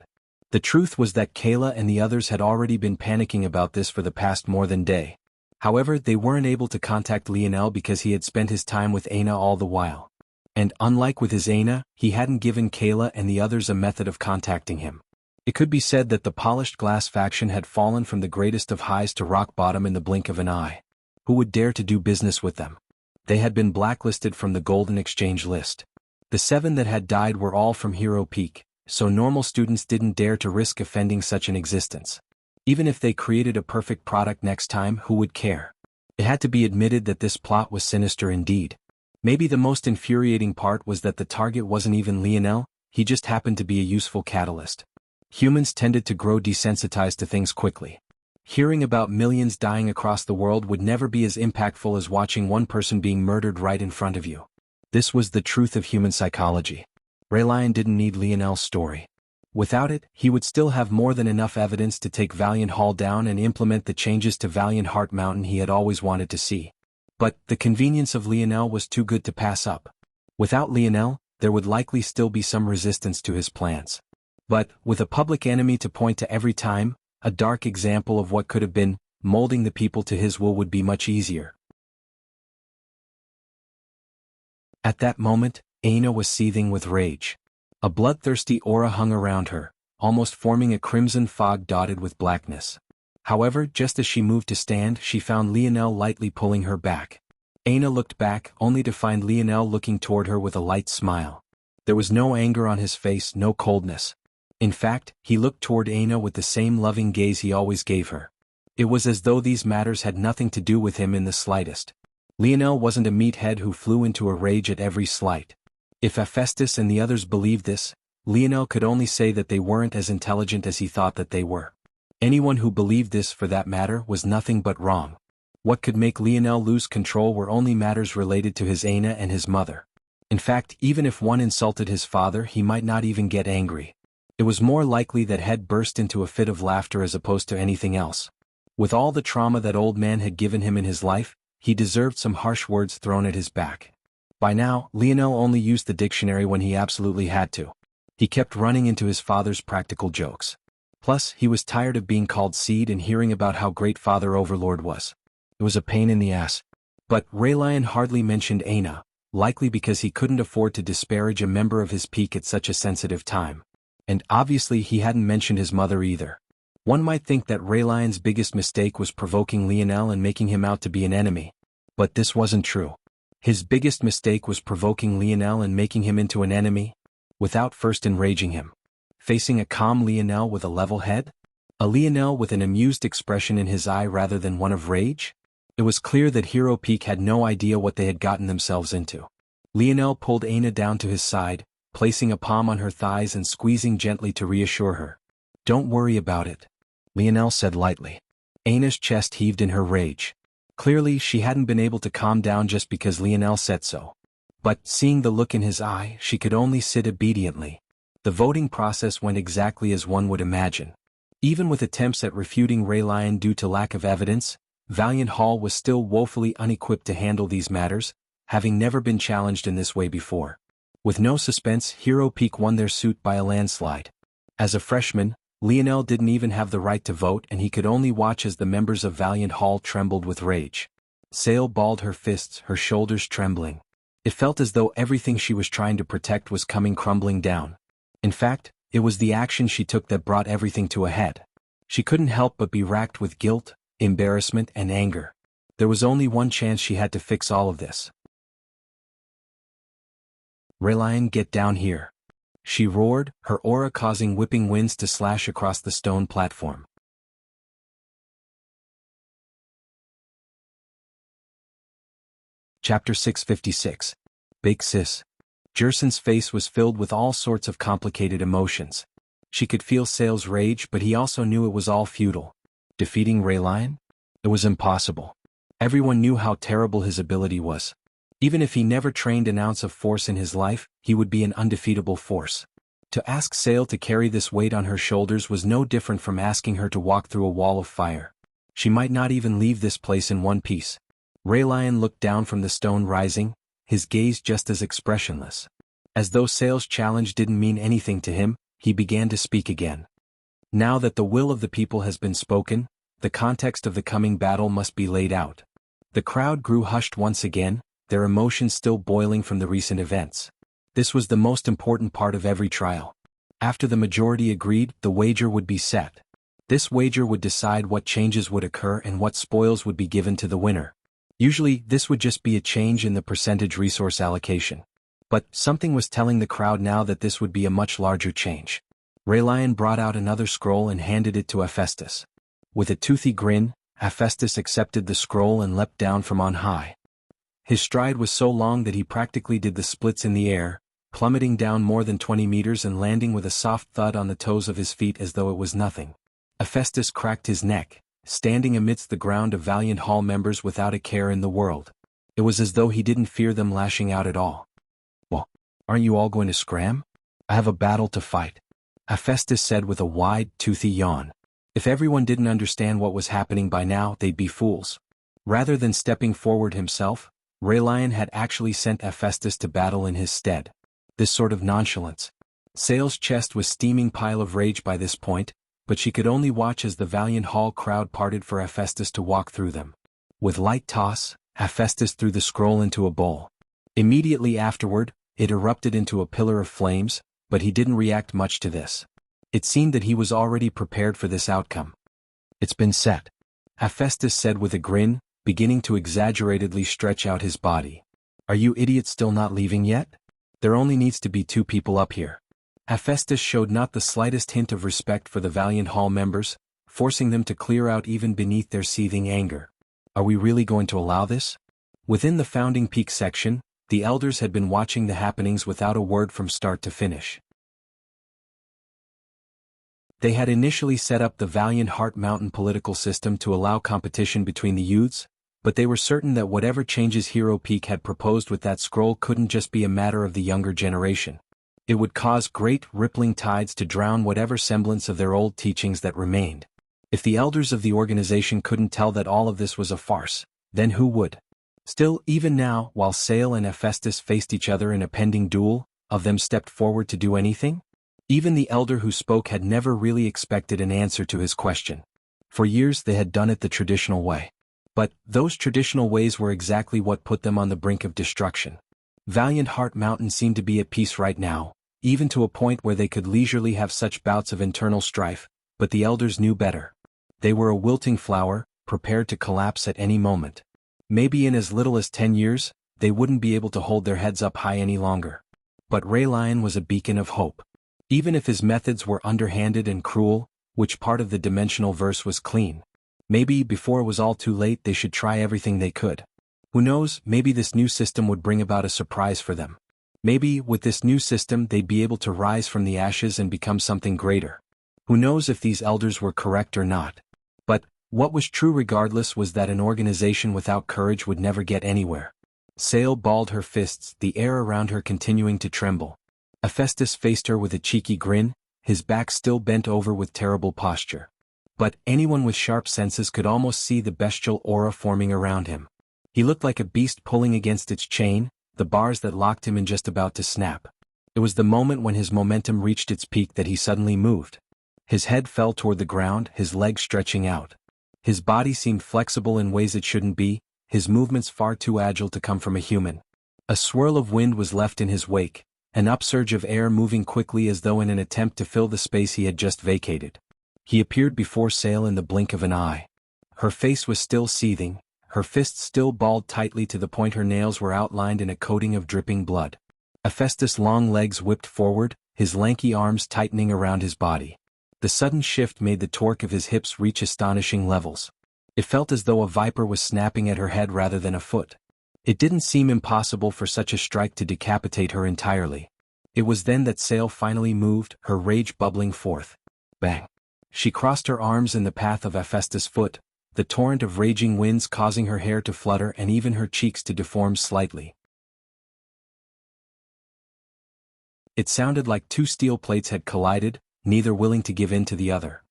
The truth was that Kayla and the others had already been panicking about this for the past more than day. However, they weren't able to contact Lionel because he had spent his time with Aina all the while. And unlike with his Aina, he hadn't given Kayla and the others a method of contacting him. It could be said that the Polished Glass faction had fallen from the greatest of highs to rock bottom in the blink of an eye. Who would dare to do business with them? They had been blacklisted from the Golden Exchange list. The 7 that had died were all from Hero Peak, so normal students didn't dare to risk offending such an existence. Even if they created a perfect product next time, who would care? It had to be admitted that this plot was sinister indeed. Maybe the most infuriating part was that the target wasn't even Lionel, he just happened to be a useful catalyst. Humans tended to grow desensitized to things quickly. Hearing about millions dying across the world would never be as impactful as watching one person being murdered right in front of you. This was the truth of human psychology. Raylion didn't need Lionel's story. Without it, he would still have more than enough evidence to take Valiant Hall down and implement the changes to Valiant Heart Mountain he had always wanted to see. But the convenience of Lionel was too good to pass up. Without Lionel, there would likely still be some resistance to his plans. But, with a public enemy to point to every time, A dark example of what could have been, molding the people to his will would be much easier. At that moment, Aina was seething with rage. A bloodthirsty aura hung around her, almost forming a crimson fog dotted with blackness. However, just as she moved to stand, she found Lionel lightly pulling her back. Aina looked back, only to find Lionel looking toward her with a light smile. There was no anger on his face, no coldness. In fact, he looked toward Aina with the same loving gaze he always gave her. It was as though these matters had nothing to do with him in the slightest. Lionel wasn't a meathead who flew into a rage at every slight. If Hephaestus and the others believed this, Lionel could only say that they weren't as intelligent as he thought that they were. Anyone who believed this, for that matter, was nothing but wrong. What could make Lionel lose control were only matters related to his Aina and his mother. In fact, even if one insulted his father, he might not even get angry. It was more likely that he'd burst into a fit of laughter as opposed to anything else. With all the trauma that old man had given him in his life, he deserved some harsh words thrown at his back. By now, Lionel only used the dictionary when he absolutely had to. He kept running into his father's practical jokes. Plus, he was tired of being called Seed and hearing about how great Father Overlord was. It was a pain in the ass. But Raylion hardly mentioned Aina, likely because he couldn't afford to disparage a member of his peak at such a sensitive time. And obviously he hadn't mentioned his mother either. One might think that Raylion's biggest mistake was provoking Lionel and making him out to be an enemy. But this wasn't true. His biggest mistake was provoking Lionel and making him into an enemy, without first enraging him. Facing a calm Lionel with a level head? A Lionel with an amused expression in his eye rather than one of rage? It was clear that Hero Peak had no idea what they had gotten themselves into. Lionel pulled Aina down to his side, placing a palm on her thighs and squeezing gently to reassure her. "Don't worry about it," Lionel said lightly. Aina's chest heaved in her rage. Clearly, she hadn't been able to calm down just because Lionel said so. But, seeing the look in his eye, she could only sit obediently. The voting process went exactly as one would imagine. Even with attempts at refuting Raylion due to lack of evidence, Valiant Hall was still woefully unequipped to handle these matters, having never been challenged in this way before. With no suspense, Hero Peak won their suit by a landslide. As a freshman, Lionel didn't even have the right to vote, and he could only watch as the members of Valiant Hall trembled with rage. Sale balled her fists, her shoulders trembling. It felt as though everything she was trying to protect was coming crumbling down. In fact, it was the action she took that brought everything to a head. She couldn't help but be racked with guilt, embarrassment, and anger. There was only one chance she had to fix all of this. "Raylion, get down here," she roared, her aura causing whipping winds to slash across the stone platform. Chapter 656. Big Sis. Jerson's face was filled with all sorts of complicated emotions. She could feel Sale's rage, but he also knew it was all futile. Defeating Raylion? It was impossible. Everyone knew how terrible his ability was. Even if he never trained an ounce of force in his life, he would be an undefeatable force. To ask Sale to carry this weight on her shoulders was no different from asking her to walk through a wall of fire. She might not even leave this place in one piece. Raylion looked down from the stone rising, his gaze just as expressionless. As though Sale's challenge didn't mean anything to him, he began to speak again. Now that the will of the people has been spoken, the context of the coming battle must be laid out. The crowd grew hushed once again, their emotions still boiling from the recent events. This was the most important part of every trial. After the majority agreed, the wager would be set. This wager would decide what changes would occur and what spoils would be given to the winner. Usually, this would just be a change in the percentage resource allocation. But something was telling the crowd now that this would be a much larger change. Raylion brought out another scroll and handed it to Hephaestus. With a toothy grin, Hephaestus accepted the scroll and leapt down from on high. His stride was so long that he practically did the splits in the air, plummeting down more than 20 meters and landing with a soft thud on the toes of his feet as though it was nothing. Hephaestus cracked his neck, standing amidst the ground of Valiant Hall members without a care in the world. It was as though he didn't fear them lashing out at all. "Well, aren't you all going to scram? I have a battle to fight," Hephaestus said with a wide, toothy yawn. If everyone didn't understand what was happening by now, they'd be fools. Rather than stepping forward himself, Raylion had actually sent Hephaestus to battle in his stead. This sort of nonchalance. Sale's chest was steaming pile of rage by this point, but she could only watch as the valiant hall crowd parted for Hephaestus to walk through them. With light toss, Hephaestus threw the scroll into a bowl. Immediately afterward, it erupted into a pillar of flames, but he didn't react much to this. It seemed that he was already prepared for this outcome. "It's been set," Hephaestus said with a grin, beginning to exaggeratedly stretch out his body. "Are you idiots still not leaving yet? There only needs to be 2 people up here." Hephaestus showed not the slightest hint of respect for the valiant hall members, forcing them to clear out even beneath their seething anger. "Are we really going to allow this?" Within the Founding Peak section, the elders had been watching the happenings without a word from start to finish. They had initially set up the Valiant Heart Mountain political system to allow competition between the youths, but they were certain that whatever changes Hero Peak had proposed with that scroll couldn't just be a matter of the younger generation. It would cause great rippling tides to drown whatever semblance of their old teachings that remained. If the elders of the organization couldn't tell that all of this was a farce, then who would? Still, even now, while Sale and Hephaestus faced each other in a pending duel, of them stepped forward to do anything? Even the elder who spoke had never really expected an answer to his question. For years they had done it the traditional way. But those traditional ways were exactly what put them on the brink of destruction. Valiant Heart Mountain seemed to be at peace right now, even to a point where they could leisurely have such bouts of internal strife, but the elders knew better. They were a wilting flower, prepared to collapse at any moment. Maybe in as little as 10 years, they wouldn't be able to hold their heads up high any longer. But Raylion was a beacon of hope. Even if his methods were underhanded and cruel, which part of the dimensional verse was clean? Maybe before it was all too late they should try everything they could. Who knows, maybe this new system would bring about a surprise for them. Maybe, with this new system they'd be able to rise from the ashes and become something greater. Who knows if these elders were correct or not? But, what was true regardless was that an organization without courage would never get anywhere. Sale balled her fists, the air around her continuing to tremble. Hephaestus faced her with a cheeky grin, his back still bent over with terrible posture. But anyone with sharp senses could almost see the bestial aura forming around him. He looked like a beast pulling against its chain, the bars that locked him in just about to snap. It was the moment when his momentum reached its peak that he suddenly moved. His head fell toward the ground, his legs stretching out. His body seemed flexible in ways it shouldn't be, his movements far too agile to come from a human. A swirl of wind was left in his wake, an upsurge of air moving quickly as though in an attempt to fill the space he had just vacated. He appeared before Sale in the blink of an eye. Her face was still seething, her fists still balled tightly to the point her nails were outlined in a coating of dripping blood. Hephaestus' long legs whipped forward, his lanky arms tightening around his body. The sudden shift made the torque of his hips reach astonishing levels. It felt as though a viper was snapping at her head rather than a foot. It didn't seem impossible for such a strike to decapitate her entirely. It was then that Sale finally moved, her rage bubbling forth. Bang! She crossed her arms in the path of Hephaestus' foot, the torrent of raging winds causing her hair to flutter and even her cheeks to deform slightly. It sounded like 2 steel plates had collided, neither willing to give in to the other.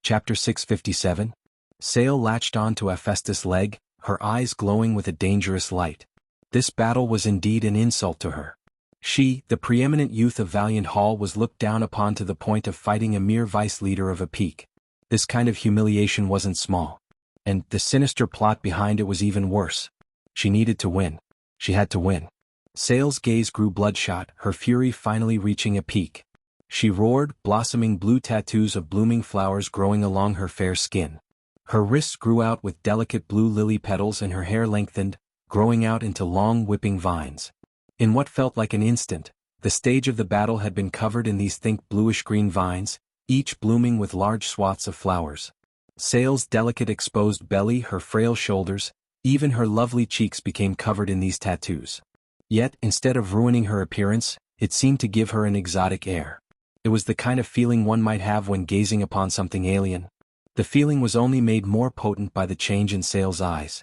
Chapter 657. Sale latched on to Hephaestus' leg, her eyes glowing with a dangerous light. This battle was indeed an insult to her. She, the preeminent youth of Valiant Hall, was looked down upon to the point of fighting a mere vice leader of a peak. This kind of humiliation wasn't small. And the sinister plot behind it was even worse. She needed to win. She had to win. Sale's gaze grew bloodshot, her fury finally reaching a peak. She roared, blossoming blue tattoos of blooming flowers growing along her fair skin. Her wrists grew out with delicate blue lily petals and her hair lengthened, growing out into long whipping vines. In what felt like an instant, the stage of the battle had been covered in these thick bluish-green vines, each blooming with large swaths of flowers. Sale's delicate exposed belly, her frail shoulders, even her lovely cheeks became covered in these tattoos. Yet, instead of ruining her appearance, it seemed to give her an exotic air. It was the kind of feeling one might have when gazing upon something alien. The feeling was only made more potent by the change in Sale's eyes.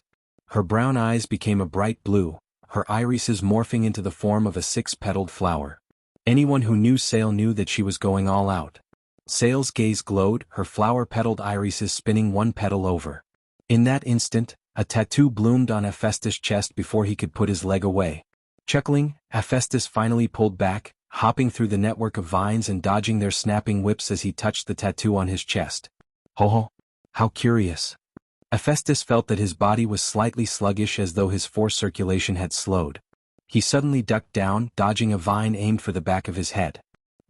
Her brown eyes became a bright blue, her irises morphing into the form of a 6-petaled flower. Anyone who knew Sale knew that she was going all out. Sale's gaze glowed, her flower-petaled irises spinning one petal over. In that instant, a tattoo bloomed on Hephaestus' chest before he could put his leg away. Chuckling, Hephaestus finally pulled back, hopping through the network of vines and dodging their snapping whips as he touched the tattoo on his chest. Ho ho! How curious! Hephaestus felt that his body was slightly sluggish as though his force circulation had slowed. He suddenly ducked down, dodging a vine aimed for the back of his head.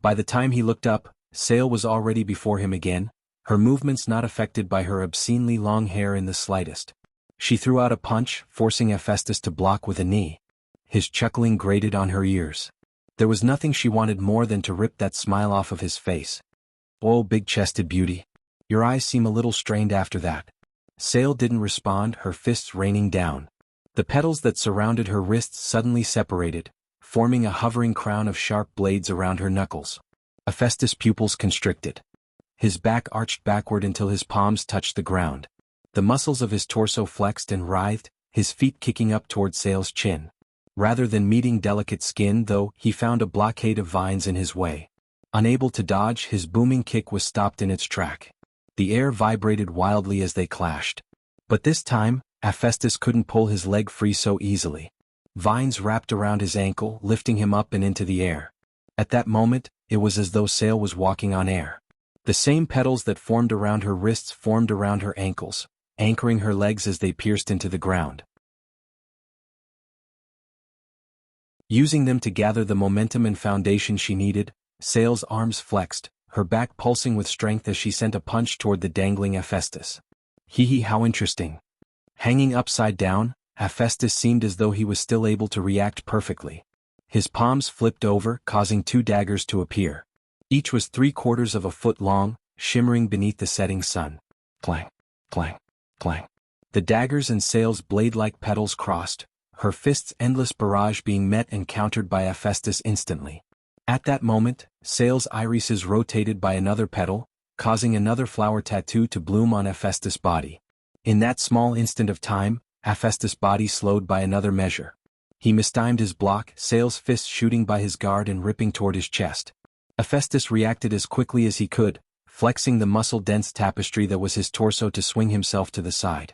By the time he looked up, Sail was already before him again, her movements not affected by her obscenely long hair in the slightest. She threw out a punch, forcing Hephaestus to block with a knee. His chuckling grated on her ears. There was nothing she wanted more than to rip that smile off of his face. "Oh, big-chested beauty. Your eyes seem a little strained after that." Sail didn't respond, her fists raining down. The petals that surrounded her wrists suddenly separated, forming a hovering crown of sharp blades around her knuckles. Hephaestus' pupils constricted. His back arched backward until his palms touched the ground. The muscles of his torso flexed and writhed, his feet kicking up toward Sail's chin. Rather than meeting delicate skin, though, he found a blockade of vines in his way. Unable to dodge, his booming kick was stopped in its track. The air vibrated wildly as they clashed. But this time, Hephaestus couldn't pull his leg free so easily. Vines wrapped around his ankle, lifting him up and into the air. At that moment, it was as though Sail was walking on air. The same petals that formed around her wrists formed around her ankles, anchoring her legs as they pierced into the ground. Using them to gather the momentum and foundation she needed, Sail's arms flexed, her back pulsing with strength as she sent a punch toward the dangling Hephaestus. Hee, how interesting. Hanging upside down, Hephaestus seemed as though he was still able to react perfectly. His palms flipped over, causing two daggers to appear. Each was 3/4 of a foot long, shimmering beneath the setting sun. Clang, clang, clang. The daggers and Sail's blade-like petals crossed, her fist's endless barrage being met and countered by Hephaestus instantly. At that moment, Sail's irises rotated by another petal, causing another flower tattoo to bloom on Hephaestus' body. In that small instant of time, Hephaestus' body slowed by another measure. He mistimed his block, Sail's fist shooting by his guard and ripping toward his chest. Hephaestus reacted as quickly as he could, flexing the muscle-dense tapestry that was his torso to swing himself to the side.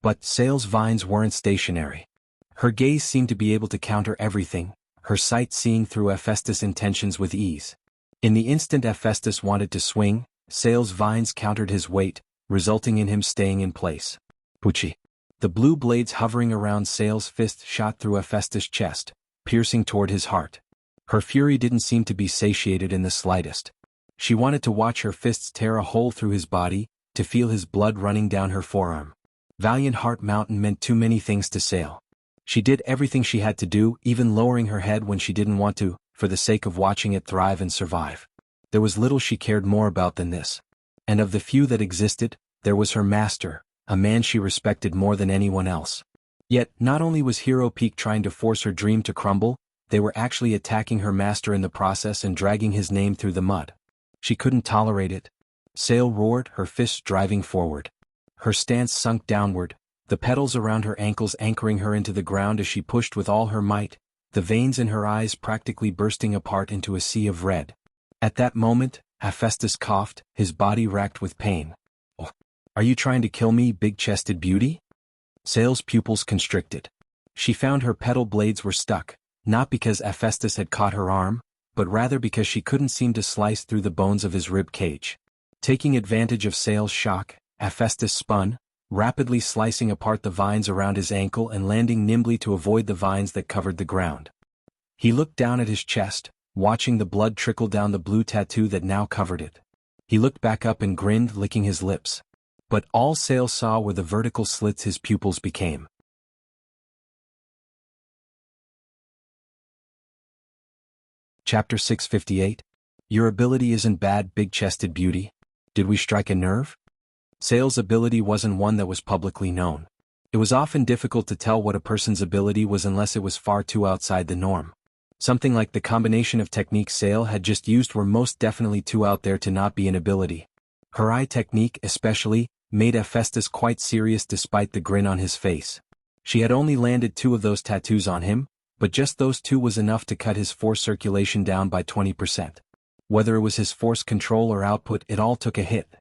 But Sail's vines weren't stationary. Her gaze seemed to be able to counter everything, her sight seeing through Hephaestus' intentions with ease. In the instant Hephaestus wanted to swing, Sail's vines countered his weight, resulting in him staying in place. Pucci. The blue blades hovering around Sail's fist shot through Hephaestus' chest, piercing toward his heart. Her fury didn't seem to be satiated in the slightest. She wanted to watch her fists tear a hole through his body, to feel his blood running down her forearm. Valiant Heart Mountain meant too many things to Sail. She did everything she had to do, even lowering her head when she didn't want to, for the sake of watching it thrive and survive. There was little she cared more about than this. And of the few that existed, there was her master, a man she respected more than anyone else. Yet, not only was Hero Peak trying to force her dream to crumble, they were actually attacking her master in the process and dragging his name through the mud. She couldn't tolerate it. Sail roared, her fists driving forward. Her stance sunk downward, the petals around her ankles anchoring her into the ground as she pushed with all her might, the veins in her eyes practically bursting apart into a sea of red. At that moment, Hephaestus coughed, his body racked with pain. "Oh, are you trying to kill me, big-chested beauty?" Sail's pupils constricted. She found her petal blades were stuck, not because Hephaestus had caught her arm, but rather because she couldn't seem to slice through the bones of his rib cage. Taking advantage of Sail's shock, Hephaestus spun, rapidly slicing apart the vines around his ankle and landing nimbly to avoid the vines that covered the ground. He looked down at his chest, watching the blood trickle down the blue tattoo that now covered it. He looked back up and grinned, licking his lips. But all Sail saw were the vertical slits his pupils became. Chapter 658. Your ability isn't bad, big-chested beauty. Did we strike a nerve? Sail's ability wasn't one that was publicly known. It was often difficult to tell what a person's ability was unless it was far too outside the norm. Something like the combination of techniques Sail had just used were most definitely too out there to not be an ability. Her eye technique, especially, made Hephaestus quite serious despite the grin on his face. She had only landed 2 of those tattoos on him, but just those 2 was enough to cut his force circulation down by 20%. Whether it was his force control or output, it all took a hit.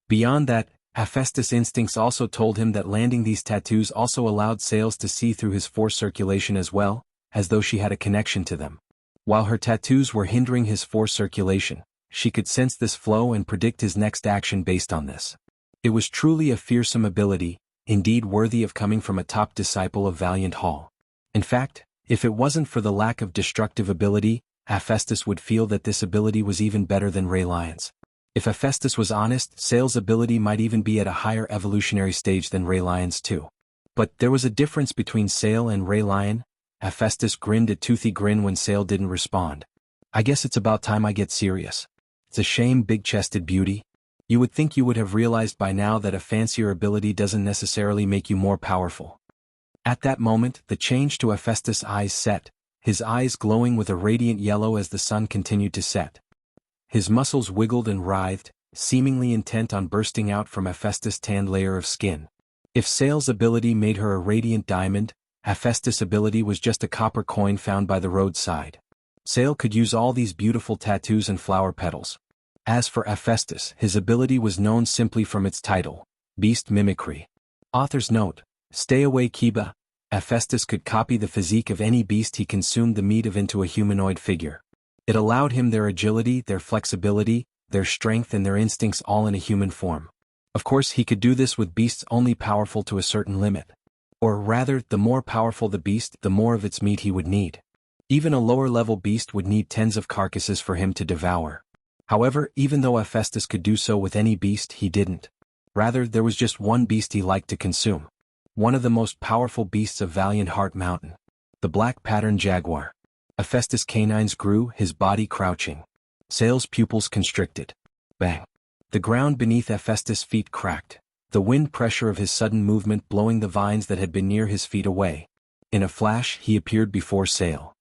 Beyond that, Hephaestus' instincts also told him that landing these tattoos also allowed Sails to see through his force circulation as well, as though she had a connection to them. While her tattoos were hindering his force circulation, she could sense this flow and predict his next action based on this. It was truly a fearsome ability, indeed worthy of coming from a top disciple of Valiant Hall. In fact, if it wasn't for the lack of destructive ability, Hephaestus would feel that this ability was even better than Ray Lion's. If Hephaestus was honest, Sail's ability might even be at a higher evolutionary stage than Ray Lion's too. But there was a difference between Sail and Ray Lion. Hephaestus grinned a toothy grin when Sail didn't respond. I guess it's about time I get serious. It's a shame, big-chested beauty. You would think you would have realized by now that a fancier ability doesn't necessarily make you more powerful. At that moment, the change to Hephaestus' eyes set, his eyes glowing with a radiant yellow as the sun continued to set. His muscles wiggled and writhed, seemingly intent on bursting out from Hephaestus' tanned layer of skin. If Sail's ability made her a radiant diamond, Hephaestus' ability was just a copper coin found by the roadside. Sail could use all these beautiful tattoos and flower petals. As for Hephaestus, his ability was known simply from its title, Beast Mimicry. Author's note: stay away, Kiba. Hephaestus could copy the physique of any beast he consumed the meat of into a humanoid figure. It allowed him their agility, their flexibility, their strength and their instincts all in a human form. Of course, he could do this with beasts only powerful to a certain limit. Or rather, the more powerful the beast, the more of its meat he would need. Even a lower-level beast would need tens of carcasses for him to devour. However, even though Hephaestus could do so with any beast, he didn't. Rather, there was just one beast he liked to consume. One of the most powerful beasts of Valiant Heart Mountain. The black pattern jaguar. Hephaestus' canines grew, his body crouching. Sail's pupils constricted. Bang! The ground beneath Hephaestus' feet cracked, the wind pressure of his sudden movement blowing the vines that had been near his feet away. In a flash, he appeared before Sail.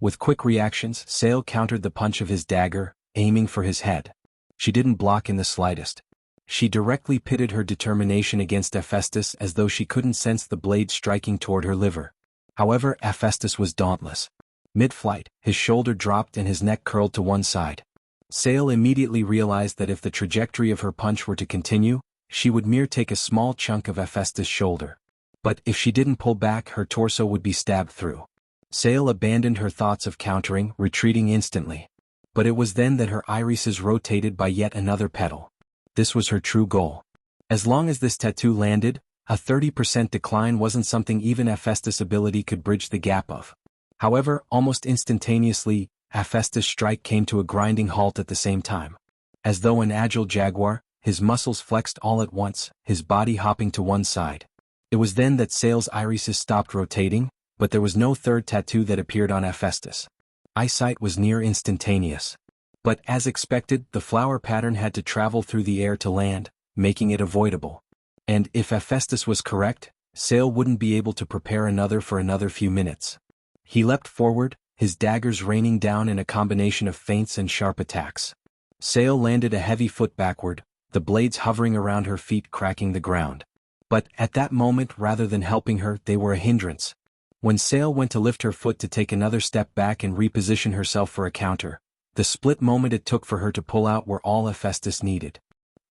With quick reactions, Sail countered the punch of his dagger, aiming for his head. She didn't block in the slightest. She directly pitted her determination against Hephaestus as though she couldn't sense the blade striking toward her liver. However, Hephaestus was dauntless. Mid-flight, his shoulder dropped and his neck curled to one side. Sail immediately realized that if the trajectory of her punch were to continue, she would take a small chunk of Hephaestus' shoulder. But if she didn't pull back, her torso would be stabbed through. Sail abandoned her thoughts of countering, retreating instantly. But it was then that her irises rotated by yet another petal. This was her true goal. As long as this tattoo landed, a 30% decline wasn't something even Hephaestus' ability could bridge the gap of. However, almost instantaneously, Hephaestus' strike came to a grinding halt at the same time. As though an agile jaguar, his muscles flexed all at once, his body hopping to one side. It was then that Sail's irises stopped rotating, but there was no third tattoo that appeared on Hephaestus. Eyesight was near instantaneous. But as expected, the flower pattern had to travel through the air to land, making it avoidable. And if Hephaestus was correct, Sail wouldn't be able to prepare another for another few minutes. He leapt forward, his daggers raining down in a combination of feints and sharp attacks. Sail landed a heavy foot backward, the blades hovering around her feet cracking the ground. But at that moment, rather than helping her, they were a hindrance. When Sail went to lift her foot to take another step back and reposition herself for a counter, the split moment it took for her to pull out were all Hephaestus needed.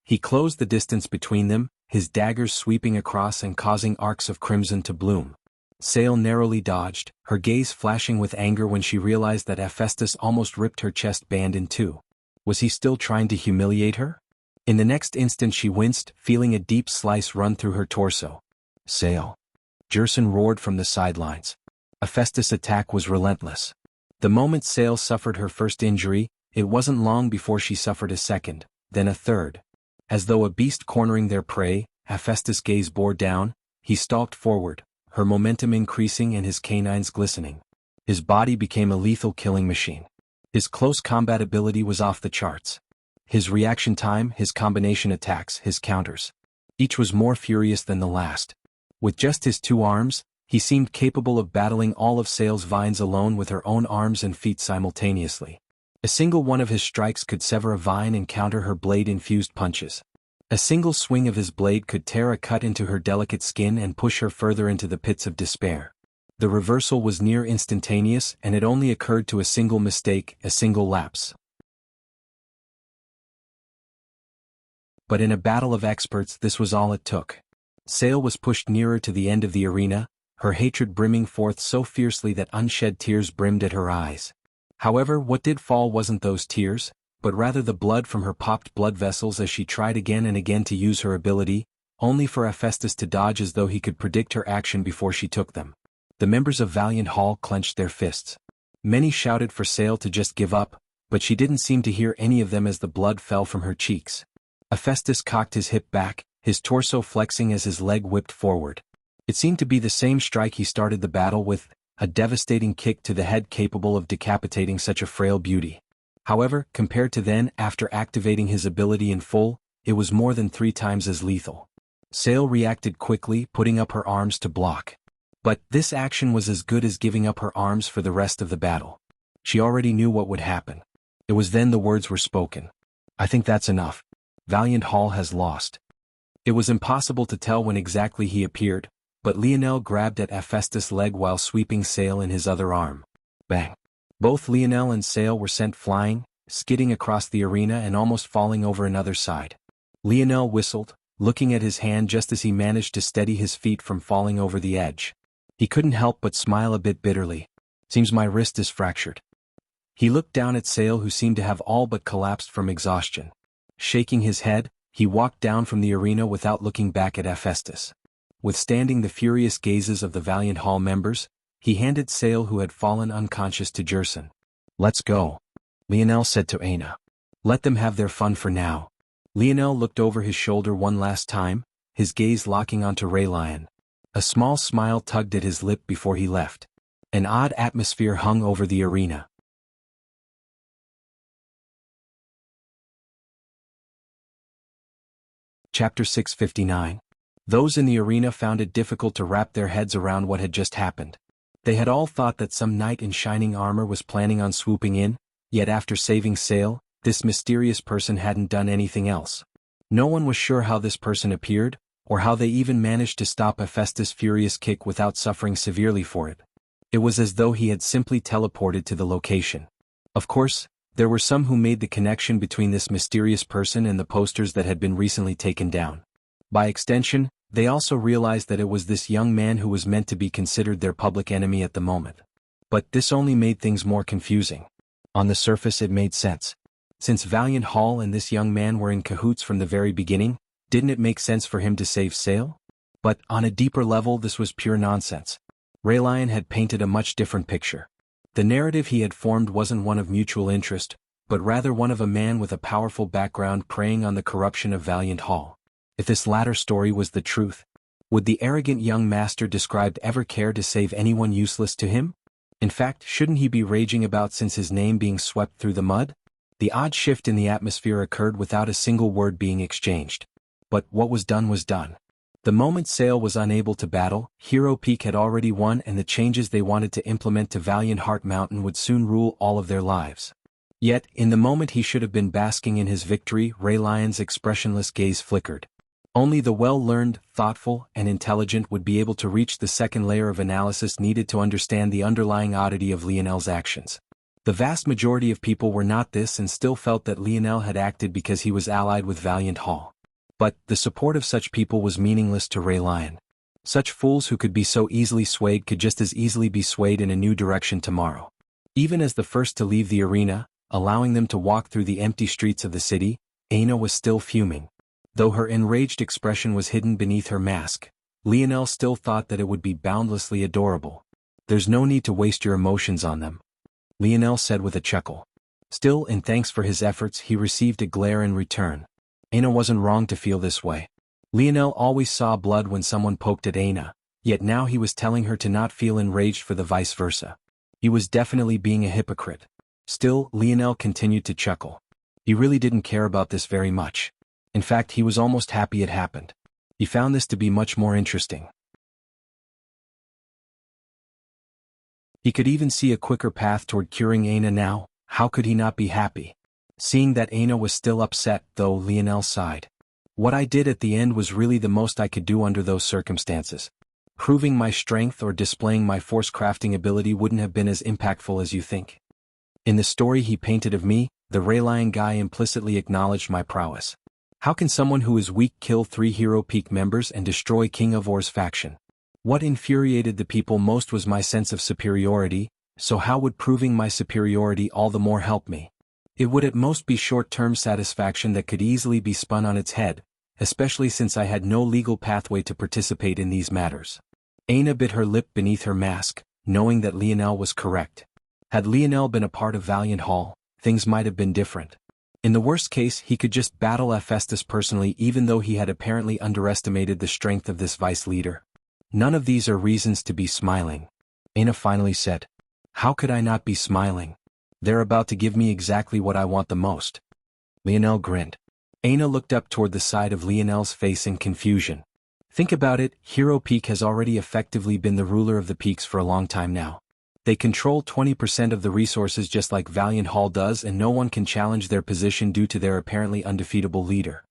He closed the distance between them, his daggers sweeping across and causing arcs of crimson to bloom. Sail narrowly dodged, her gaze flashing with anger when she realized that Hephaestus almost ripped her chest band in two. Was he still trying to humiliate her? In the next instant she winced, feeling a deep slice run through her torso. Sail! Jerson roared from the sidelines. Hephaestus' attack was relentless. The moment Sail suffered her first injury, it wasn't long before she suffered a second, then a third. As though a beast cornering their prey, Hephaestus' gaze bore down, he stalked forward, her momentum increasing and his canines glistening. His body became a lethal killing machine. His close combat ability was off the charts. His reaction time, his combination attacks, his counters. Each was more furious than the last. With just his two arms, he seemed capable of battling all of Sail's vines alone with her own arms and feet simultaneously. A single one of his strikes could sever a vine and counter her blade-infused punches. A single swing of his blade could tear a cut into her delicate skin and push her further into the pits of despair. The reversal was near instantaneous, and it only occurred to a single mistake, a single lapse. But in a battle of experts, this was all it took. Sail was pushed nearer to the end of the arena, her hatred brimming forth so fiercely that unshed tears brimmed at her eyes. However, what did fall wasn't those tears, but rather the blood from her popped blood vessels as she tried again and again to use her ability, only for Hephaestus to dodge as though he could predict her action before she took them. The members of Valiant Hall clenched their fists. Many shouted for Sail to just give up, but she didn't seem to hear any of them as the blood fell from her cheeks. Hephaestus cocked his hip back, his torso flexing as his leg whipped forward. It seemed to be the same strike he started the battle with, a devastating kick to the head capable of decapitating such a frail beauty. However, compared to then, after activating his ability in full, it was more than 3 times as lethal. Sail reacted quickly, putting up her arms to block. But this action was as good as giving up her arms for the rest of the battle. She already knew what would happen. It was then the words were spoken. "I think that's enough. Valiant Hall has lost." It was impossible to tell when exactly he appeared, but Lionel grabbed at Hephaestus' leg while sweeping Sail in his other arm. Bang! Both Lionel and Sail were sent flying, skidding across the arena and almost falling over another side. Lionel whistled, looking at his hand just as he managed to steady his feet from falling over the edge. He couldn't help but smile a bit bitterly. "Seems my wrist is fractured." He looked down at Sail, who seemed to have all but collapsed from exhaustion. Shaking his head, he walked down from the arena without looking back at Hephaestus. Withstanding the furious gazes of the Valiant Hall members, he handed Sail, who had fallen unconscious, to Jerson. "Let's go," Lionel said to Aina. "Let them have their fun for now." Lionel looked over his shoulder one last time, his gaze locking onto Raylion. A small smile tugged at his lip before he left. An odd atmosphere hung over the arena. Chapter 659. Those in the arena found it difficult to wrap their heads around what had just happened. They had all thought that some knight in shining armor was planning on swooping in, yet after saving Sail, this mysterious person hadn't done anything else. No one was sure how this person appeared, or how they even managed to stop Hephaestus' furious kick without suffering severely for it. It was as though he had simply teleported to the location. Of course, there were some who made the connection between this mysterious person and the posters that had been recently taken down. By extension, they also realized that it was this young man who was meant to be considered their public enemy at the moment. But this only made things more confusing. On the surface it made sense. Since Valiant Hall and this young man were in cahoots from the very beginning, didn't it make sense for him to save Sail? But on a deeper level this was pure nonsense. Raylion had painted a much different picture. The narrative he had formed wasn't one of mutual interest, but rather one of a man with a powerful background preying on the corruption of Valiant Hall. If this latter story was the truth, would the arrogant young master described ever care to save anyone useless to him? In fact, shouldn't he be raging about since his name being swept through the mud? The odd shift in the atmosphere occurred without a single word being exchanged. But what was done was done. The moment Sail was unable to battle, Hero Peak had already won, and the changes they wanted to implement to Valiant Heart Mountain would soon rule all of their lives. Yet, in the moment he should have been basking in his victory, Raylion's expressionless gaze flickered. Only the well-learned, thoughtful, and intelligent would be able to reach the second layer of analysis needed to understand the underlying oddity of Lionel's actions. The vast majority of people were not this and still felt that Lionel had acted because he was allied with Valiant Hall. But the support of such people was meaningless to Raylion. Such fools who could be so easily swayed could just as easily be swayed in a new direction tomorrow. Even as the first to leave the arena, allowing them to walk through the empty streets of the city, Aina was still fuming. Though her enraged expression was hidden beneath her mask, Lionel still thought that it would be boundlessly adorable. "There's no need to waste your emotions on them," Lionel said with a chuckle. Still, in thanks for his efforts, he received a glare in return. Aina wasn't wrong to feel this way. Lionel always saw blood when someone poked at Aina, yet now he was telling her to not feel enraged for the vice versa. He was definitely being a hypocrite. Still, Lionel continued to chuckle. He really didn't care about this very much. In fact, he was almost happy it happened. He found this to be much more interesting. He could even see a quicker path toward curing Aina now. How could he not be happy? Seeing that Aina was still upset, though, Lionel sighed. "What I did at the end was really the most I could do under those circumstances. Proving my strength or displaying my force-crafting ability wouldn't have been as impactful as you think. In the story he painted of me, the Raylion guy implicitly acknowledged my prowess. How can someone who is weak kill 3 Hero Peak members and destroy King of Or's faction? What infuriated the people most was my sense of superiority, so how would proving my superiority all the more help me? It would at most be short-term satisfaction that could easily be spun on its head, especially since I had no legal pathway to participate in these matters. Aina bit her lip beneath her mask, knowing that Lionel was correct. Had Lionel been a part of Valiant Hall, things might have been different. In the worst case, he could just battle Hephaestus personally, even though he had apparently underestimated the strength of this vice leader. None of these are reasons to be smiling. Aina finally said. How could I not be smiling? They're about to give me exactly what I want the most. Lionel grinned. Aina looked up toward the side of Lionel's face in confusion. Think about it, Hero Peak has already effectively been the ruler of the peaks for a long time now. They control 20% of the resources just like Valiant Hall does, and no one can challenge their position due to their apparently undefeatable leader.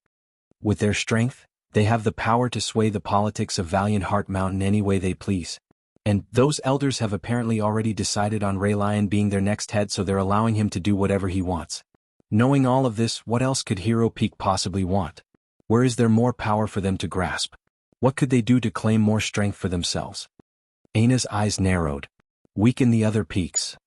With their strength, they have the power to sway the politics of Valiant Heart Mountain any way they please. And those elders have apparently already decided on Raylion being their next head, so they're allowing him to do whatever he wants. Knowing all of this, what else could Hero Peak possibly want? Where is there more power for them to grasp? What could they do to claim more strength for themselves? Aina's eyes narrowed. Weaken the other peaks.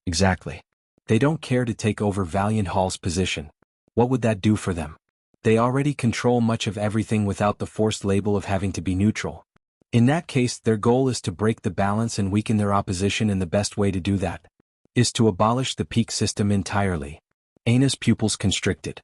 Exactly. They don't care to take over Valiant Hall's position. What would that do for them? They already control much of everything without the forced label of having to be neutral. In that case, their goal is to break the balance and weaken their opposition, and the best way to do that is to abolish the peak system entirely. Aina's pupils constricted.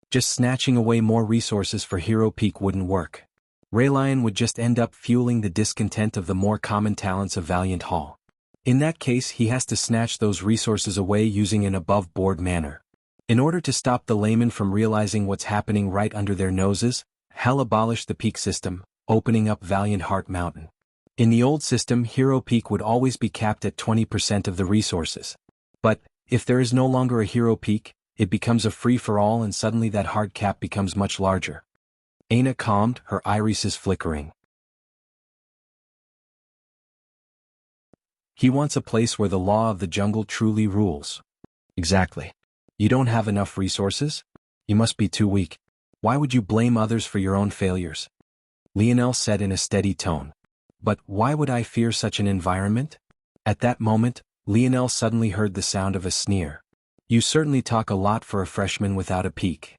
Just snatching away more resources for Hero Peak wouldn't work. Raylion would just end up fueling the discontent of the more common talents of Valiant Hall. In that case, he has to snatch those resources away using an above-board manner. In order to stop the laymen from realizing what's happening right under their noses, Hell abolished the peak system, opening up Valiant Heart Mountain. In the old system, Hero Peak would always be capped at 20% of the resources. But, if there is no longer a Hero Peak, it becomes a free-for-all, and suddenly that hard cap becomes much larger. Aina calmed, her irises flickering. He wants a place where the law of the jungle truly rules. Exactly. You don't have enough resources? You must be too weak. Why would you blame others for your own failures? Lionel said in a steady tone. But why would I fear such an environment? At that moment, Lionel suddenly heard the sound of a sneer. You certainly talk a lot for a freshman without a peak.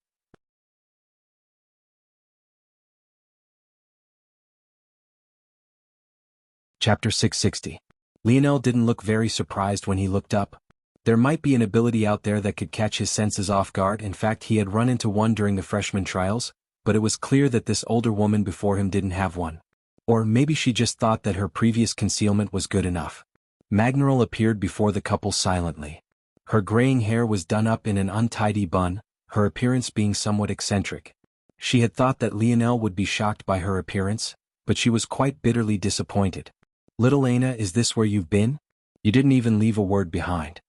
Chapter 660. Lionel didn't look very surprised when he looked up. There might be an ability out there that could catch his senses off guard. In fact, he had run into one during the freshman trials, but it was clear that this older woman before him didn't have one. Or maybe she just thought that her previous concealment was good enough. Magneral appeared before the couple silently. Her graying hair was done up in an untidy bun, her appearance being somewhat eccentric. She had thought that Lionel would be shocked by her appearance, but she was quite bitterly disappointed. Little Aina, is this where you've been? You didn't even leave a word behind.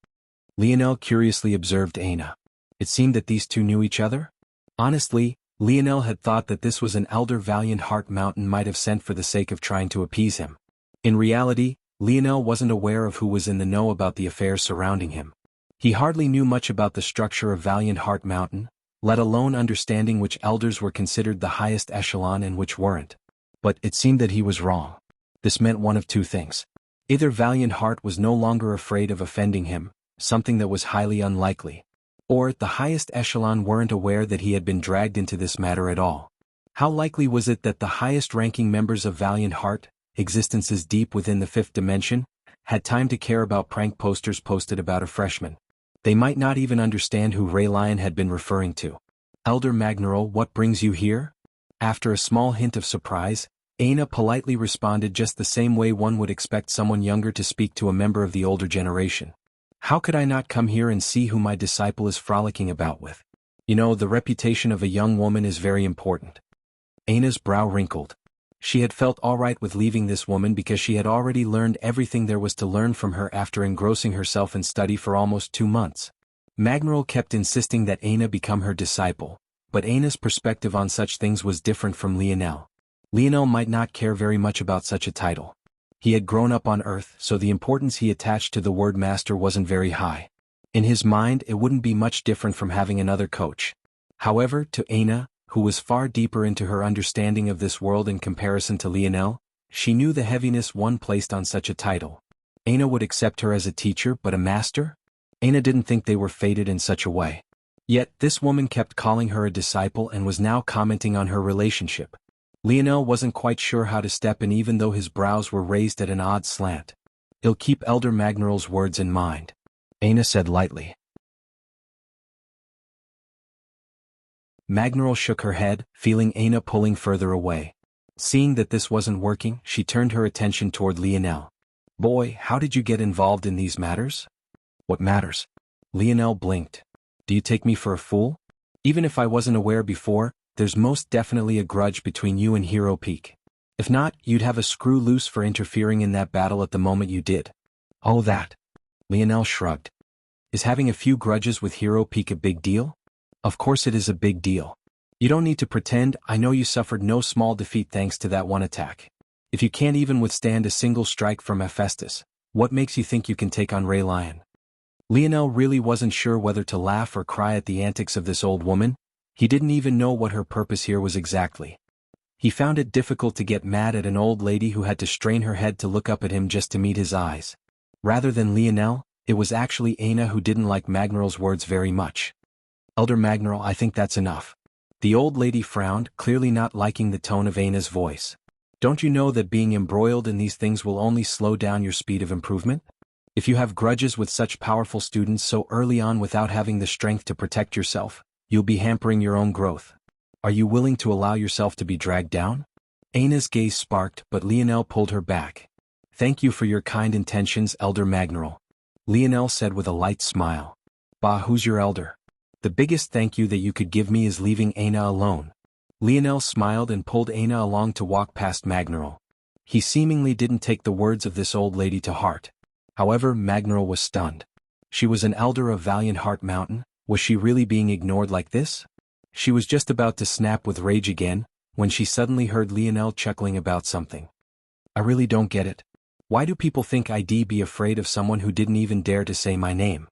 Lionel curiously observed Aina. It seemed that these two knew each other? Honestly, Lionel had thought that this was an elder Valiant Heart Mountain might have sent for the sake of trying to appease him. In reality, Lionel wasn't aware of who was in the know about the affairs surrounding him. He hardly knew much about the structure of Valiant Heart Mountain, let alone understanding which elders were considered the highest echelon and which weren't. But it seemed that he was wrong. This meant one of two things. Either Valiant Heart was no longer afraid of offending him, something that was highly unlikely, or the highest echelon weren't aware that he had been dragged into this matter at all. How likely was it that the highest-ranking members of Valiant Heart, existences deep within the fifth dimension, had time to care about prank posters posted about a freshman? They might not even understand who Raylion had been referring to. Elder Magneral, what brings you here? After a small hint of surprise, Aina politely responded just the same way one would expect someone younger to speak to a member of the older generation. How could I not come here and see who my disciple is frolicking about with? You know, the reputation of a young woman is very important. Aina's brow wrinkled. She had felt all right with leaving this woman because she had already learned everything there was to learn from her after engrossing herself in study for almost 2 months. Magneral kept insisting that Aina become her disciple, but Aina's perspective on such things was different from Lionel. Lionel might not care very much about such a title. He had grown up on Earth, so the importance he attached to the word master wasn't very high. In his mind, it wouldn't be much different from having another coach. However, to Aina, who was far deeper into her understanding of this world in comparison to Lionel, she knew the heaviness one placed on such a title. Aina would accept her as a teacher but a master? Aina didn't think they were fated in such a way. Yet, this woman kept calling her a disciple and was now commenting on her relationship. Lionel wasn't quite sure how to step in even though his brows were raised at an odd slant. "I'll keep Elder Magnaral's words in mind," Aina said lightly. Magnaral shook her head, feeling Aina pulling further away. Seeing that this wasn't working, she turned her attention toward Lionel. "Boy, how did you get involved in these matters?" "What matters?" Lionel blinked. "Do you take me for a fool? Even if I wasn't aware before, there's most definitely a grudge between you and Hero Peak. If not, you'd have a screw loose for interfering in that battle at the moment you did." "Oh that." Lionel shrugged. "Is having a few grudges with Hero Peak a big deal?" "Of course it is a big deal. You don't need to pretend. I know you suffered no small defeat thanks to that one attack. If you can't even withstand a single strike from Hephaestus, what makes you think you can take on Ray Lion?" Lionel really wasn't sure whether to laugh or cry at the antics of this old woman. He didn't even know what her purpose here was exactly. He found it difficult to get mad at an old lady who had to strain her head to look up at him just to meet his eyes. Rather than Lionel, it was actually Aina who didn't like Magnaral's words very much. "Elder Magnaral, I think that's enough." The old lady frowned, clearly not liking the tone of Aina's voice. "Don't you know that being embroiled in these things will only slow down your speed of improvement? If you have grudges with such powerful students so early on without having the strength to protect yourself, you'll be hampering your own growth. Are you willing to allow yourself to be dragged down?" Aina's gaze sparked, but Lionel pulled her back. "Thank you for your kind intentions, Elder Magnaral," Lionel said with a light smile. "Bah, who's your elder? The biggest thank you that you could give me is leaving Aina alone." Lionel smiled and pulled Aina along to walk past Magnaral. He seemingly didn't take the words of this old lady to heart. However, Magnaral was stunned. She was an elder of Valiant Heart Mountain. Was she really being ignored like this? She was just about to snap with rage again, when she suddenly heard Lionel chuckling about something. "I really don't get it. Why do people think I'd be afraid of someone who didn't even dare to say my name?"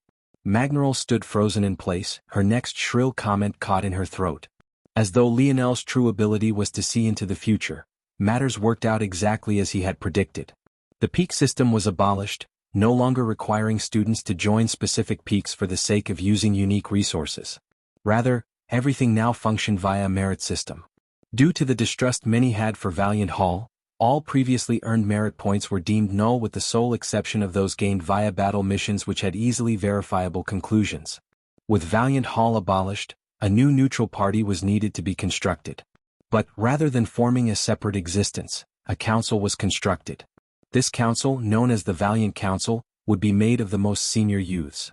Magnaral stood frozen in place, her next shrill comment caught in her throat. As though Lionel's true ability was to see into the future, matters worked out exactly as he had predicted. The peak system was abolished, no longer requiring students to join specific peaks for the sake of using unique resources. Rather, everything now functioned via a merit system. Due to the distrust many had for Valiant Hall, all previously earned merit points were deemed null with the sole exception of those gained via battle missions which had easily verifiable conclusions. With Valiant Hall abolished, a new neutral party was needed to be constructed. But rather than forming a separate existence, a council was constructed. This council, known as the Valiant Council, would be made of the most senior youths.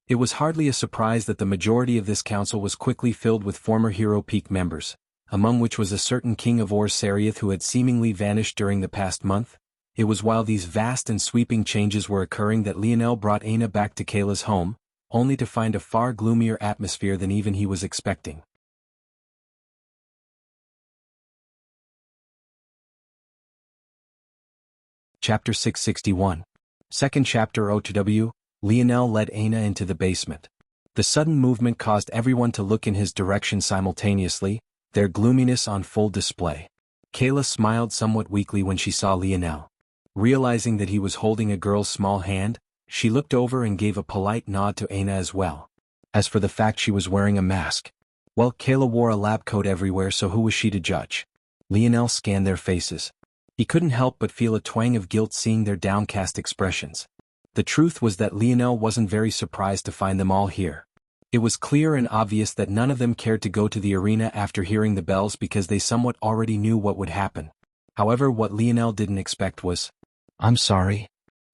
It was hardly a surprise that the majority of this council was quickly filled with former Hero Peak members, among which was a certain King of Ors Seriath who had seemingly vanished during the past month. It was while these vast and sweeping changes were occurring that Lionel brought Aina back to Kayla's home, only to find a far gloomier atmosphere than even he was expecting. Chapter 661. Second chapter O2W, Lionel led Aina into the basement. The sudden movement caused everyone to look in his direction simultaneously, their gloominess on full display. Kayla smiled somewhat weakly when she saw Lionel. Realizing that he was holding a girl's small hand, she looked over and gave a polite nod to Aina as well. As for the fact she was wearing a mask, well, Kayla wore a lab coat everywhere, so who was she to judge? Lionel scanned their faces. He couldn't help but feel a twang of guilt seeing their downcast expressions. The truth was that Lionel wasn't very surprised to find them all here. It was clear and obvious that none of them cared to go to the arena after hearing the bells because they somewhat already knew what would happen. However, what Lionel didn't expect was, "I'm sorry."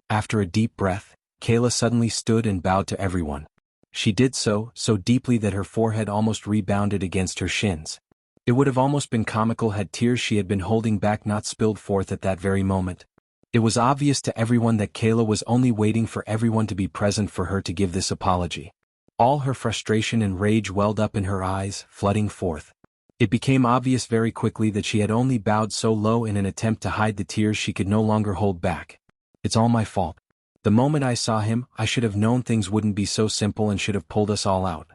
After a deep breath, Kayla suddenly stood and bowed to everyone. She did so deeply that her forehead almost rebounded against her shins. It would have almost been comical had tears she had been holding back not spilled forth at that very moment. It was obvious to everyone that Kayla was only waiting for everyone to be present for her to give this apology. All her frustration and rage welled up in her eyes, flooding forth. It became obvious very quickly that she had only bowed so low in an attempt to hide the tears she could no longer hold back. "It's all my fault. The moment I saw him, I should have known things wouldn't be so simple and should have pulled us all out."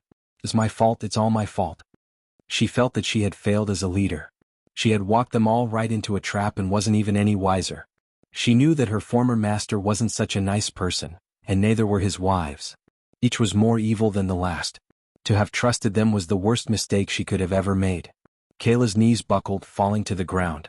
It's my fault, it's all my fault. She felt that she had failed as a leader. She had walked them all right into a trap and wasn't even any wiser. She knew that her former master wasn't such a nice person, and neither were his wives. Each was more evil than the last. To have trusted them was the worst mistake she could have ever made. Kayla's knees buckled, falling to the ground.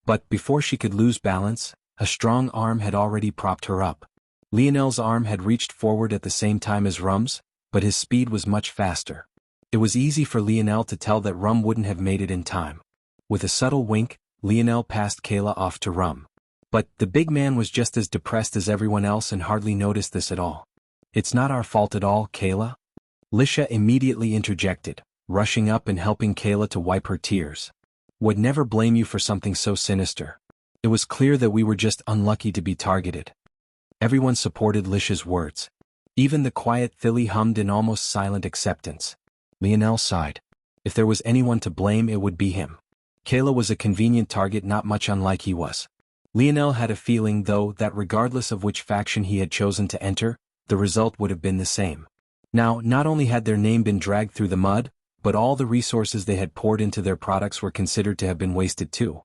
But before she could lose balance, a strong arm had already propped her up. Lionel's arm had reached forward at the same time as Rum's, but his speed was much faster. It was easy for Lionel to tell that Rum wouldn't have made it in time. With a subtle wink, Lionel passed Kayla off to Rum. But the big man was just as depressed as everyone else and hardly noticed this at all. It's not our fault at all, Kayla. Lisha immediately interjected, rushing up and helping Kayla to wipe her tears. Would never blame you for something so sinister. It was clear that we were just unlucky to be targeted. Everyone supported Lisha's words. Even the quiet Philly hummed in almost silent acceptance. Lionel sighed. If there was anyone to blame, it would be him. Kayla was a convenient target, not much unlike he was. Lionel had a feeling, though, that regardless of which faction he had chosen to enter, the result would have been the same. Now, not only had their name been dragged through the mud, but all the resources they had poured into their products were considered to have been wasted too.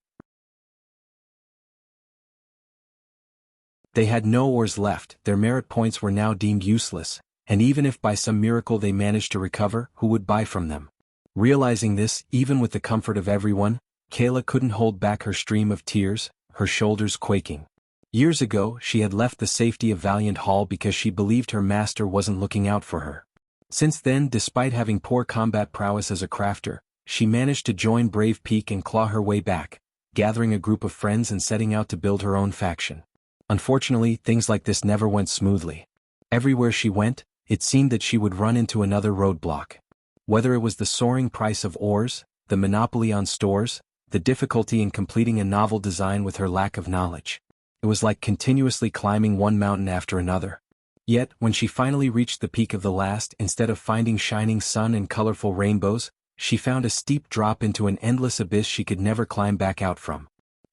They had no ores left, their merit points were now deemed useless, and even if by some miracle they managed to recover, who would buy from them? Realizing this, even with the comfort of everyone, Kayla couldn't hold back her stream of tears, her shoulders quaking. Years ago, she had left the safety of Valiant Hall because she believed her master wasn't looking out for her. Since then, despite having poor combat prowess as a crafter, she managed to join Brave Peak and claw her way back, gathering a group of friends and setting out to build her own faction. Unfortunately, things like this never went smoothly. Everywhere she went, it seemed that she would run into another roadblock. Whether it was the soaring price of ores, the monopoly on stores, the difficulty in completing a novel design with her lack of knowledge. It was like continuously climbing one mountain after another. Yet, when she finally reached the peak of the last, instead of finding shining sun and colorful rainbows, she found a steep drop into an endless abyss she could never climb back out from.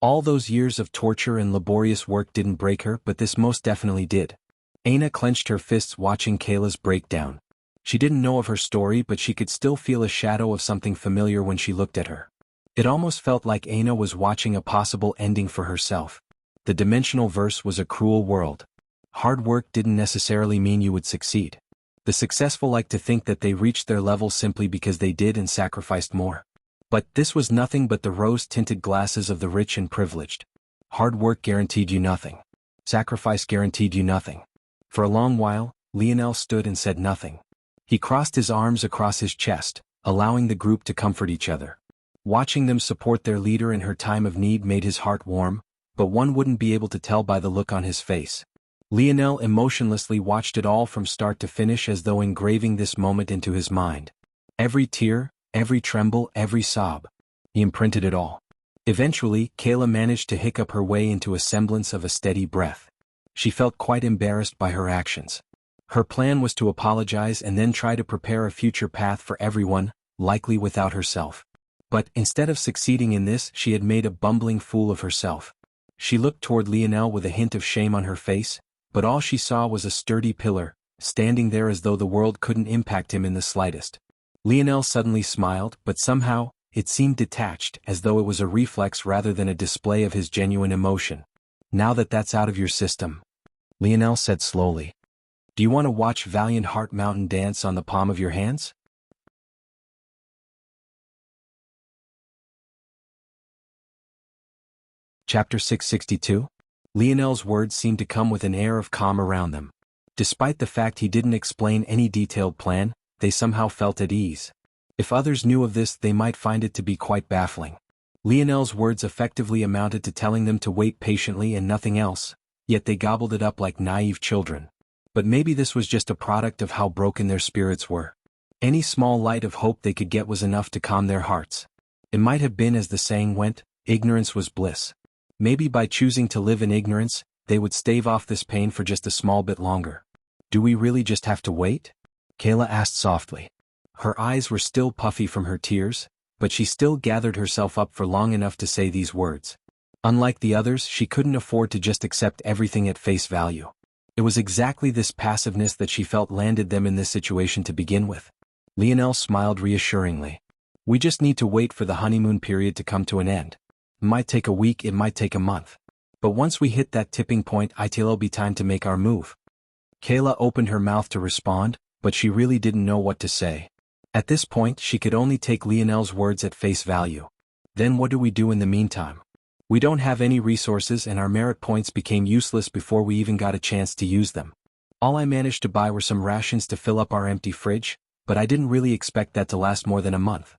All those years of torture and laborious work didn't break her, but this most definitely did. Aina clenched her fists watching Kayla's breakdown. She didn't know of her story, but she could still feel a shadow of something familiar when she looked at her. It almost felt like Aina was watching a possible ending for herself. The dimensional verse was a cruel world. Hard work didn't necessarily mean you would succeed. The successful like to think that they reached their level simply because they did and sacrificed more. But this was nothing but the rose-tinted glasses of the rich and privileged. Hard work guaranteed you nothing. Sacrifice guaranteed you nothing. For a long while, Lionel stood and said nothing. He crossed his arms across his chest, allowing the group to comfort each other. Watching them support their leader in her time of need made his heart warm, but one wouldn't be able to tell by the look on his face. Lionel emotionlessly watched it all from start to finish as though engraving this moment into his mind. Every tear, every tremble, every sob. He imprinted it all. Eventually, Kayla managed to hiccup her way into a semblance of a steady breath. She felt quite embarrassed by her actions. Her plan was to apologize and then try to prepare a future path for everyone, likely without herself. But instead of succeeding in this, she had made a bumbling fool of herself. She looked toward Lionel with a hint of shame on her face, but all she saw was a sturdy pillar, standing there as though the world couldn't impact him in the slightest. Lionel suddenly smiled, but somehow, it seemed detached, as though it was a reflex rather than a display of his genuine emotion. Now that that's out of your system, Lionel said slowly. Do you want to watch Valiant Heart Mountain dance on the palm of your hands? Chapter 662. Lionel's words seemed to come with an air of calm around them. Despite the fact he didn't explain any detailed plan, they somehow felt at ease. If others knew of this, they might find it to be quite baffling. Lionel's words effectively amounted to telling them to wait patiently and nothing else, yet they gobbled it up like naive children. But maybe this was just a product of how broken their spirits were. Any small light of hope they could get was enough to calm their hearts. It might have been as the saying went, ignorance was bliss. Maybe by choosing to live in ignorance, they would stave off this pain for just a small bit longer. Do we really just have to wait? Kayla asked softly. Her eyes were still puffy from her tears, but she still gathered herself up for long enough to say these words. Unlike the others, she couldn't afford to just accept everything at face value. It was exactly this passiveness that she felt landed them in this situation to begin with. Lionel smiled reassuringly. We just need to wait for the honeymoon period to come to an end. It might take a week, it might take a month. But once we hit that tipping point, it'll be time to make our move. Kayla opened her mouth to respond, but she really didn't know what to say. At this point, she could only take Lionel's words at face value. Then what do we do in the meantime? We don't have any resources and our merit points became useless before we even got a chance to use them. All I managed to buy were some rations to fill up our empty fridge, but I didn't really expect that to last more than a month.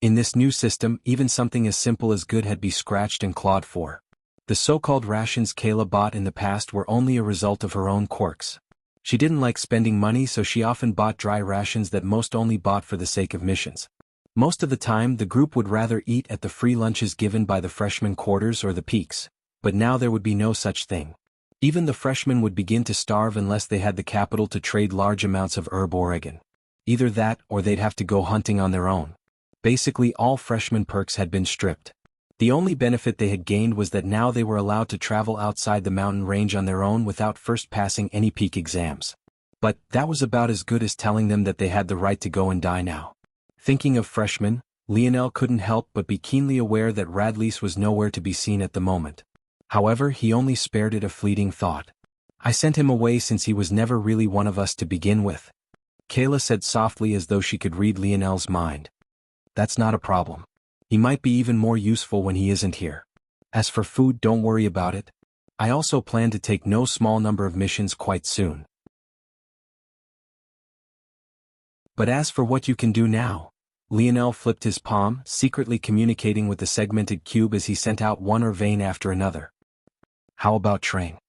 In this new system, even something as simple as good had been scratched and clawed for. The so-called rations Kayla bought in the past were only a result of her own quirks. She didn't like spending money, so she often bought dry rations that most only bought for the sake of missions. Most of the time, the group would rather eat at the free lunches given by the freshman quarters or the peaks, but now there would be no such thing. Even the freshmen would begin to starve unless they had the capital to trade large amounts of herb Oregon. Either that or they'd have to go hunting on their own. Basically, all freshman perks had been stripped. The only benefit they had gained was that now they were allowed to travel outside the mountain range on their own without first passing any peak exams. But that was about as good as telling them that they had the right to go and die now. Thinking of freshmen, Lionel couldn't help but be keenly aware that Radlease was nowhere to be seen at the moment. However, he only spared it a fleeting thought. I sent him away since he was never really one of us to begin with. Kayla said softly as though she could read Lionel's mind. That's not a problem. He might be even more useful when he isn't here. As for food, don't worry about it. I also plan to take no small number of missions quite soon. But as for what you can do now, Lionel flipped his palm, secretly communicating with the segmented cube as he sent out one vein after another. How about train?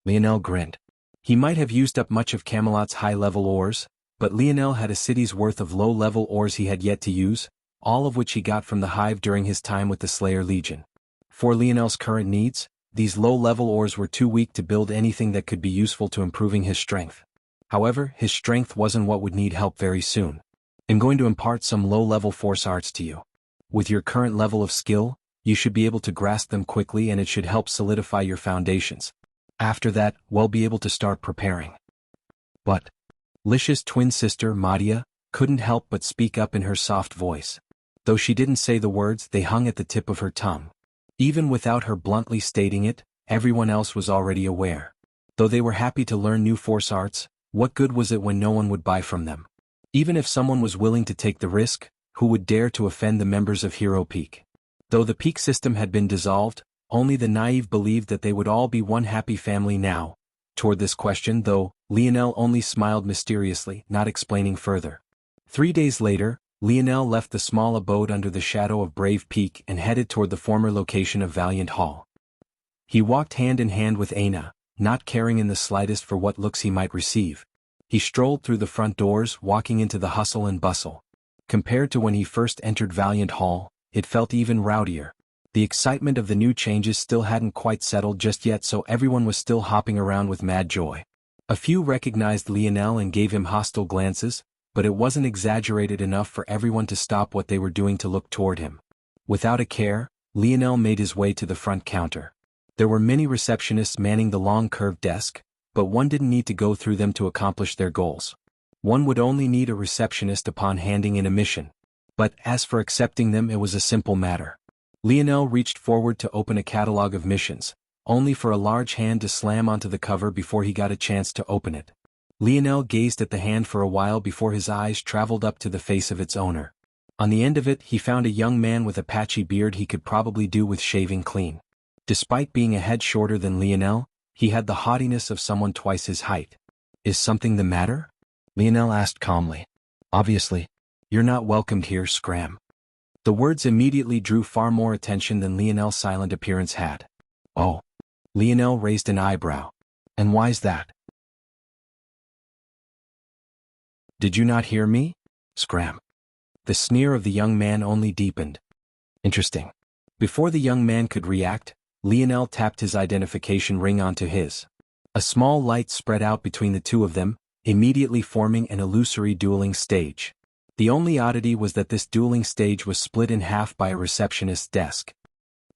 Lionel grinned. He might have used up much of Camelot's high-level ores, but Lionel had a city's worth of low-level ores he had yet to use, all of which he got from the Hive during his time with the Slayer Legion. For Lionel's current needs, these low-level ores were too weak to build anything that could be useful to improving his strength. However, his strength wasn't what would need help very soon. I'm going to impart some low-level force arts to you. With your current level of skill, you should be able to grasp them quickly and it should help solidify your foundations. After that, we'll be able to start preparing. But Lish's twin sister, Madia, couldn't help but speak up in her soft voice. Though she didn't say the words, they hung at the tip of her tongue. Even without her bluntly stating it, everyone else was already aware. Though they were happy to learn new force arts, what good was it when no one would buy from them? Even if someone was willing to take the risk, who would dare to offend the members of Hero Peak? Though the peak system had been dissolved, only the naive believed that they would all be one happy family now. Toward this question, though, Lionel only smiled mysteriously, not explaining further. 3 days later, Lionel left the small abode under the shadow of Brave Peak and headed toward the former location of Valiant Hall. He walked hand in hand with Aina, not caring in the slightest for what looks he might receive. He strolled through the front doors, walking into the hustle and bustle. Compared to when he first entered Valiant Hall, it felt even rowdier. The excitement of the new changes still hadn't quite settled just yet, so everyone was still hopping around with mad joy. A few recognized Lionel and gave him hostile glances, but it wasn't exaggerated enough for everyone to stop what they were doing to look toward him. Without a care, Lionel made his way to the front counter. There were many receptionists manning the long curved desk, but one didn't need to go through them to accomplish their goals. One would only need a receptionist upon handing in a mission. But as for accepting them, it was a simple matter. Lionel reached forward to open a catalog of missions, only for a large hand to slam onto the cover before he got a chance to open it. Lionel gazed at the hand for a while before his eyes traveled up to the face of its owner. On the end of it, he found a young man with a patchy beard he could probably do with shaving clean. Despite being a head shorter than Lionel, he had the haughtiness of someone twice his height. Is something the matter? Lionel asked calmly. Obviously. You're not welcomed here, Scram. The words immediately drew far more attention than Lionel's silent appearance had. Oh. Lionel raised an eyebrow. And why's that? Did you not hear me? Scram. The sneer of the young man only deepened. Interesting. Before the young man could react, Lionel tapped his identification ring onto his. A small light spread out between the two of them, immediately forming an illusory dueling stage. The only oddity was that this dueling stage was split in half by a receptionist's desk.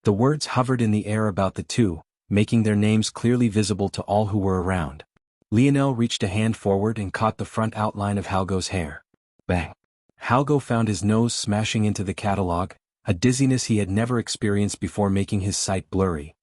The words hovered in the air about the two, making their names clearly visible to all who were around. Lionel reached a hand forward and caught the front outline of Halgo's hair. Bang. Halgo found his nose smashing into the catalog, a dizziness he had never experienced before making his sight blurry.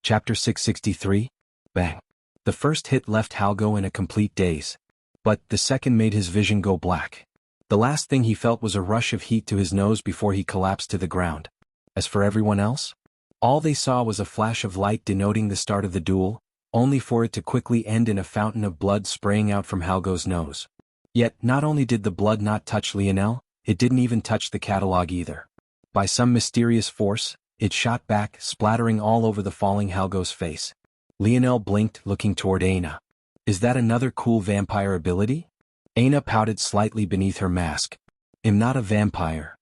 Chapter 663, Bang. The first hit left Halgo in a complete daze. But the second made his vision go black. The last thing he felt was a rush of heat to his nose before he collapsed to the ground. As for everyone else, all they saw was a flash of light denoting the start of the duel, only for it to quickly end in a fountain of blood spraying out from Halgo's nose. Yet, not only did the blood not touch Lionel, it didn't even touch the catalog either. By some mysterious force, it shot back, splattering all over the falling Halgo's face. Lionel blinked, looking toward Aina. Is that another cool vampire ability? Aina pouted slightly beneath her mask. I'm not a vampire.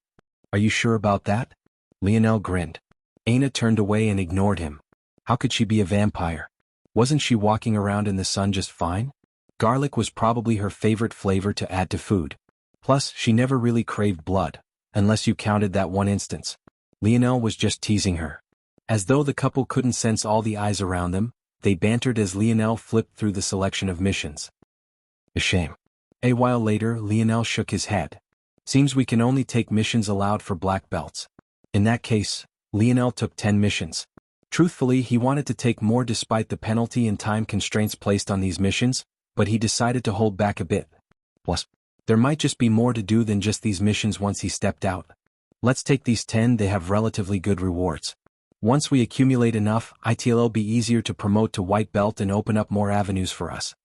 Are you sure about that? Lionel grinned. Aina turned away and ignored him. How could she be a vampire? Wasn't she walking around in the sun just fine? Garlic was probably her favorite flavor to add to food. Plus, she never really craved blood, unless you counted that one instance. Lionel was just teasing her. As though the couple couldn't sense all the eyes around them, they bantered as Lionel flipped through the selection of missions. A shame. A while later, Lionel shook his head. Seems we can only take missions allowed for black belts. In that case, Lionel took 10 missions. Truthfully, he wanted to take more despite the penalty and time constraints placed on these missions, but he decided to hold back a bit. Plus, there might just be more to do than just these missions once he stepped out. Let's take these 10, they have relatively good rewards. Once we accumulate enough, it'll be easier to promote to white belt and open up more avenues for us.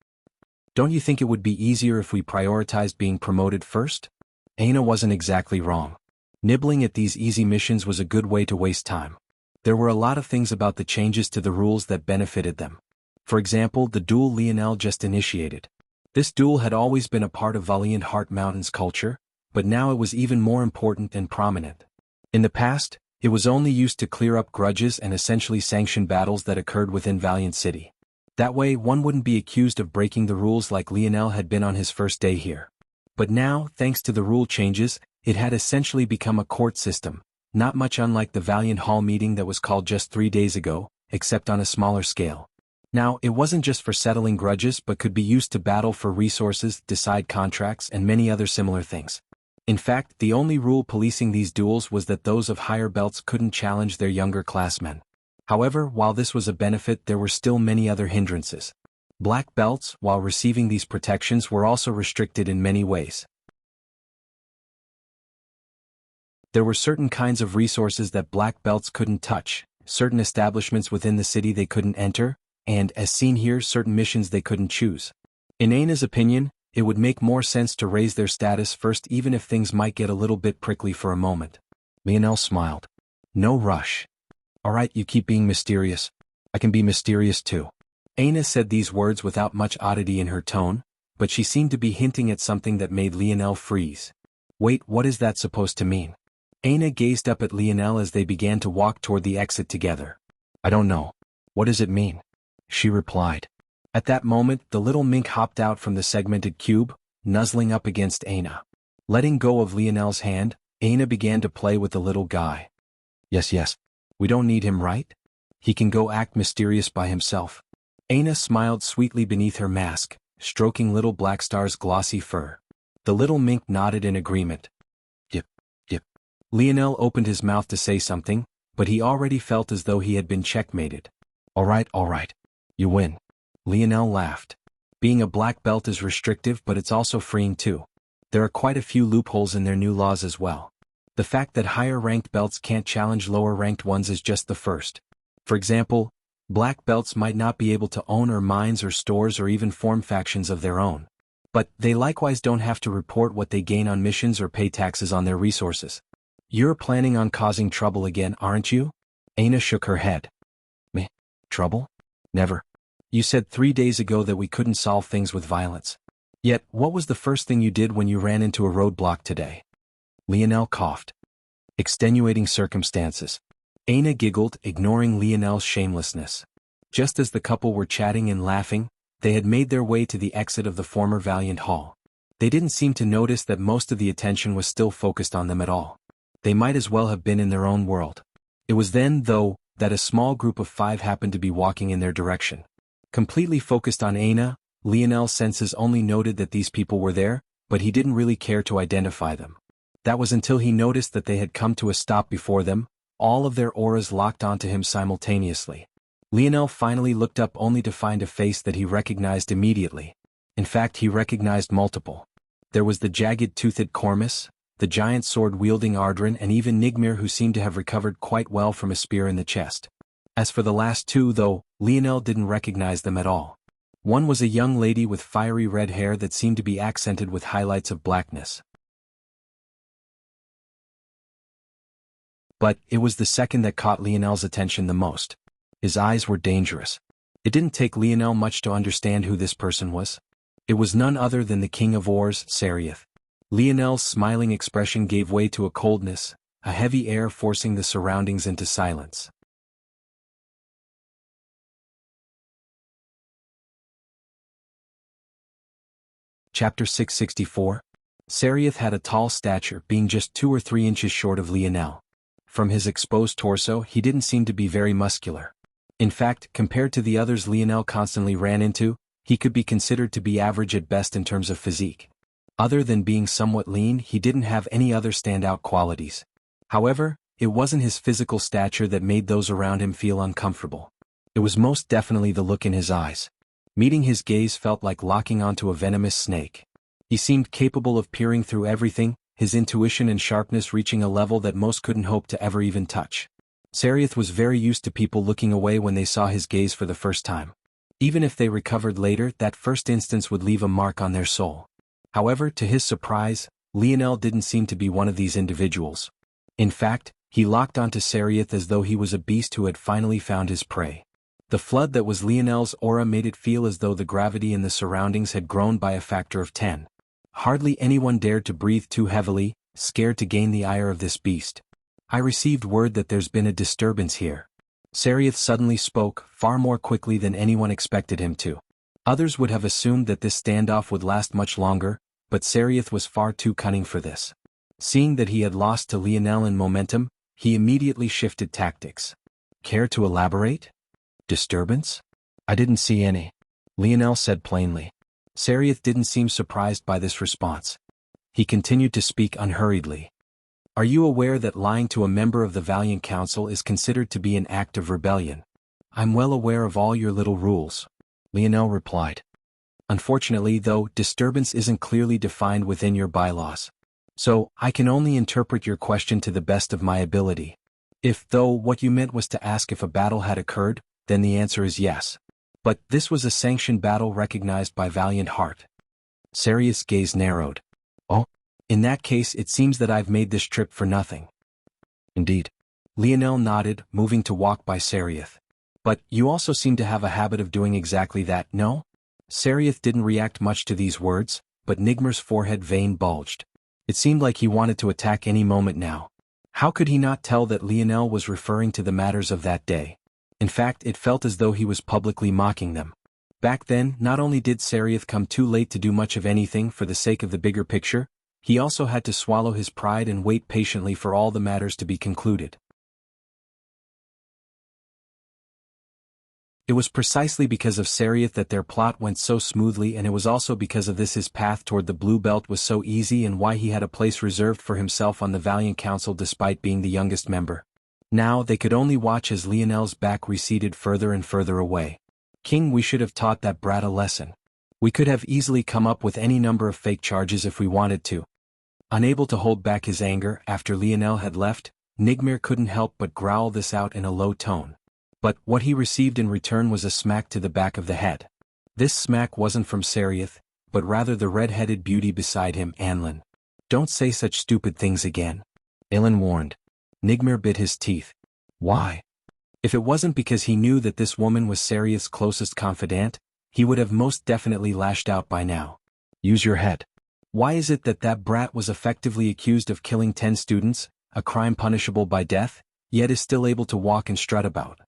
Don't you think it would be easier if we prioritized being promoted first? Aina wasn't exactly wrong. Nibbling at these easy missions was a good way to waste time. There were a lot of things about the changes to the rules that benefited them. For example, the duel Lionel just initiated. This duel had always been a part of Valiant Heart Mountain's culture, but now it was even more important and prominent. In the past, it was only used to clear up grudges and essentially sanction battles that occurred within Valiant City. That way, one wouldn't be accused of breaking the rules like Lionel had been on his first day here. But now, thanks to the rule changes, it had essentially become a court system, not much unlike the Valiant Hall meeting that was called just 3 days ago, except on a smaller scale. Now, it wasn't just for settling grudges but could be used to battle for resources, decide contracts, and many other similar things. In fact, the only rule policing these duels was that those of higher belts couldn't challenge their younger classmen. However, while this was a benefit, there were still many other hindrances. Black belts, while receiving these protections, were also restricted in many ways. There were certain kinds of resources that black belts couldn't touch, certain establishments within the city they couldn't enter, and, as seen here, certain missions they couldn't choose. In Aina's opinion, it would make more sense to raise their status first even if things might get a little bit prickly for a moment. Lionel smiled. No rush. Alright, you keep being mysterious. I can be mysterious too. Aina said these words without much oddity in her tone, but she seemed to be hinting at something that made Lionel freeze. Wait, what is that supposed to mean? Aina gazed up at Lionel as they began to walk toward the exit together. I don't know. What does it mean? She replied. At that moment, the little mink hopped out from the segmented cube, nuzzling up against Aina. Letting go of Lionel's hand, Aina began to play with the little guy. Yes. We don't need him, right? He can go act mysterious by himself. Aina smiled sweetly beneath her mask, stroking little Blackstar's glossy fur. The little mink nodded in agreement. Yip. Lionel opened his mouth to say something, but he already felt as though he had been checkmated. All right. You win. Lionel laughed. Being a black belt is restrictive, but it's also freeing too. There are quite a few loopholes in their new laws as well. The fact that higher-ranked belts can't challenge lower-ranked ones is just the first. For example, black belts might not be able to own or mines or stores or even form factions of their own. But they likewise don't have to report what they gain on missions or pay taxes on their resources. You're planning on causing trouble again, aren't you? Aina shook her head. Me? Trouble? Never. You said 3 days ago that we couldn't solve things with violence. Yet, what was the first thing you did when you ran into a roadblock today? Lionel coughed. Extenuating circumstances. Aina giggled, ignoring Lionel's shamelessness. Just as the couple were chatting and laughing, they had made their way to the exit of the former Valiant Hall. They didn't seem to notice that most of the attention was still focused on them at all. They might as well have been in their own world. It was then, though, that a small group of 5 happened to be walking in their direction. Completely focused on Aina, Lionel's senses only noted that these people were there, but he didn't really care to identify them. That was until he noticed that they had come to a stop before them, all of their auras locked onto him simultaneously. Lionel finally looked up only to find a face that he recognized immediately. In fact, he recognized multiple. There was the jagged-toothed Cormus, the giant sword-wielding Ardrin, and even Nigmir, who seemed to have recovered quite well from a spear in the chest. As for the last two, though, Lionel didn't recognize them at all. One was a young lady with fiery red hair that seemed to be accented with highlights of blackness. But it was the second that caught Lionel's attention the most. His eyes were dangerous. It didn't take Lionel much to understand who this person was. It was none other than the King of Ors, Sarioth. Lionel's smiling expression gave way to a coldness, a heavy air forcing the surroundings into silence. Chapter 664. Sarioth had a tall stature, being just 2 or 3 inches short of Lionel. From his exposed torso, he didn't seem to be very muscular. In fact, compared to the others Lionel constantly ran into, he could be considered to be average at best in terms of physique. Other than being somewhat lean, he didn't have any other standout qualities. However, it wasn't his physical stature that made those around him feel uncomfortable. It was most definitely the look in his eyes. Meeting his gaze felt like locking onto a venomous snake. He seemed capable of peering through everything, his intuition and sharpness reaching a level that most couldn't hope to ever even touch. Sarioth was very used to people looking away when they saw his gaze for the first time. Even if they recovered later, that first instance would leave a mark on their soul. However, to his surprise, Lionel didn't seem to be one of these individuals. In fact, he locked onto Sarioth as though he was a beast who had finally found his prey. The flood that was Lionel's aura made it feel as though the gravity in the surroundings had grown by a factor of 10. Hardly anyone dared to breathe too heavily, scared to gain the ire of this beast. I received word that there's been a disturbance here. Sarioth suddenly spoke, far more quickly than anyone expected him to. Others would have assumed that this standoff would last much longer, but Sarioth was far too cunning for this. Seeing that he had lost to Lionel in momentum, he immediately shifted tactics. Care to elaborate? Disturbance? I didn't see any, Lionel said plainly. Sarioth didn't seem surprised by this response. He continued to speak unhurriedly. Are you aware that lying to a member of the Valiant Council is considered to be an act of rebellion? I'm well aware of all your little rules, Lionel replied. Unfortunately, though, disturbance isn't clearly defined within your bylaws. So, I can only interpret your question to the best of my ability. If, though, what you meant was to ask if a battle had occurred, then the answer is yes. But this was a sanctioned battle recognized by Valiant Heart. Sarioth's gaze narrowed. Oh? In that case it seems that I've made this trip for nothing. Indeed. Lionel nodded, moving to walk by Sarioth. But you also seem to have a habit of doing exactly that, no? Sarioth didn't react much to these words, but Nigmir's forehead vein bulged. It seemed like he wanted to attack any moment now. How could he not tell that Lionel was referring to the matters of that day? In fact, it felt as though he was publicly mocking them. Back then, not only did Sarioth come too late to do much of anything for the sake of the bigger picture, he also had to swallow his pride and wait patiently for all the matters to be concluded. It was precisely because of Sarioth that their plot went so smoothly, and it was also because of this his path toward the Blue Belt was so easy and why he had a place reserved for himself on the Valiant Council despite being the youngest member. Now they could only watch as Lionel's back receded further and further away. King, we should have taught that brat a lesson. We could have easily come up with any number of fake charges if we wanted to. Unable to hold back his anger after Lionel had left, Nigmir couldn't help but growl this out in a low tone. But what he received in return was a smack to the back of the head. This smack wasn't from Sarioth, but rather the red-headed beauty beside him, Anlin. Don't say such stupid things again, Aelin warned. Nigmir bit his teeth. Why? If it wasn't because he knew that this woman was Sarioth's closest confidant, he would have most definitely lashed out by now. Use your head. Why is it that that brat was effectively accused of killing 10 students, a crime punishable by death, yet is still able to walk and strut about?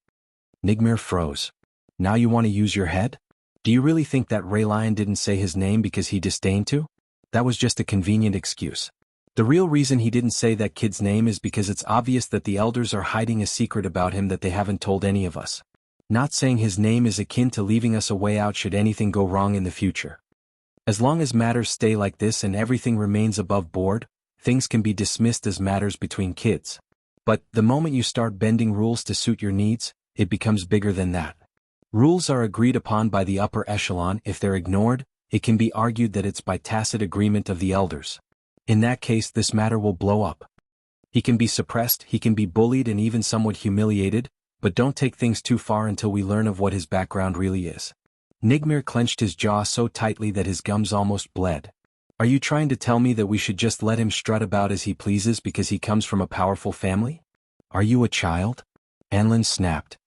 Nigmir froze. Now you want to use your head? Do you really think that Raylion didn't say his name because he disdained to? That was just a convenient excuse. The real reason he didn't say that kid's name is because it's obvious that the elders are hiding a secret about him that they haven't told any of us. Not saying his name is akin to leaving us a way out should anything go wrong in the future. As long as matters stay like this and everything remains above board, things can be dismissed as matters between kids. But the moment you start bending rules to suit your needs, it becomes bigger than that. Rules are agreed upon by the upper echelon. If they're ignored, it can be argued that it's by tacit agreement of the elders. In that case, this matter will blow up. He can be suppressed, he can be bullied and even somewhat humiliated, but don't take things too far until we learn of what his background really is. Nigmir clenched his jaw so tightly that his gums almost bled. Are you trying to tell me that we should just let him strut about as he pleases because he comes from a powerful family? Are you a child? Anlin snapped.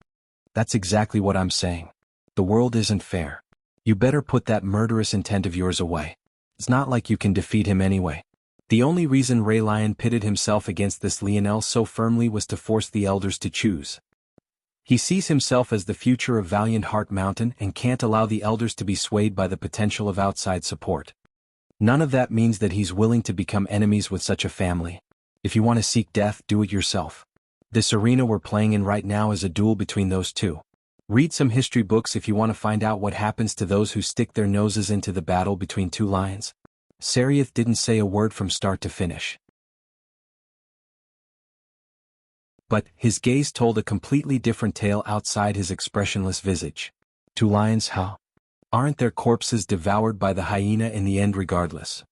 That's exactly what I'm saying. The world isn't fair. You better put that murderous intent of yours away. It's not like you can defeat him anyway. The only reason Raylion pitted himself against this Lionel so firmly was to force the elders to choose. He sees himself as the future of Valiant Heart Mountain and can't allow the elders to be swayed by the potential of outside support. None of that means that he's willing to become enemies with such a family. If you want to seek death, do it yourself. This arena we're playing in right now is a duel between those two. Read some history books if you want to find out what happens to those who stick their noses into the battle between two lions. Sarioth didn't say a word from start to finish. But his gaze told a completely different tale outside his expressionless visage. Two lions, how? Aren't their corpses devoured by the hyena in the end regardless?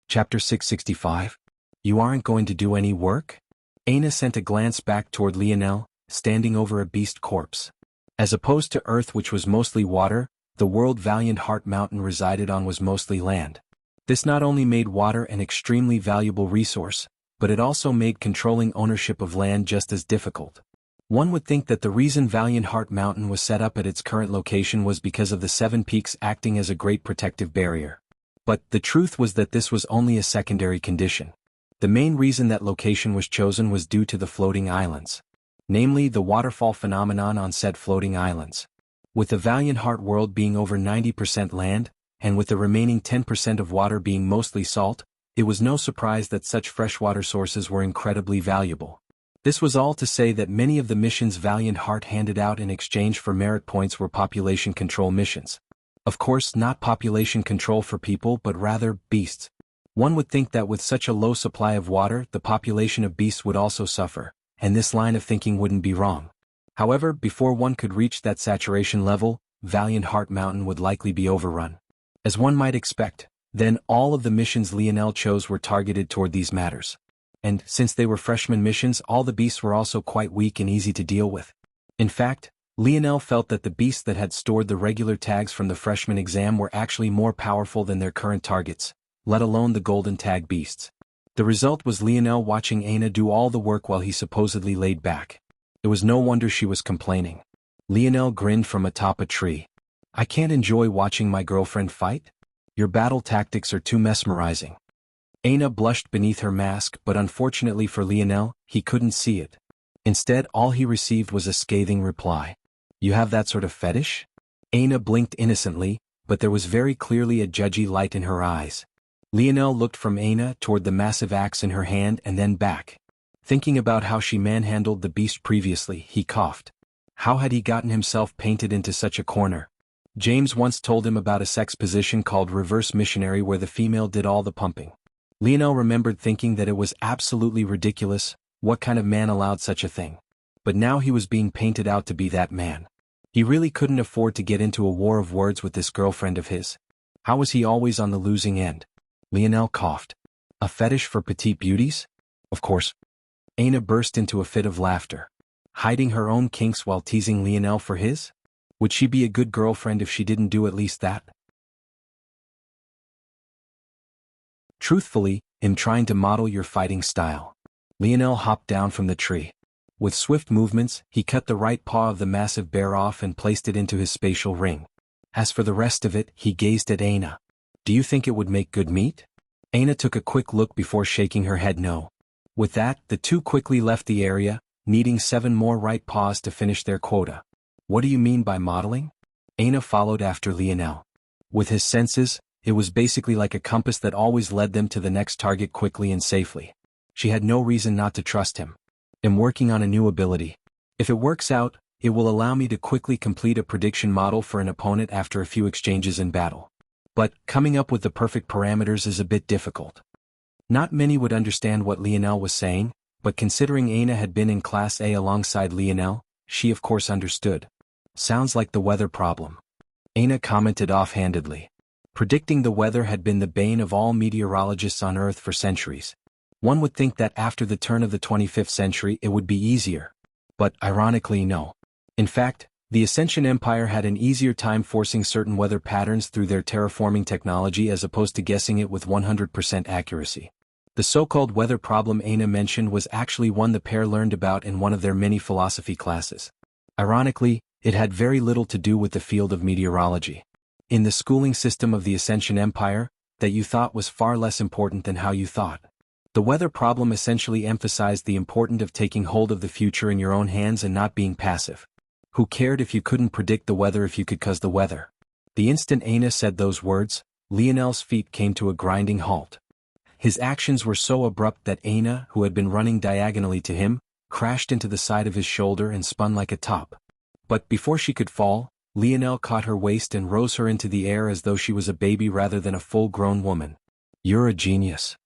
Chapter 665. You aren't going to do any work? Aina sent a glance back toward Lionel, standing over a beast corpse. As opposed to Earth, which was mostly water, the world Valiant Heart Mountain resided on was mostly land. This not only made water an extremely valuable resource, but it also made controlling ownership of land just as difficult. One would think that the reason Valiant Heart Mountain was set up at its current location was because of the 7 peaks acting as a great protective barrier. But the truth was that this was only a secondary condition. The main reason that location was chosen was due to the floating islands. Namely, the waterfall phenomenon on said floating islands. With the Valiant Heart world being over 90% land, and with the remaining 10% of water being mostly salt, it was no surprise that such freshwater sources were incredibly valuable. This was all to say that many of the missions Valiant Heart handed out in exchange for merit points were population control missions. Of course, not population control for people but rather beasts. One would think that with such a low supply of water, the population of beasts would also suffer, and this line of thinking wouldn't be wrong. However, before one could reach that saturation level, Valiant Heart Mountain would likely be overrun. As one might expect, then all of the missions Lionel chose were targeted toward these matters. And since they were freshman missions, all the beasts were also quite weak and easy to deal with. In fact, Lionel felt that the beasts that had stored the regular tags from the freshman exam were actually more powerful than their current targets, let alone the golden tag beasts. The result was Lionel watching Aina do all the work while he supposedly laid back. It was no wonder she was complaining. Lionel grinned from atop a tree. I can't enjoy watching my girlfriend fight? Your battle tactics are too mesmerizing. Aina blushed beneath her mask, but unfortunately for Lionel, he couldn't see it. Instead, all he received was a scathing reply. You have that sort of fetish? Aina blinked innocently, but there was very clearly a judgy light in her eyes. Lionel looked from Aina toward the massive axe in her hand and then back. Thinking about how she manhandled the beast previously, he coughed. How had he gotten himself painted into such a corner? James once told him about a sex position called reverse missionary where the female did all the pumping. Lionel remembered thinking that it was absolutely ridiculous. What kind of man allowed such a thing? But now he was being painted out to be that man. He really couldn't afford to get into a war of words with this girlfriend of his. How was he always on the losing end? Lionel coughed. A fetish for petite beauties? Of course. Aina burst into a fit of laughter. Hiding her own kinks while teasing Lionel for his? Would she be a good girlfriend if she didn't do at least that? Truthfully, I'm trying to model your fighting style. Lionel hopped down from the tree. With swift movements, he cut the right paw of the massive bear off and placed it into his spatial ring. As for the rest of it, he gazed at Aina. Do you think it would make good meat? Aina took a quick look before shaking her head no. With that, the two quickly left the area, needing 7 more right paws to finish their quota. What do you mean by modeling? Aina followed after Lionel. With his senses, It was basically like a compass that always led them to the next target quickly and safely. She had no reason not to trust him. I'm working on a new ability. If it works out, it will allow me to quickly complete a prediction model for an opponent after a few exchanges in battle. But coming up with the perfect parameters is a bit difficult. Not many would understand what Lionel was saying, but considering Aina had been in Class A alongside Lionel, she of course understood. Sounds like the weather problem. Aina commented offhandedly. Predicting the weather had been the bane of all meteorologists on Earth for centuries. One would think that after the turn of the 25th century it would be easier. But ironically no. In fact, the Ascension Empire had an easier time forcing certain weather patterns through their terraforming technology as opposed to guessing it with 100% accuracy. The so-called weather problem Aina mentioned was actually one the pair learned about in one of their many philosophy classes. Ironically, it had very little to do with the field of meteorology. In the schooling system of the Ascension Empire, that you thought was far less important than how you thought. The weather problem essentially emphasized the importance of taking hold of the future in your own hands and not being passive. Who cared if you couldn't predict the weather if you could cause the weather? The instant Aina said those words, Lionel's feet came to a grinding halt. His actions were so abrupt that Aina, who had been running diagonally to him, crashed into the side of his shoulder and spun like a top. But before she could fall, Lionel caught her waist and rose her into the air as though she was a baby rather than a full-grown woman. You're a genius.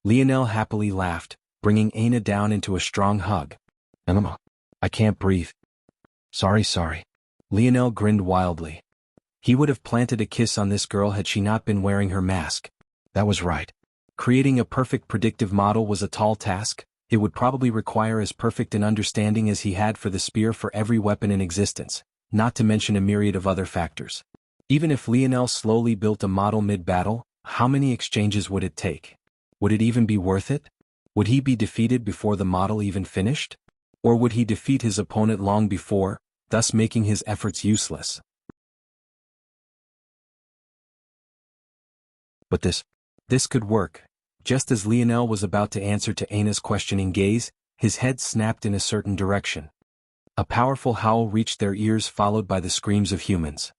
Lionel happily laughed, bringing Aina down into a strong hug. Emma, I can't breathe. Sorry. Lionel grinned wildly. He would have planted a kiss on this girl had she not been wearing her mask. That was right. Creating a perfect predictive model was a tall task. It would probably require as perfect an understanding as he had for the spear for every weapon in existence, not to mention a myriad of other factors. Even if Lionel slowly built a model mid-battle, how many exchanges would it take? Would it even be worth it? Would he be defeated before the model even finished? Or would he defeat his opponent long before, thus making his efforts useless? But this could work. Just as Lionel was about to answer to Aina's questioning gaze, his head snapped in a certain direction. A powerful howl reached their ears followed by the screams of humans.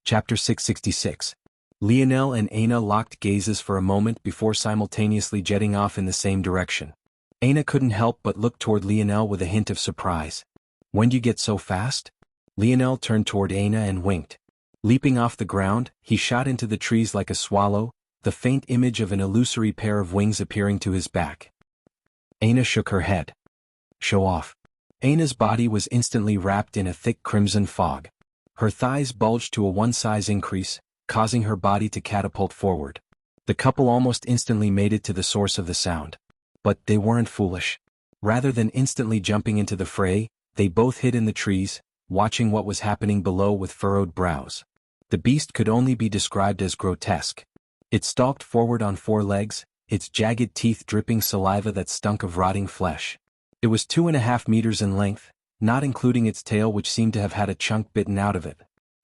Chapter 666. Lionel and Aina locked gazes for a moment before simultaneously jetting off in the same direction. Aina couldn't help but look toward Lionel with a hint of surprise. When'd you get so fast? Lionel turned toward Aina and winked. Leaping off the ground, he shot into the trees like a swallow, the faint image of an illusory pair of wings appearing to his back. Aina shook her head. Show off. Aina's body was instantly wrapped in a thick crimson fog. Her thighs bulged to a one-size increase, causing her body to catapult forward. The couple almost instantly made it to the source of the sound. But they weren't foolish. Rather than instantly jumping into the fray, they both hid in the trees, watching what was happening below with furrowed brows. The beast could only be described as grotesque. It stalked forward on 4 legs, its jagged teeth dripping saliva that stunk of rotting flesh. It was 2.5 meters in length, not including its tail which seemed to have had a chunk bitten out of it.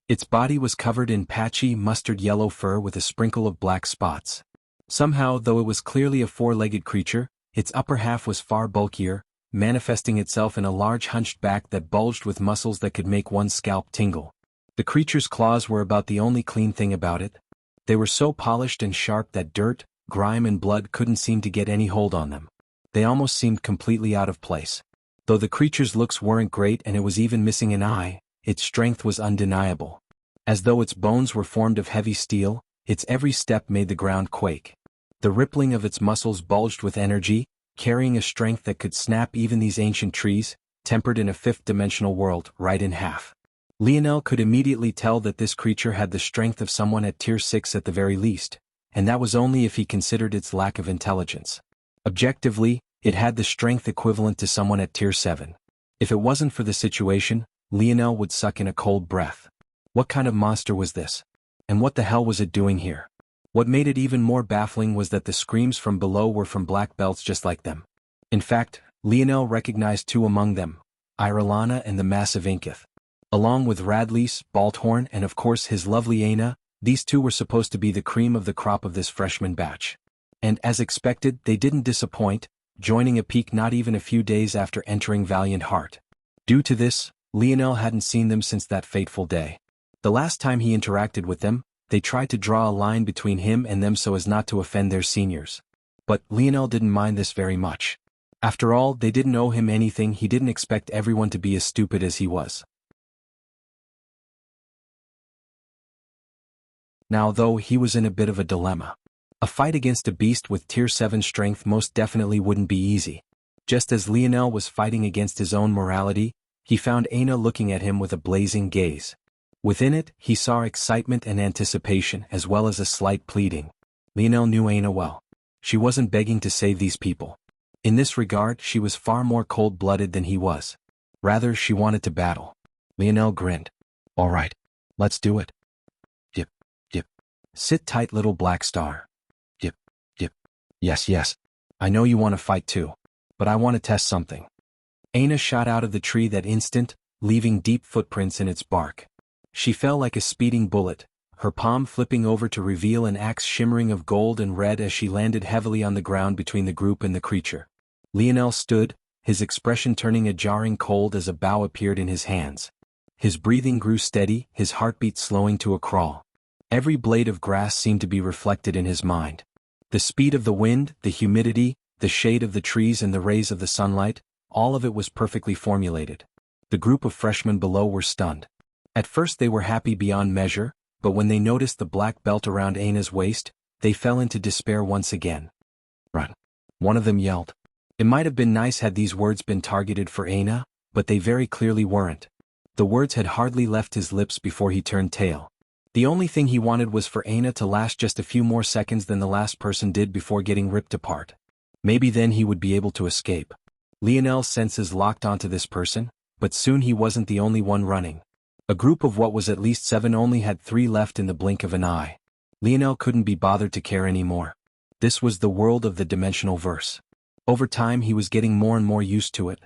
Its body was covered in patchy mustard yellow fur with a sprinkle of black spots. Somehow, though it was clearly a 4-legged creature, its upper half was far bulkier, manifesting itself in a large hunched back that bulged with muscles that could make one's scalp tingle. The creature's claws were about the only clean thing about it. They were so polished and sharp that dirt, grime and blood couldn't seem to get any hold on them. They almost seemed completely out of place. Though the creature's looks weren't great and it was even missing an eye, its strength was undeniable. As though its bones were formed of heavy steel, its every step made the ground quake. The rippling of its muscles bulged with energy, carrying a strength that could snap even these ancient trees, tempered in a 5th-dimensional world, right in half. Lionel could immediately tell that this creature had the strength of someone at Tier 6 at the very least, and that was only if he considered its lack of intelligence. Objectively, it had the strength equivalent to someone at Tier 7. If it wasn't for the situation, Lionel would suck in a cold breath. What kind of monster was this? And what the hell was it doing here? What made it even more baffling was that the screams from below were from black belts just like them. In fact, Lionel recognized 2 among them, Irelana and the massive Inkith. Along with Radlease, Balthorn and of course his lovely Aina, these 2 were supposed to be the cream of the crop of this freshman batch. And as expected, they didn't disappoint, joining a peak not even a few days after entering Valiant Heart. Due to this, Lionel hadn't seen them since that fateful day. The last time he interacted with them, they tried to draw a line between him and them so as not to offend their seniors. But Lionel didn't mind this very much. After all, they didn't owe him anything. He didn't expect everyone to be as stupid as he was. Now though, he was in a bit of a dilemma. A fight against a beast with tier 7 strength most definitely wouldn't be easy. Just as Lionel was fighting against his own morality, he found Aina looking at him with a blazing gaze. Within it, he saw excitement and anticipation as well as a slight pleading. Lionel knew Aina well. She wasn't begging to save these people. In this regard, she was far more cold-blooded than he was. Rather, she wanted to battle. Lionel grinned. All right, let's do it. Dip, dip. Sit tight, little black star. Dip, dip. Yes. I know you want to fight too. But I want to test something. Aina shot out of the tree that instant, leaving deep footprints in its bark. She fell like a speeding bullet, her palm flipping over to reveal an axe shimmering of gold and red as she landed heavily on the ground between the group and the creature. Lionel stood, his expression turning a jarring cold as a bow appeared in his hands. His breathing grew steady, his heartbeat slowing to a crawl. Every blade of grass seemed to be reflected in his mind. The speed of the wind, the humidity, the shade of the trees and the rays of the sunlight, all of it was perfectly formulated. The group of freshmen below were stunned. At first they were happy beyond measure, but when they noticed the black belt around Aina's waist, they fell into despair once again. Run. One of them yelled. It might have been nice had these words been targeted for Aina, but they very clearly weren't. The words had hardly left his lips before he turned tail. The only thing he wanted was for Aina to last just a few more seconds than the last person did before getting ripped apart. Maybe then he would be able to escape. Lionel's senses locked onto this person, but soon he wasn't the only one running. A group of what was at least 7 only had 3 left in the blink of an eye. Lionel couldn't be bothered to care anymore. This was the world of the dimensional verse. Over time he was getting more and more used to it.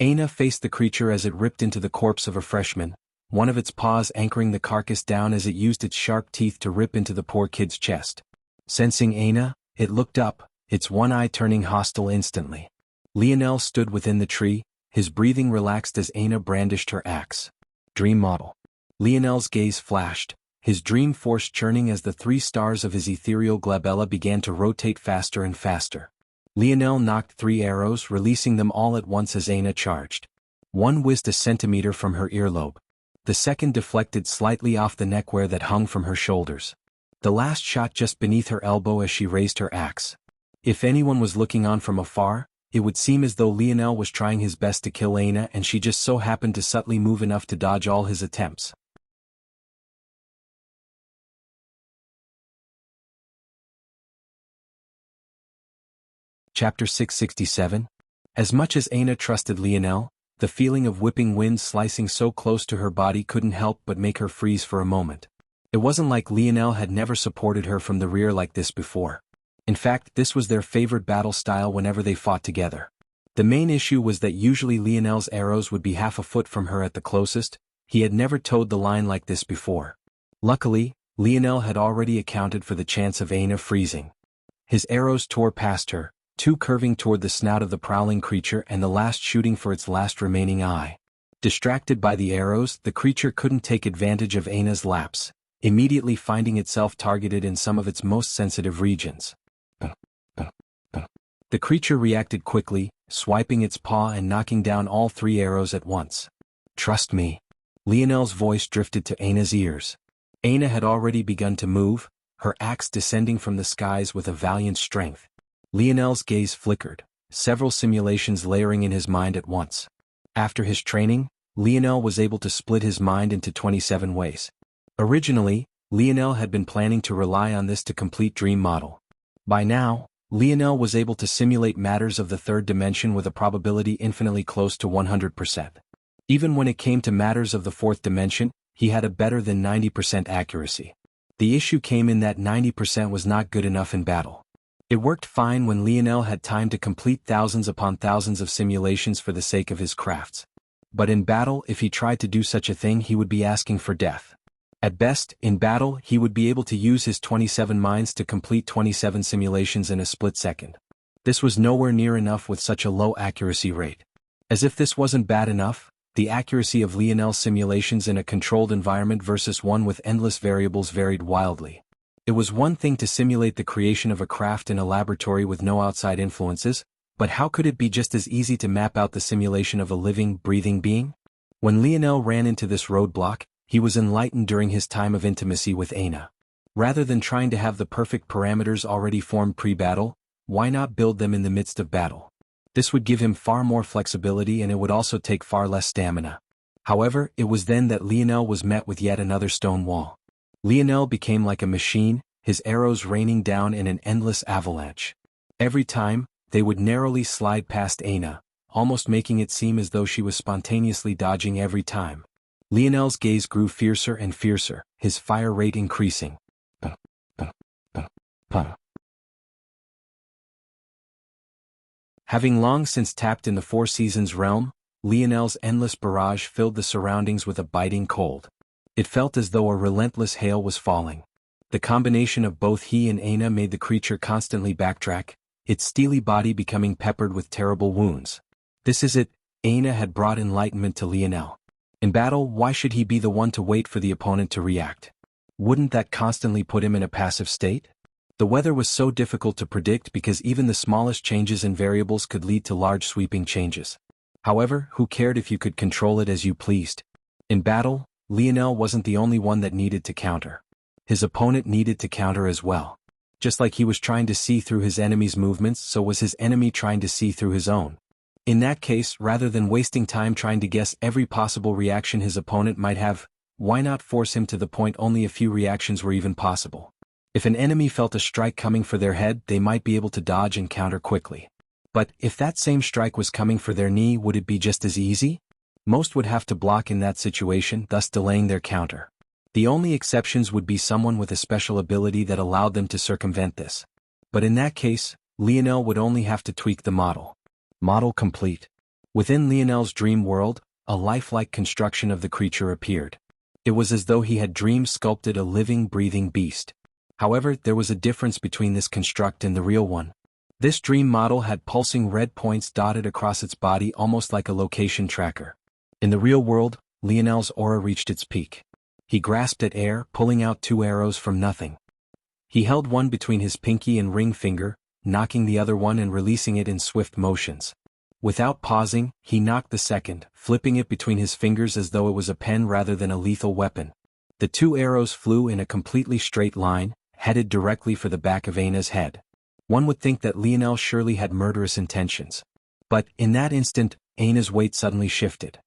Aina faced the creature as it ripped into the corpse of a freshman, one of its paws anchoring the carcass down as it used its sharp teeth to rip into the poor kid's chest. Sensing Aina, it looked up, its one eye turning hostile instantly. Lionel stood within the tree, his breathing relaxed as Aina brandished her axe. Dream model. Lionel's gaze flashed, his dream force churning as the 3 stars of his ethereal glabella began to rotate faster and faster. Lionel knocked 3 arrows, releasing them all at once as Aina charged. One whizzed a centimeter from her earlobe. The second deflected slightly off the neckwear that hung from her shoulders. The last shot just beneath her elbow as she raised her axe. If anyone was looking on from afar, it would seem as though Lionel was trying his best to kill Aina and she just so happened to subtly move enough to dodge all his attempts. Chapter 667. As much as Aina trusted Lionel, the feeling of whipping wind slicing so close to her body couldn't help but make her freeze for a moment. It wasn't like Lionel had never supported her from the rear like this before. In fact, this was their favorite battle style whenever they fought together. The main issue was that usually Lionel's arrows would be half a foot from her at the closest. He had never towed the line like this before. Luckily, Lionel had already accounted for the chance of Aina freezing. His arrows tore past her, 2 curving toward the snout of the prowling creature and the last shooting for its last remaining eye. Distracted by the arrows, the creature couldn't take advantage of Aina's lapse, immediately finding itself targeted in some of its most sensitive regions. The creature reacted quickly, swiping its paw and knocking down all 3 arrows at once. Trust me. Lionel's voice drifted to Aina's ears. Aina had already begun to move, her axe descending from the skies with a valiant strength. Lionel's gaze flickered, several simulations layering in his mind at once. After his training, Lionel was able to split his mind into 27 ways. Originally, Lionel had been planning to rely on this to complete Dream Model. By now, Lionel was able to simulate matters of the 3rd dimension with a probability infinitely close to 100%. Even when it came to matters of the 4th dimension, he had a better than 90% accuracy. The issue came in that 90% was not good enough in battle. It worked fine when Lionel had time to complete thousands upon thousands of simulations for the sake of his crafts. But in battle, if he tried to do such a thing, he would be asking for death. At best, in battle, he would be able to use his 27 minds to complete 27 simulations in a split second. This was nowhere near enough with such a low accuracy rate. As if this wasn't bad enough, The accuracy of Lionel's simulations in a controlled environment versus one with endless variables varied wildly. It was one thing to simulate the creation of a craft in a laboratory with no outside influences, but how could it be just as easy to map out the simulation of a living, breathing being? When Lionel ran into this roadblock, he was enlightened during his time of intimacy with Aina. Rather than trying to have the perfect parameters already formed pre-battle, why not build them in the midst of battle? This would give him far more flexibility and it would also take far less stamina. However, it was then that Lionel was met with yet another stone wall. Lionel became like a machine, his arrows raining down in an endless avalanche. Every time, they would narrowly slide past Aina, almost making it seem as though she was spontaneously dodging every time. Lionel's gaze grew fiercer and fiercer, his fire rate increasing. Having long since tapped in the Four Seasons realm, Lionel's endless barrage filled the surroundings with a biting cold. It felt as though a relentless hail was falling. The combination of both he and Aina made the creature constantly backtrack, its steely body becoming peppered with terrible wounds. This is it, Aina had brought enlightenment to Lionel. In battle, why should he be the one to wait for the opponent to react? Wouldn't that constantly put him in a passive state? The weather was so difficult to predict because even the smallest changes in variables could lead to large sweeping changes. However, who cared if you could control it as you pleased? In battle, Lionel wasn't the only one that needed to counter. His opponent needed to counter as well. Just like he was trying to see through his enemy's movements, so was his enemy trying to see through his own. In that case, rather than wasting time trying to guess every possible reaction his opponent might have, why not force him to the point only a few reactions were even possible? If an enemy felt a strike coming for their head, they might be able to dodge and counter quickly. But if that same strike was coming for their knee, would it be just as easy? Most would have to block in that situation, thus delaying their counter. The only exceptions would be someone with a special ability that allowed them to circumvent this. But in that case, Lionel would only have to tweak the model. Model complete. Within Lionel's dream world, a lifelike construction of the creature appeared. It was as though he had dream sculpted a living, breathing beast. However, there was a difference between this construct and the real one. This dream model had pulsing red points dotted across its body almost like a location tracker. In the real world, Lionel's aura reached its peak. He grasped at air, pulling out 2 arrows from nothing. He held one between his pinky and ring finger, knocking the other one and releasing it in swift motions. Without pausing, he knocked the second, flipping it between his fingers as though it was a pen rather than a lethal weapon. The 2 arrows flew in a completely straight line, headed directly for the back of Aina's head. One would think that Lionel surely had murderous intentions. But, in that instant, Aina's weight suddenly shifted.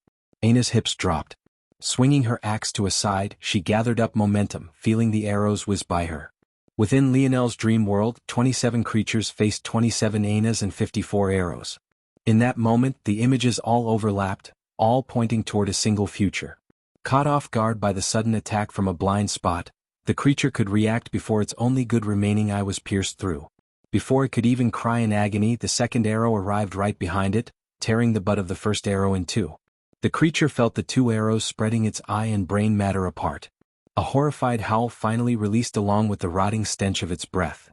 Aina's hips dropped. Swinging her axe to a side, she gathered up momentum, feeling the arrows whiz by her. Within Lionel's dream world, 27 creatures faced 27 Ainas and 54 arrows. In that moment, the images all overlapped, all pointing toward a single future. Caught off guard by the sudden attack from a blind spot, the creature could react before its only good remaining eye was pierced through. Before it could even cry in agony, the second arrow arrived right behind it, tearing the butt of the first arrow in 2. The creature felt the 2 arrows spreading its eye and brain matter apart. A horrified howl finally released along with the rotting stench of its breath.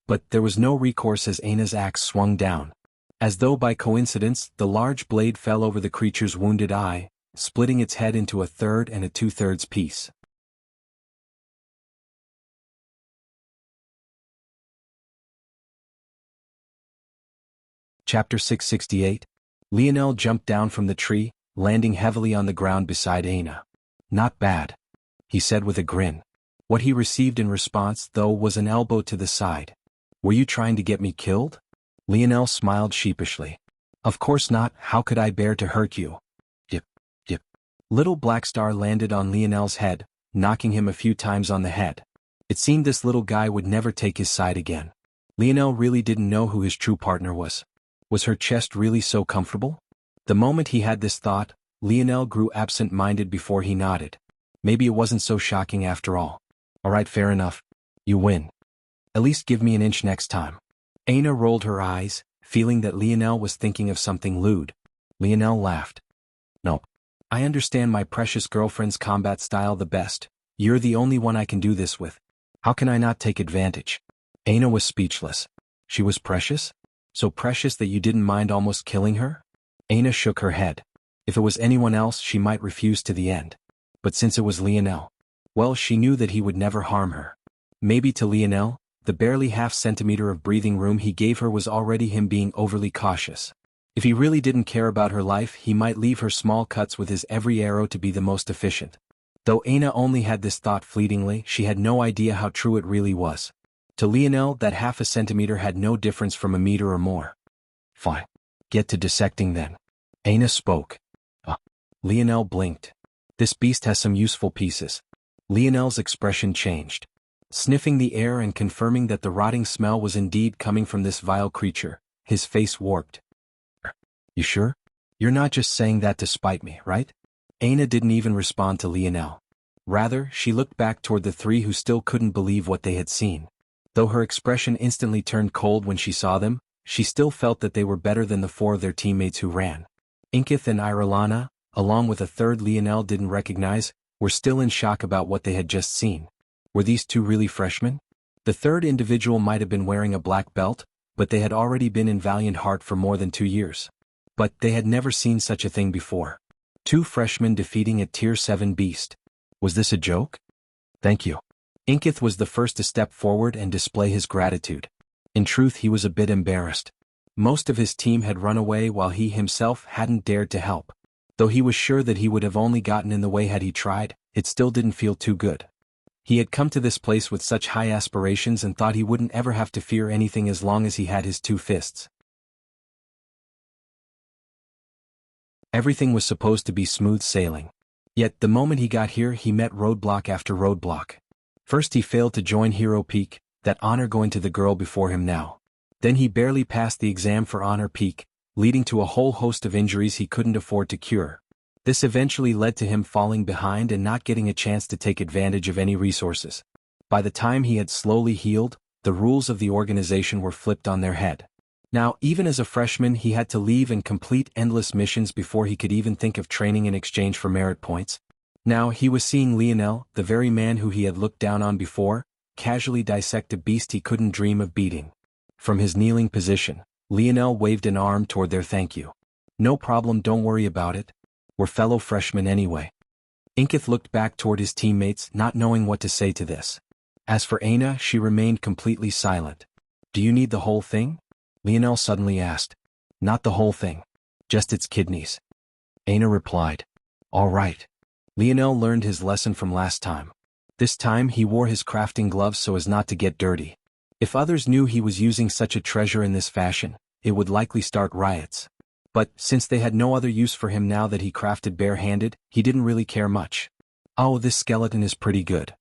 But there was no recourse as Aina's axe swung down. As though by coincidence, the large blade fell over the creature's wounded eye, splitting its head into a third and a 2/3 piece. Chapter 668. Lionel jumped down from the tree, landing heavily on the ground beside Aina. "Not bad," he said with a grin. What he received in response, though, was an elbow to the side. "Were you trying to get me killed?" Lionel smiled sheepishly. "Of course not, how could I bear to hurt you?" Dip, dip. Little Black Star landed on Lionel's head, knocking him a few times on the head. It seemed this little guy would never take his side again. Lionel really didn't know who his true partner was. Was her chest really so comfortable? The moment he had this thought, Lionel grew absent-minded before he nodded. Maybe it wasn't so shocking after all. "Alright, fair enough. You win. At least give me an inch next time." Aina rolled her eyes, feeling that Lionel was thinking of something lewd. Lionel laughed. "No. I understand my precious girlfriend's combat style the best. You're the only one I can do this with. How can I not take advantage?" Aina was speechless. She was precious? So precious that you didn't mind almost killing her? Aina shook her head. If it was anyone else she might refuse to the end. But since it was Lionel, well, she knew that he would never harm her. Maybe to Lionel, the barely half-centimeter of breathing room he gave her was already him being overly cautious. If he really didn't care about her life, he might leave her small cuts with his every arrow to be the most efficient. Though Aina only had this thought fleetingly, she had no idea how true it really was. To Lionel, that half a centimeter had no difference from a meter or more. Fine. Get to dissecting then. Aina spoke. Lionel blinked. This beast has some useful pieces. Lionel's expression changed. Sniffing the air and confirming that the rotting smell was indeed coming from this vile creature, his face warped. You sure? You're not just saying that to spite me, right? Aina didn't even respond to Lionel. Rather, she looked back toward the three who still couldn't believe what they had seen. Though her expression instantly turned cold when she saw them, she still felt that they were better than the four of their teammates who ran. Inkith and Irelana, along with a third Lionel didn't recognize, were still in shock about what they had just seen. Were these two really freshmen? The third individual might have been wearing a black belt, but they had already been in Valiant Heart for more than 2 years. But they had never seen such a thing before. 2 freshmen defeating a Tier 7 beast. Was this a joke? Thank you. Inkith was the first to step forward and display his gratitude. In truth, he was a bit embarrassed. Most of his team had run away while he himself hadn't dared to help. Though he was sure that he would have only gotten in the way had he tried, it still didn't feel too good. He had come to this place with such high aspirations and thought he wouldn't ever have to fear anything as long as he had his 2 fists. Everything was supposed to be smooth sailing. Yet the moment he got here he met roadblock after roadblock. First he failed to join Hero Peak, that honor going to the girl before him now. Then he barely passed the exam for Honor Peak, leading to a whole host of injuries he couldn't afford to cure. This eventually led to him falling behind and not getting a chance to take advantage of any resources. By the time he had slowly healed, the rules of the organization were flipped on their head. Now, even as a freshman, he had to leave and complete endless missions before he could even think of training in exchange for merit points. Now, he was seeing Lionel, the very man who he had looked down on before, casually dissect a beast he couldn't dream of beating. From his kneeling position, Lionel waved an arm toward their thank you. No problem, don't worry about it. We're fellow freshmen anyway. Inkith looked back toward his teammates, not knowing what to say to this. As for Aina, she remained completely silent. Do you need the whole thing? Lionel suddenly asked. Not the whole thing. Just its kidneys. Aina replied. All right. Lionel learned his lesson from last time. This time he wore his crafting gloves so as not to get dirty. If others knew he was using such a treasure in this fashion, it would likely start riots. But, since they had no other use for him now that he crafted bare-handed, he didn't really care much. Oh, this skeleton is pretty good.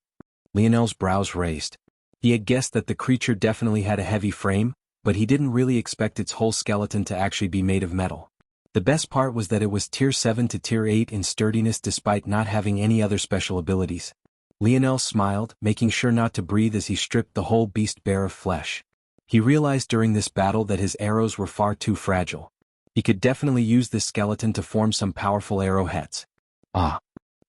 Lionel's brows raised. He had guessed that the creature definitely had a heavy frame, but he didn't really expect its whole skeleton to actually be made of metal. The best part was that it was Tier 7 to Tier 8 in sturdiness despite not having any other special abilities. Lionel smiled, making sure not to breathe as he stripped the whole beast bare of flesh. He realized during this battle that his arrows were far too fragile. He could definitely use this skeleton to form some powerful arrowheads. Ah.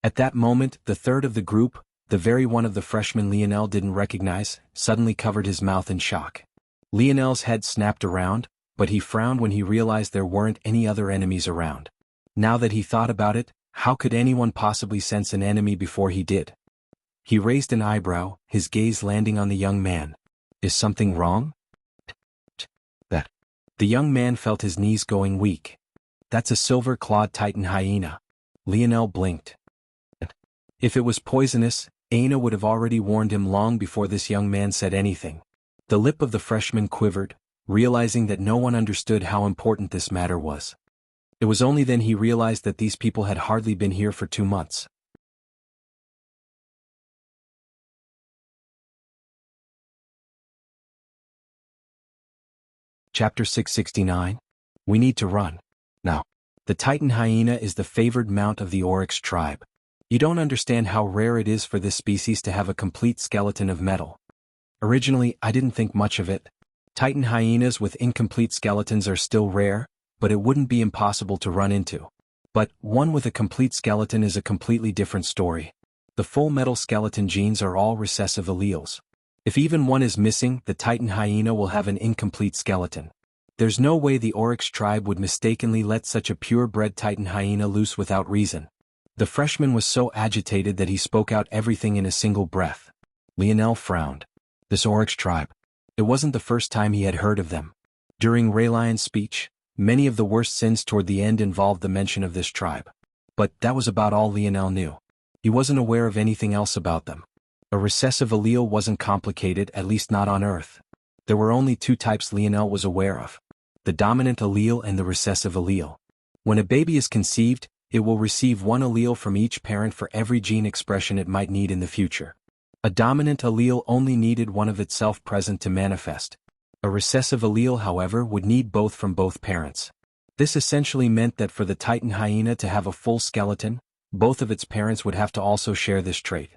At that moment, the third of the group, the very one of the freshmen Lionel didn't recognize, suddenly covered his mouth in shock. Lionel's head snapped around, but he frowned when he realized there weren't any other enemies around. Now that he thought about it, how could anyone possibly sense an enemy before he did? He raised an eyebrow, his gaze landing on the young man. Is something wrong? That. The young man felt his knees going weak. That's a silver-clawed titan hyena. Lionel blinked. If it was poisonous, Aina would have already warned him long before this young man said anything. The lip of the freshman quivered, realizing that no one understood how important this matter was. It was only then he realized that these people had hardly been here for 2 months. Chapter 669. We need to run. Now. The Titan hyena is the favored mount of the Oryx tribe. You don't understand how rare it is for this species to have a complete skeleton of metal. Originally, I didn't think much of it. Titan hyenas with incomplete skeletons are still rare, but it wouldn't be impossible to run into. But one with a complete skeleton is a completely different story. The full metal skeleton genes are all recessive alleles. If even one is missing, the Titan hyena will have an incomplete skeleton. There's no way the Oryx tribe would mistakenly let such a purebred Titan hyena loose without reason. The freshman was so agitated that he spoke out everything in a single breath. Lionel frowned. This Oryx tribe. It wasn't the first time he had heard of them. During Raylion's speech, many of the worst sins toward the end involved the mention of this tribe. But that was about all Lionel knew. He wasn't aware of anything else about them. A recessive allele wasn't complicated, at least not on Earth. There were only two types Lionel was aware of: the dominant allele and the recessive allele. When a baby is conceived, it will receive one allele from each parent for every gene expression it might need in the future. A dominant allele only needed one of itself present to manifest. A recessive allele, however, would need both from both parents. This essentially meant that for the Titan hyena to have a full skeleton, both of its parents would have to also share this trait.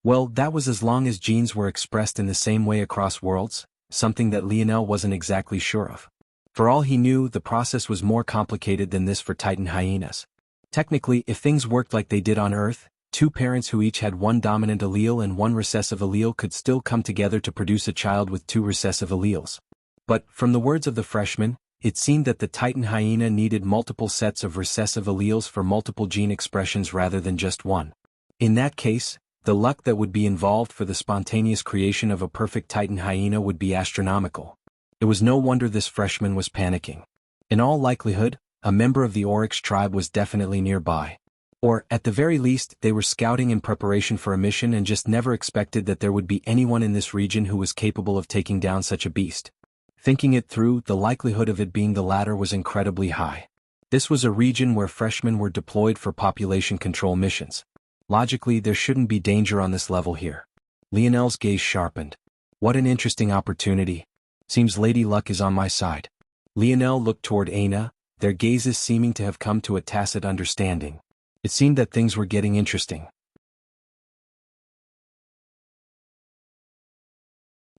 Well, that was as long as genes were expressed in the same way across worlds, something that Lionel wasn't exactly sure of. For all he knew, the process was more complicated than this for Titan hyenas. Technically, if things worked like they did on Earth, two parents who each had one dominant allele and one recessive allele could still come together to produce a child with two recessive alleles. But, from the words of the freshman, it seemed that the Titan hyena needed multiple sets of recessive alleles for multiple gene expressions rather than just one. In that case, the luck that would be involved for the spontaneous creation of a perfect Titan hyena would be astronomical. It was no wonder this freshman was panicking. In all likelihood, a member of the Oryx tribe was definitely nearby. Or, at the very least, they were scouting in preparation for a mission and just never expected that there would be anyone in this region who was capable of taking down such a beast. Thinking it through, the likelihood of it being the latter was incredibly high. This was a region where freshmen were deployed for population control missions. Logically, there shouldn't be danger on this level here. Lionel's gaze sharpened. What an interesting opportunity. Seems Lady Luck is on my side. Lionel looked toward Aina, their gazes seeming to have come to a tacit understanding. It seemed that things were getting interesting.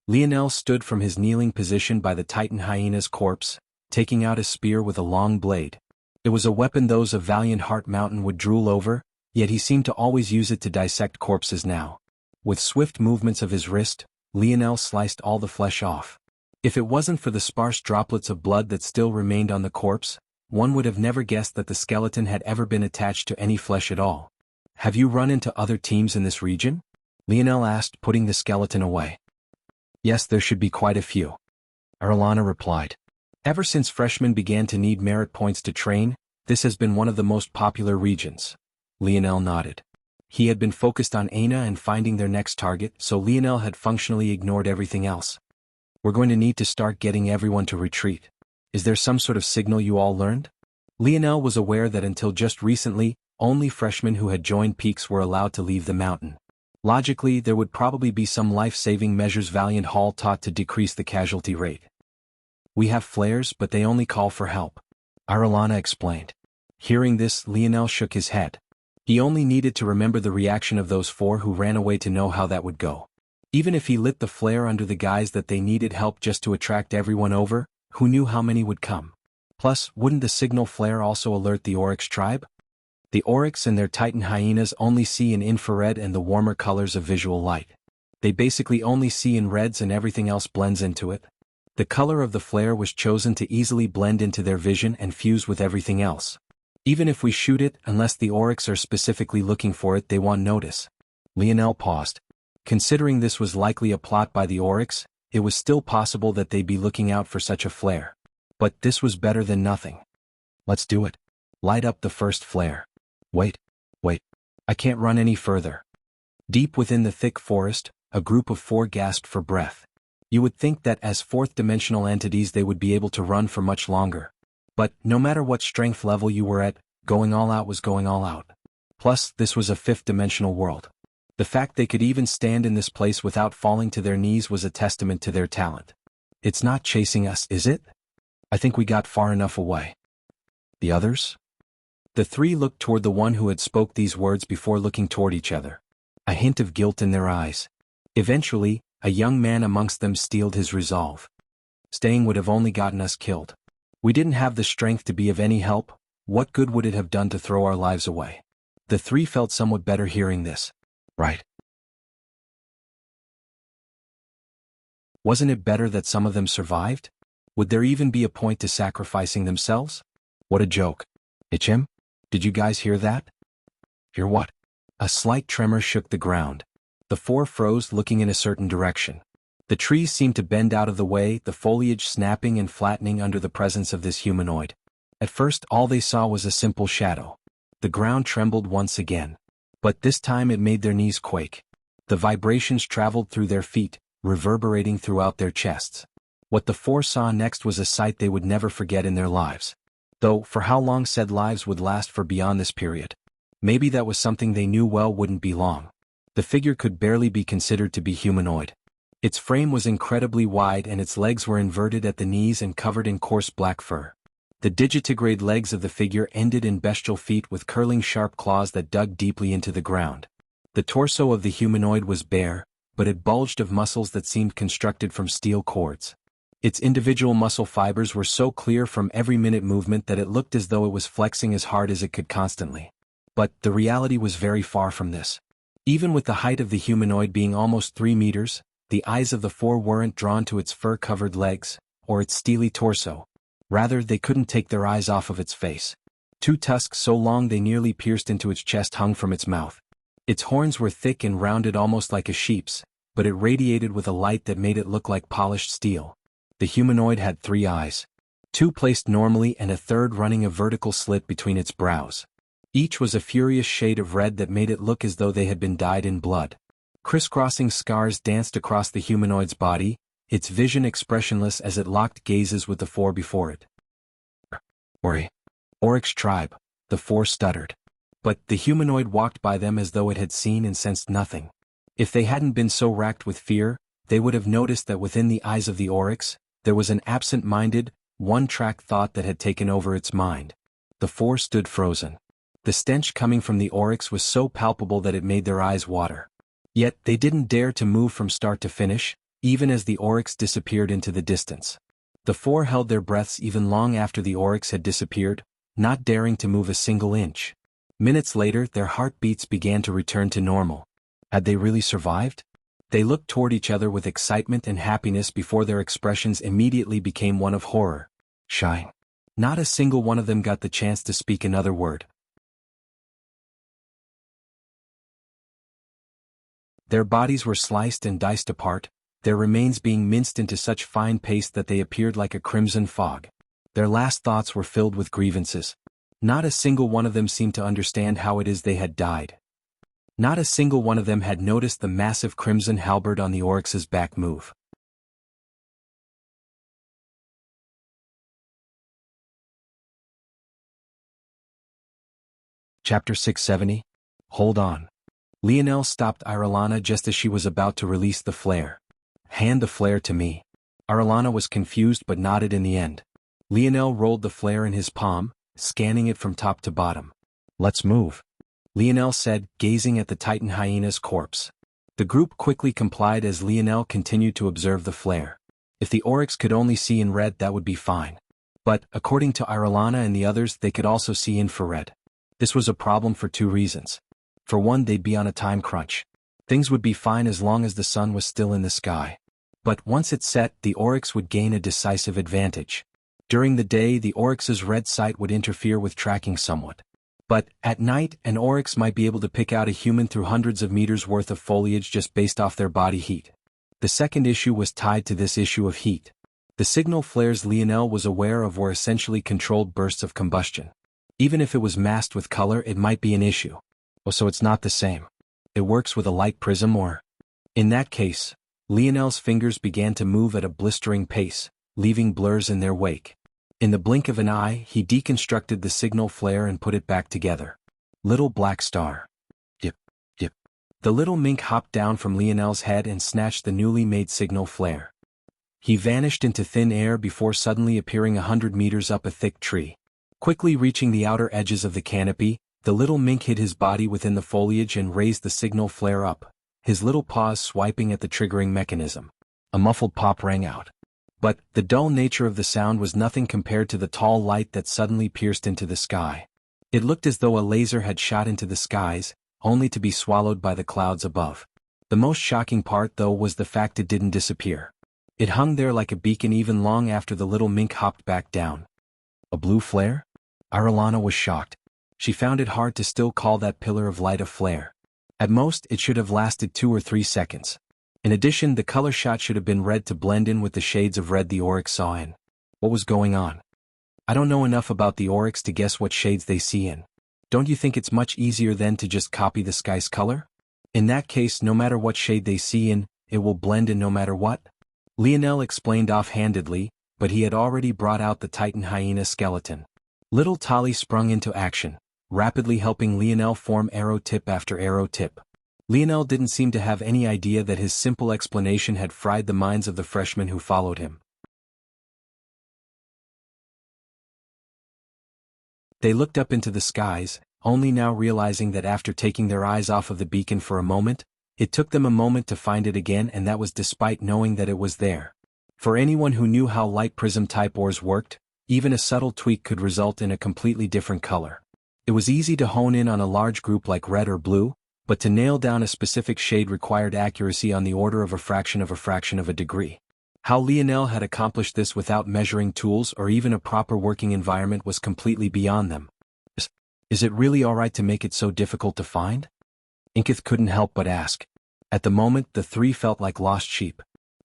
Lionel stood from his kneeling position by the Titan hyena's corpse, taking out a spear with a long blade. It was a weapon those of Valiant Heart Mountain would drool over, yet he seemed to always use it to dissect corpses now. With swift movements of his wrist, Lionel sliced all the flesh off. If it wasn't for the sparse droplets of blood that still remained on the corpse, one would have never guessed that the skeleton had ever been attached to any flesh at all. Have you run into other teams in this region? Lionel asked, putting the skeleton away. Yes, there should be quite a few. Arlana replied. Ever since freshmen began to need merit points to train, this has been one of the most popular regions. Lionel nodded. He had been focused on Aina and finding their next target, so Lionel had functionally ignored everything else. We're going to need to start getting everyone to retreat. Is there some sort of signal you all learned? Lionel was aware that until just recently, only freshmen who had joined Peaks were allowed to leave the mountain. Logically, there would probably be some life-saving measures Valiant Hall taught to decrease the casualty rate. We have flares, but they only call for help. Arlana explained. Hearing this, Lionel shook his head. He only needed to remember the reaction of those four who ran away to know how that would go. Even if he lit the flare under the guise that they needed help just to attract everyone over, who knew how many would come? Plus, wouldn't the signal flare also alert the Oryx tribe? The Oryx and their Titan hyenas only see in infrared and the warmer colors of visual light. They basically only see in reds and everything else blends into it. The color of the flare was chosen to easily blend into their vision and fuse with everything else. Even if we shoot it, unless the Oryx are specifically looking for it, they won't notice. Lionel paused. Considering this was likely a plot by the Oryx, it was still possible that they'd be looking out for such a flare. But this was better than nothing. Let's do it. Light up the first flare. Wait. I can't run any further. Deep within the thick forest, a group of four gasped for breath. You would think that as fourth-dimensional entities they would be able to run for much longer. But, no matter what strength level you were at, going all out was going all out. Plus, this was a fifth-dimensional world. The fact they could even stand in this place without falling to their knees was a testament to their talent. It's not chasing us, is it? I think we got far enough away. The others? The three looked toward the one who had spoke these words before looking toward each other. A hint of guilt in their eyes. Eventually, a young man amongst them steeled his resolve. Staying would have only gotten us killed. We didn't have the strength to be of any help. What good would it have done to throw our lives away? The three felt somewhat better hearing this. Right. Wasn't it better that some of them survived? Would there even be a point to sacrificing themselves? What a joke. Him? Did you guys hear that? Hear what? A slight tremor shook the ground. The four froze, looking in a certain direction. The trees seemed to bend out of the way, the foliage snapping and flattening under the presence of this humanoid. At first, all they saw was a simple shadow. The ground trembled once again. But this time it made their knees quake. The vibrations traveled through their feet, reverberating throughout their chests. What the four saw next was a sight they would never forget in their lives. Though, for how long said lives would last for beyond this period. Maybe that was something they knew well wouldn't be long. The figure could barely be considered to be humanoid. Its frame was incredibly wide and its legs were inverted at the knees and covered in coarse black fur. The digitigrade legs of the figure ended in bestial feet with curling sharp claws that dug deeply into the ground. The torso of the humanoid was bare, but it bulged of muscles that seemed constructed from steel cords. Its individual muscle fibers were so clear from every minute movement that it looked as though it was flexing as hard as it could constantly. But the reality was very far from this. Even with the height of the humanoid being almost 3 meters, the eyes of the four weren't drawn to its fur-covered legs, or its steely torso. Rather, they couldn't take their eyes off of its face. 2 tusks so long they nearly pierced into its chest hung from its mouth. Its horns were thick and rounded almost like a sheep's, but it radiated with a light that made it look like polished steel. The humanoid had 3 eyes. 2 placed normally and a third running a vertical slit between its brows. Each was a furious shade of red that made it look as though they had been dyed in blood. Crisscrossing scars danced across the humanoid's body, its vision expressionless as it locked gazes with the four before it. Oryx tribe, the four stuttered. But the humanoid walked by them as though it had seen and sensed nothing. If they hadn't been so racked with fear, they would have noticed that within the eyes of the oryx, there was an absent-minded, one-track thought that had taken over its mind. The four stood frozen. The stench coming from the oryx was so palpable that it made their eyes water. Yet they didn't dare to move from start to finish, even as the oryx disappeared into the distance. The four held their breaths even long after the oryx had disappeared, not daring to move a single inch. Minutes later, their heartbeats began to return to normal. Had they really survived? They looked toward each other with excitement and happiness before their expressions immediately became one of horror. Shine. Not a single one of them got the chance to speak another word. Their bodies were sliced and diced apart, their remains being minced into such fine paste that they appeared like a crimson fog. Their last thoughts were filled with grievances. Not a single one of them seemed to understand how it is they had died. Not a single one of them had noticed the massive crimson halberd on the oryx's back move. Chapter 670. Hold on. Lionel stopped Irelana just as she was about to release the flare. Hand the flare to me. Irelana was confused but nodded in the end. Lionel rolled the flare in his palm, scanning it from top to bottom. Let's move, Lionel said, gazing at the Titan hyena's corpse. The group quickly complied as Lionel continued to observe the flare. If the oryx could only see in red, that would be fine. But, according to Irelana and the others, they could also see infrared. This was a problem for 2 reasons. For one, they'd be on a time crunch. Things would be fine as long as the sun was still in the sky. But once it set, the oryx would gain a decisive advantage. During the day, the oryx's red sight would interfere with tracking somewhat. But, at night, an oryx might be able to pick out a human through hundreds of meters worth of foliage just based off their body heat. The second issue was tied to this issue of heat. The signal flares Lionel was aware of were essentially controlled bursts of combustion. Even if it was masked with color, it might be an issue. Oh, so it's not the same. It works with a light prism or... In that case, Lionel's fingers began to move at a blistering pace, leaving blurs in their wake. In the blink of an eye, he deconstructed the signal flare and put it back together. Little black star. Dip, dip. The little mink hopped down from Lionel's head and snatched the newly made signal flare. He vanished into thin air before suddenly appearing 100 meters up a thick tree. Quickly reaching the outer edges of the canopy, the little mink hid his body within the foliage and raised the signal flare up, his little paws swiping at the triggering mechanism. A muffled pop rang out. But the dull nature of the sound was nothing compared to the tall light that suddenly pierced into the sky. It looked as though a laser had shot into the skies, only to be swallowed by the clouds above. The most shocking part, though, was the fact it didn't disappear. It hung there like a beacon even long after the little mink hopped back down. A blue flare? Irilana was shocked. She found it hard to still call that pillar of light a flare. At most, it should have lasted 2 or 3 seconds. In addition, the color shot should have been red to blend in with the shades of red the oryx saw in. What was going on? I don't know enough about the oryx to guess what shades they see in. Don't you think it's much easier then to just copy the sky's color? In that case, no matter what shade they see in, it will blend in no matter what? Lionel explained offhandedly, but he had already brought out the Titan hyena skeleton. Little Tali sprung into action, rapidly helping Lionel form arrow tip after arrow tip. Lionel didn't seem to have any idea that his simple explanation had fried the minds of the freshmen who followed him. They looked up into the skies, only now realizing that after taking their eyes off of the beacon for a moment, it took them a moment to find it again, and that was despite knowing that it was there. For anyone who knew how light prism-type ores worked, even a subtle tweak could result in a completely different color. It was easy to hone in on a large group like red or blue, but to nail down a specific shade required accuracy on the order of a fraction of a degree. How Lionel had accomplished this without measuring tools or even a proper working environment was completely beyond them. Is it really alright to make it so difficult to find? Inkith couldn't help but ask. At the moment, the three felt like lost sheep.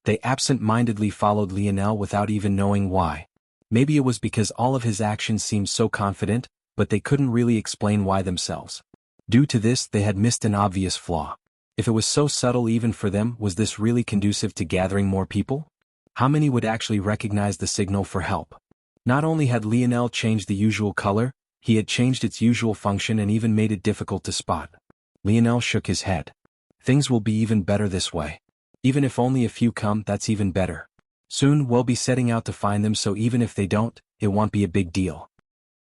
They absent-mindedly followed Lionel without even knowing why. Maybe it was because all of his actions seemed so confident, but they couldn't really explain why themselves. Due to this, they had missed an obvious flaw. If it was so subtle even for them, was this really conducive to gathering more people? How many would actually recognize the signal for help? Not only had Lionel changed the usual color, he had changed its usual function and even made it difficult to spot. Lionel shook his head. Things will be even better this way. Even if only a few come, that's even better. Soon we'll be setting out to find them, so even if they don't, it won't be a big deal.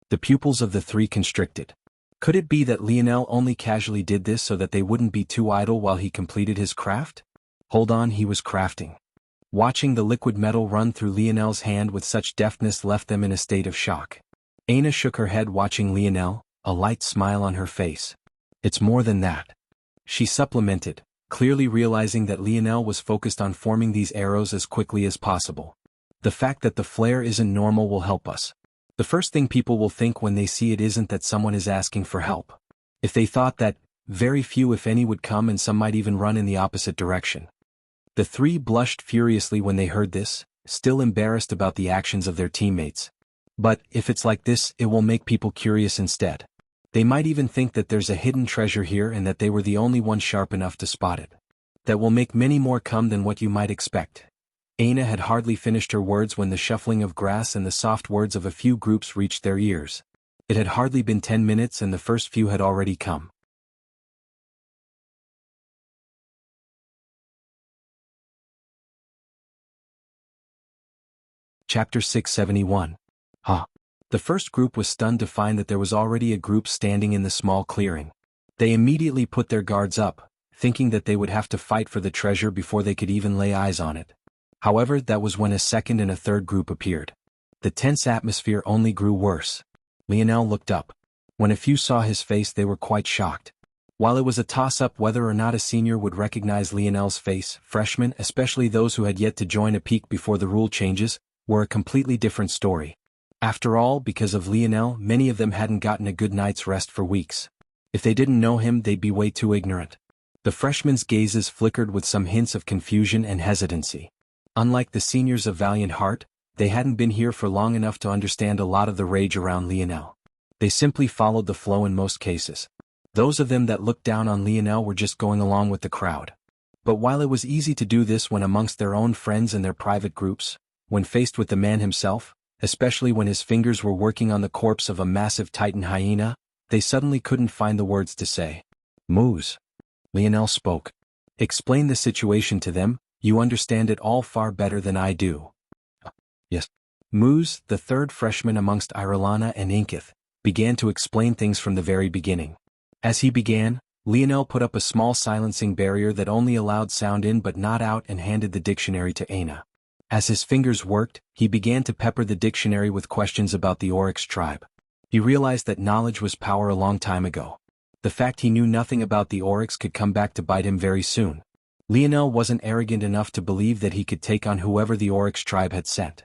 The pupils of the three constricted. Could it be that Lionel only casually did this so that they wouldn't be too idle while he completed his craft? Hold on, he was crafting. Watching the liquid metal run through Lionel's hand with such deftness left them in a state of shock. Aina shook her head watching Lionel, a light smile on her face. It's more than that. She supplemented, clearly realizing that Lionel was focused on forming these arrows as quickly as possible. The fact that the flare isn't normal will help us. The first thing people will think when they see it isn't that someone is asking for help. If they thought that, very few if any would come, and some might even run in the opposite direction. The three blushed furiously when they heard this, still embarrassed about the actions of their teammates. But, if it's like this, it will make people curious instead. They might even think that there's a hidden treasure here and that they were the only one sharp enough to spot it. That will make many more come than what you might expect. Aina had hardly finished her words when the shuffling of grass and the soft words of a few groups reached their ears. It had hardly been 10 minutes and the first few had already come. Chapter 671. The first group was stunned to find that there was already a group standing in the small clearing. They immediately put their guards up, thinking that they would have to fight for the treasure before they could even lay eyes on it. However, that was when a second and a third group appeared. The tense atmosphere only grew worse. Lionel looked up. When a few saw his face, they were quite shocked. While it was a toss-up whether or not a senior would recognize Lionel's face, freshmen, especially those who had yet to join a peak before the rule changes, were a completely different story. After all, because of Lionel, many of them hadn't gotten a good night's rest for weeks. If they didn't know him, they'd be way too ignorant. The freshmen's gazes flickered with some hints of confusion and hesitancy. Unlike the seniors of valiant heart, they hadn't been here for long enough to understand a lot of the rage around Lionel. They simply followed the flow in most cases. Those of them that looked down on Lionel were just going along with the crowd. But while it was easy to do this when amongst their own friends and their private groups, when faced with the man himself, especially when his fingers were working on the corpse of a massive Titan hyena, they suddenly couldn't find the words to say. Moose. Lionel spoke. Explain the situation to them, you understand it all far better than I do. Yes. Moose, the third freshman amongst Irilana and Inkith, began to explain things from the very beginning. As he began, Lionel put up a small silencing barrier that only allowed sound in but not out and handed the dictionary to Aina. As his fingers worked, he began to pepper the dictionary with questions about the Oryx tribe. He realized that knowledge was power a long time ago. The fact he knew nothing about the Oryx could come back to bite him very soon. Lionel wasn't arrogant enough to believe that he could take on whoever the Oryx tribe had sent.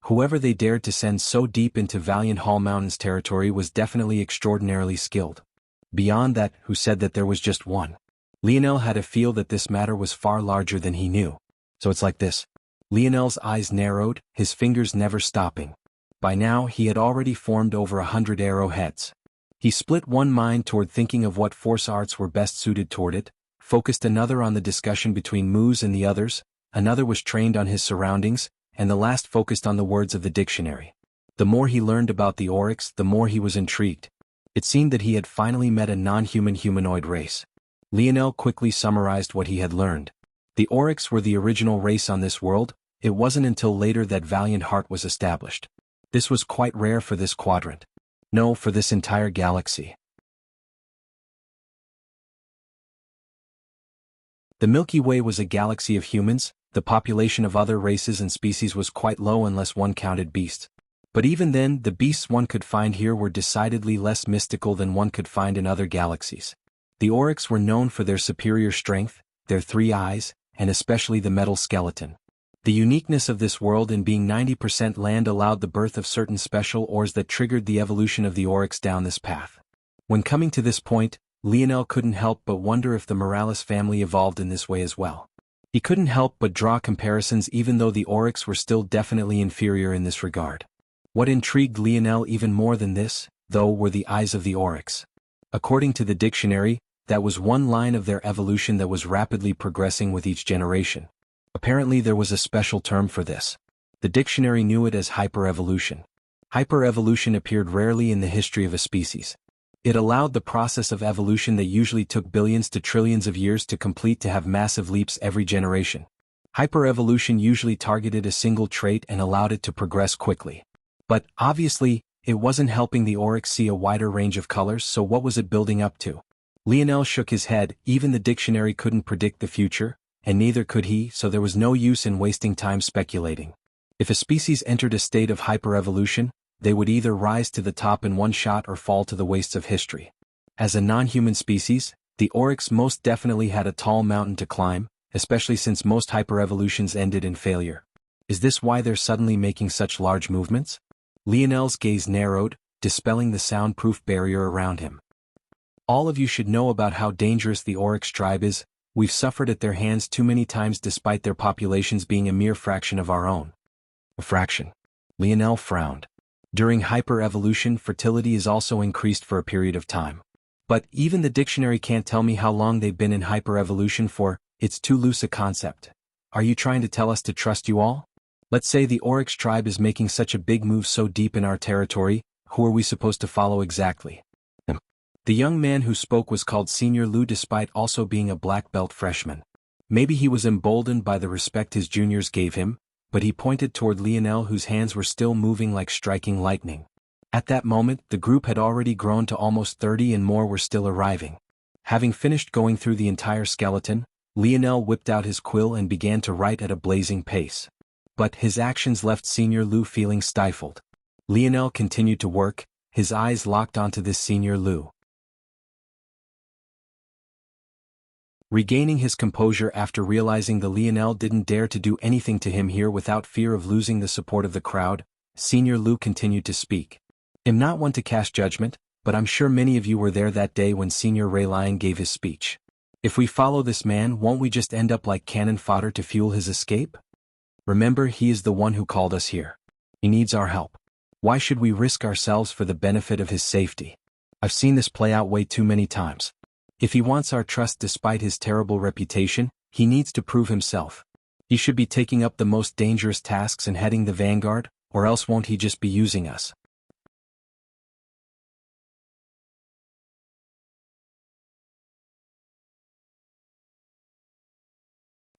Whoever they dared to send so deep into Valiant Hall Mountains territory was definitely extraordinarily skilled. Beyond that, who said that there was just one? Lionel had a feel that this matter was far larger than he knew. So it's like this. Lionel's eyes narrowed, his fingers never stopping. By now he had already formed over 100 arrowheads. He split one mind toward thinking of what force arts were best suited toward it, focused another on the discussion between Moose and the others, another was trained on his surroundings, and the last focused on the words of the dictionary. The more he learned about the Oryx, the more he was intrigued. It seemed that he had finally met a non-human humanoid race. Lionel quickly summarized what he had learned. The Oryx were the original race on this world. It wasn't until later that Valiant Heart was established. This was quite rare for this quadrant. No, for this entire galaxy. The Milky Way was a galaxy of humans. The population of other races and species was quite low unless one counted beasts. But even then, the beasts one could find here were decidedly less mystical than one could find in other galaxies. The Oryx were known for their superior strength, their 3 eyes, and especially the metal skeleton. The uniqueness of this world in being 90% land allowed the birth of certain special ores that triggered the evolution of the Oryx down this path. When coming to this point, Lionel couldn't help but wonder if the Morales family evolved in this way as well. He couldn't help but draw comparisons even though the Oryx were still definitely inferior in this regard. What intrigued Lionel even more than this, though, were the eyes of the Oryx. According to the dictionary, that was one line of their evolution that was rapidly progressing with each generation. Apparently there was a special term for this. The dictionary knew it as hyperevolution. Hyperevolution appeared rarely in the history of a species. It allowed the process of evolution that usually took billions to trillions of years to complete to have massive leaps every generation. Hyperevolution usually targeted a single trait and allowed it to progress quickly. But, obviously, it wasn't helping the Oryx see a wider range of colors, so what was it building up to? Lionel shook his head. Even the dictionary couldn't predict the future, and neither could he, so there was no use in wasting time speculating. If a species entered a state of hyperevolution, they would either rise to the top in one shot or fall to the wastes of history. As a non-human species, the Oryx most definitely had a tall mountain to climb, especially since most hyperevolutions ended in failure. Is this why they're suddenly making such large movements? Lionel's gaze narrowed, dispelling the soundproof barrier around him. All of you should know about how dangerous the Oryx tribe is. We've suffered at their hands too many times despite their populations being a mere fraction of our own. A fraction. Lionel frowned. During hyper-evolution, fertility is also increased for a period of time. But even the dictionary can't tell me how long they've been in hyper-evolution for. It's too loose a concept. Are you trying to tell us to trust you all? Let's say the Oryx tribe is making such a big move so deep in our territory, who are we supposed to follow exactly? The young man who spoke was called Senior Lu despite also being a black belt freshman. Maybe he was emboldened by the respect his juniors gave him, but he pointed toward Lionel whose hands were still moving like striking lightning. At that moment, the group had already grown to almost 30 and more were still arriving. Having finished going through the entire skeleton, Lionel whipped out his quill and began to write at a blazing pace. But his actions left Senior Lu feeling stifled. Lionel continued to work, his eyes locked onto this Senior Lu. Regaining his composure after realizing that Lionel didn't dare to do anything to him here without fear of losing the support of the crowd, Senior Lu continued to speak. I'm not one to cast judgment, but I'm sure many of you were there that day when Senior Raylion gave his speech. If we follow this man, won't we just end up like cannon fodder to fuel his escape? Remember, he is the one who called us here. He needs our help. Why should we risk ourselves for the benefit of his safety? I've seen this play out way too many times. If he wants our trust despite his terrible reputation, he needs to prove himself. He should be taking up the most dangerous tasks and heading the vanguard, or else won't he just be using us?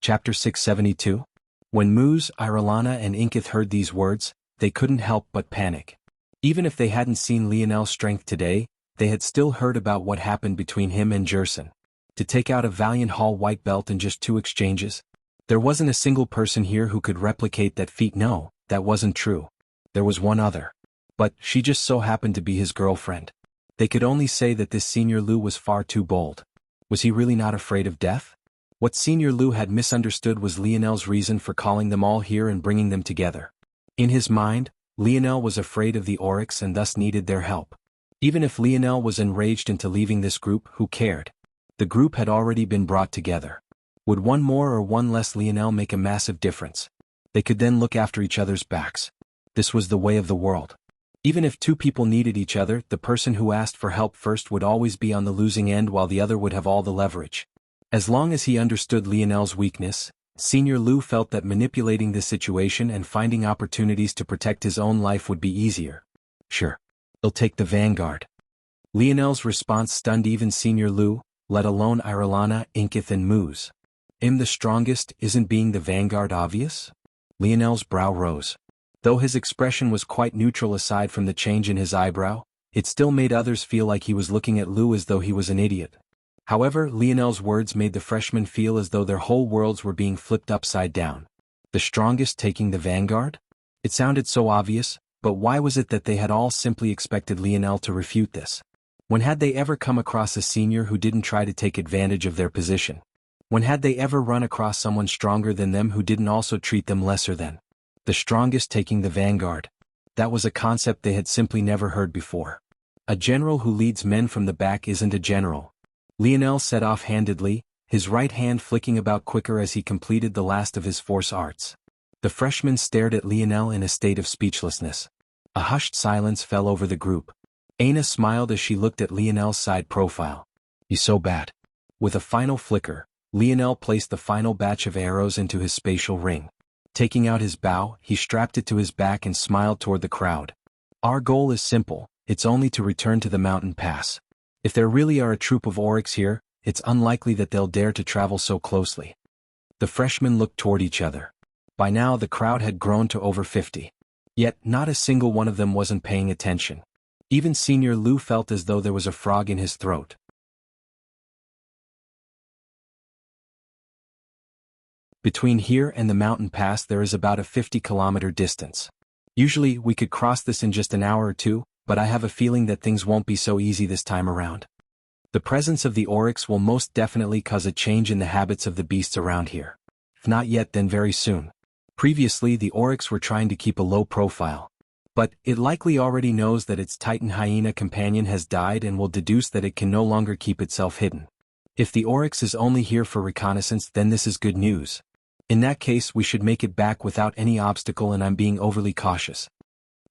Chapter 672. When Muz, Irelana and Inkith heard these words, they couldn't help but panic. Even if they hadn't seen Lionel's strength today, they had still heard about what happened between him and Jerson. To take out a Valiant Hall white belt in just 2 exchanges? There wasn't a single person here who could replicate that feat. No, that wasn't true. There was one other. But she just so happened to be his girlfriend. They could only say that this Senior Lu was far too bold. Was he really not afraid of death? What Senior Lu had misunderstood was Lionel's reason for calling them all here and bringing them together. In his mind, Lionel was afraid of the Oryx and thus needed their help. Even if Lionel was enraged into leaving this group, who cared? The group had already been brought together. Would one more or one less Lionel make a massive difference? They could then look after each other's backs. This was the way of the world. Even if two people needed each other, the person who asked for help first would always be on the losing end while the other would have all the leverage. As long as he understood Lionel's weakness, Senior Lu felt that manipulating the situation and finding opportunities to protect his own life would be easier. Sure. He'll take the vanguard. Lionel's response stunned even Senior Lu, let alone Irelana, Inkith and Moose. The strongest, isn't being the vanguard obvious? Lionel's brow rose. Though his expression was quite neutral aside from the change in his eyebrow, it still made others feel like he was looking at Lu as though he was an idiot. However, Lionel's words made the freshmen feel as though their whole worlds were being flipped upside down. The strongest taking the vanguard? It sounded so obvious, but why was it that they had all simply expected Lionel to refute this? When had they ever come across a senior who didn't try to take advantage of their position? When had they ever run across someone stronger than them who didn't also treat them lesser than? The strongest taking the vanguard. That was a concept they had simply never heard before. A general who leads men from the back isn't a general. Lionel said offhandedly, his right hand flicking about quicker as he completed the last of his force arts. The freshmen stared at Lionel in a state of speechlessness. A hushed silence fell over the group. Aina smiled as she looked at Lionel's side profile. He's so bad. With a final flicker, Lionel placed the final batch of arrows into his spatial ring. Taking out his bow, he strapped it to his back and smiled toward the crowd. Our goal is simple, it's only to return to the mountain pass. If there really are a troop of Oryx here, it's unlikely that they'll dare to travel so closely. The freshmen looked toward each other. By now the crowd had grown to over 50. Yet, not a single one of them wasn't paying attention. Even Senior Lu felt as though there was a frog in his throat. Between here and the mountain pass there is about a 50-kilometer distance. Usually we could cross this in just an hour or two, but I have a feeling that things won't be so easy this time around. The presence of the Oryx will most definitely cause a change in the habits of the beasts around here. If not yet, then very soon. Previously the Oryx were trying to keep a low profile. But it likely already knows that its Titan hyena companion has died and will deduce that it can no longer keep itself hidden. If the Oryx is only here for reconnaissance, then this is good news. In that case we should make it back without any obstacle, and I'm being overly cautious.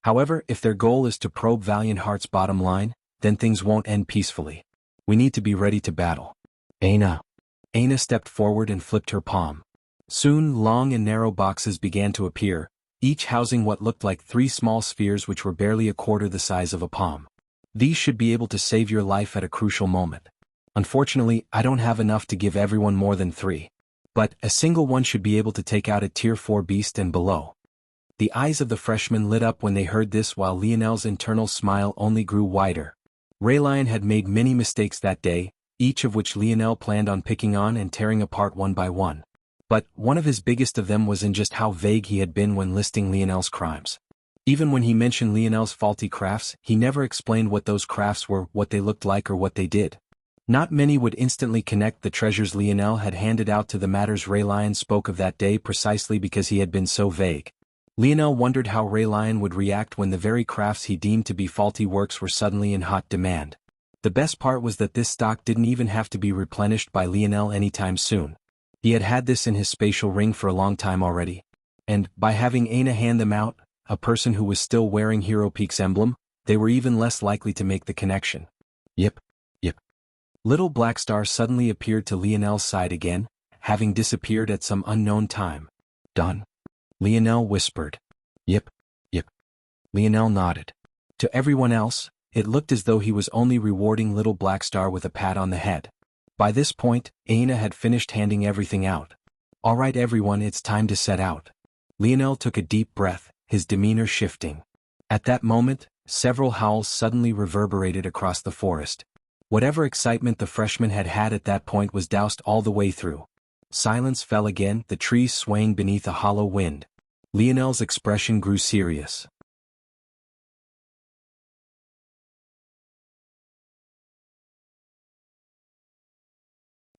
However, if their goal is to probe Valiant Heart's bottom line, then things won't end peacefully. We need to be ready to battle. Aina. Aina stepped forward and flipped her palm. Soon long and narrow boxes began to appear, each housing what looked like 3 small spheres which were barely a quarter the size of a palm. These should be able to save your life at a crucial moment. Unfortunately, I don't have enough to give everyone more than 3. But a single one should be able to take out a tier 4 beast and below. The eyes of the freshmen lit up when they heard this, while Lionel's internal smile only grew wider. Raylion had made many mistakes that day, each of which Lionel planned on picking on and tearing apart one by one. But one of his biggest of them was in just how vague he had been when listing Lionel's crimes. Even when he mentioned Lionel's faulty crafts, he never explained what those crafts were, what they looked like, or what they did. Not many would instantly connect the treasures Lionel had handed out to the matters Raylion spoke of that day, precisely because he had been so vague. Lionel wondered how Raylion would react when the very crafts he deemed to be faulty works were suddenly in hot demand. The best part was that this stock didn't even have to be replenished by Lionel anytime soon. He had had this in his spatial ring for a long time already. And, by having Aina hand them out, a person who was still wearing Hero Peak's emblem, they were even less likely to make the connection. Yep. Little Black Star suddenly appeared to Lionel's side again, having disappeared at some unknown time. Done? Lionel whispered. Yep. Lionel nodded. To everyone else, it looked as though he was only rewarding Little Black Star with a pat on the head. By this point, Aina had finished handing everything out. All right everyone, it's time to set out. Lionel took a deep breath, his demeanor shifting. At that moment, several howls suddenly reverberated across the forest. Whatever excitement the freshmen had had at that point was doused all the way through. Silence fell again, the trees swaying beneath a hollow wind. Lionel's expression grew serious.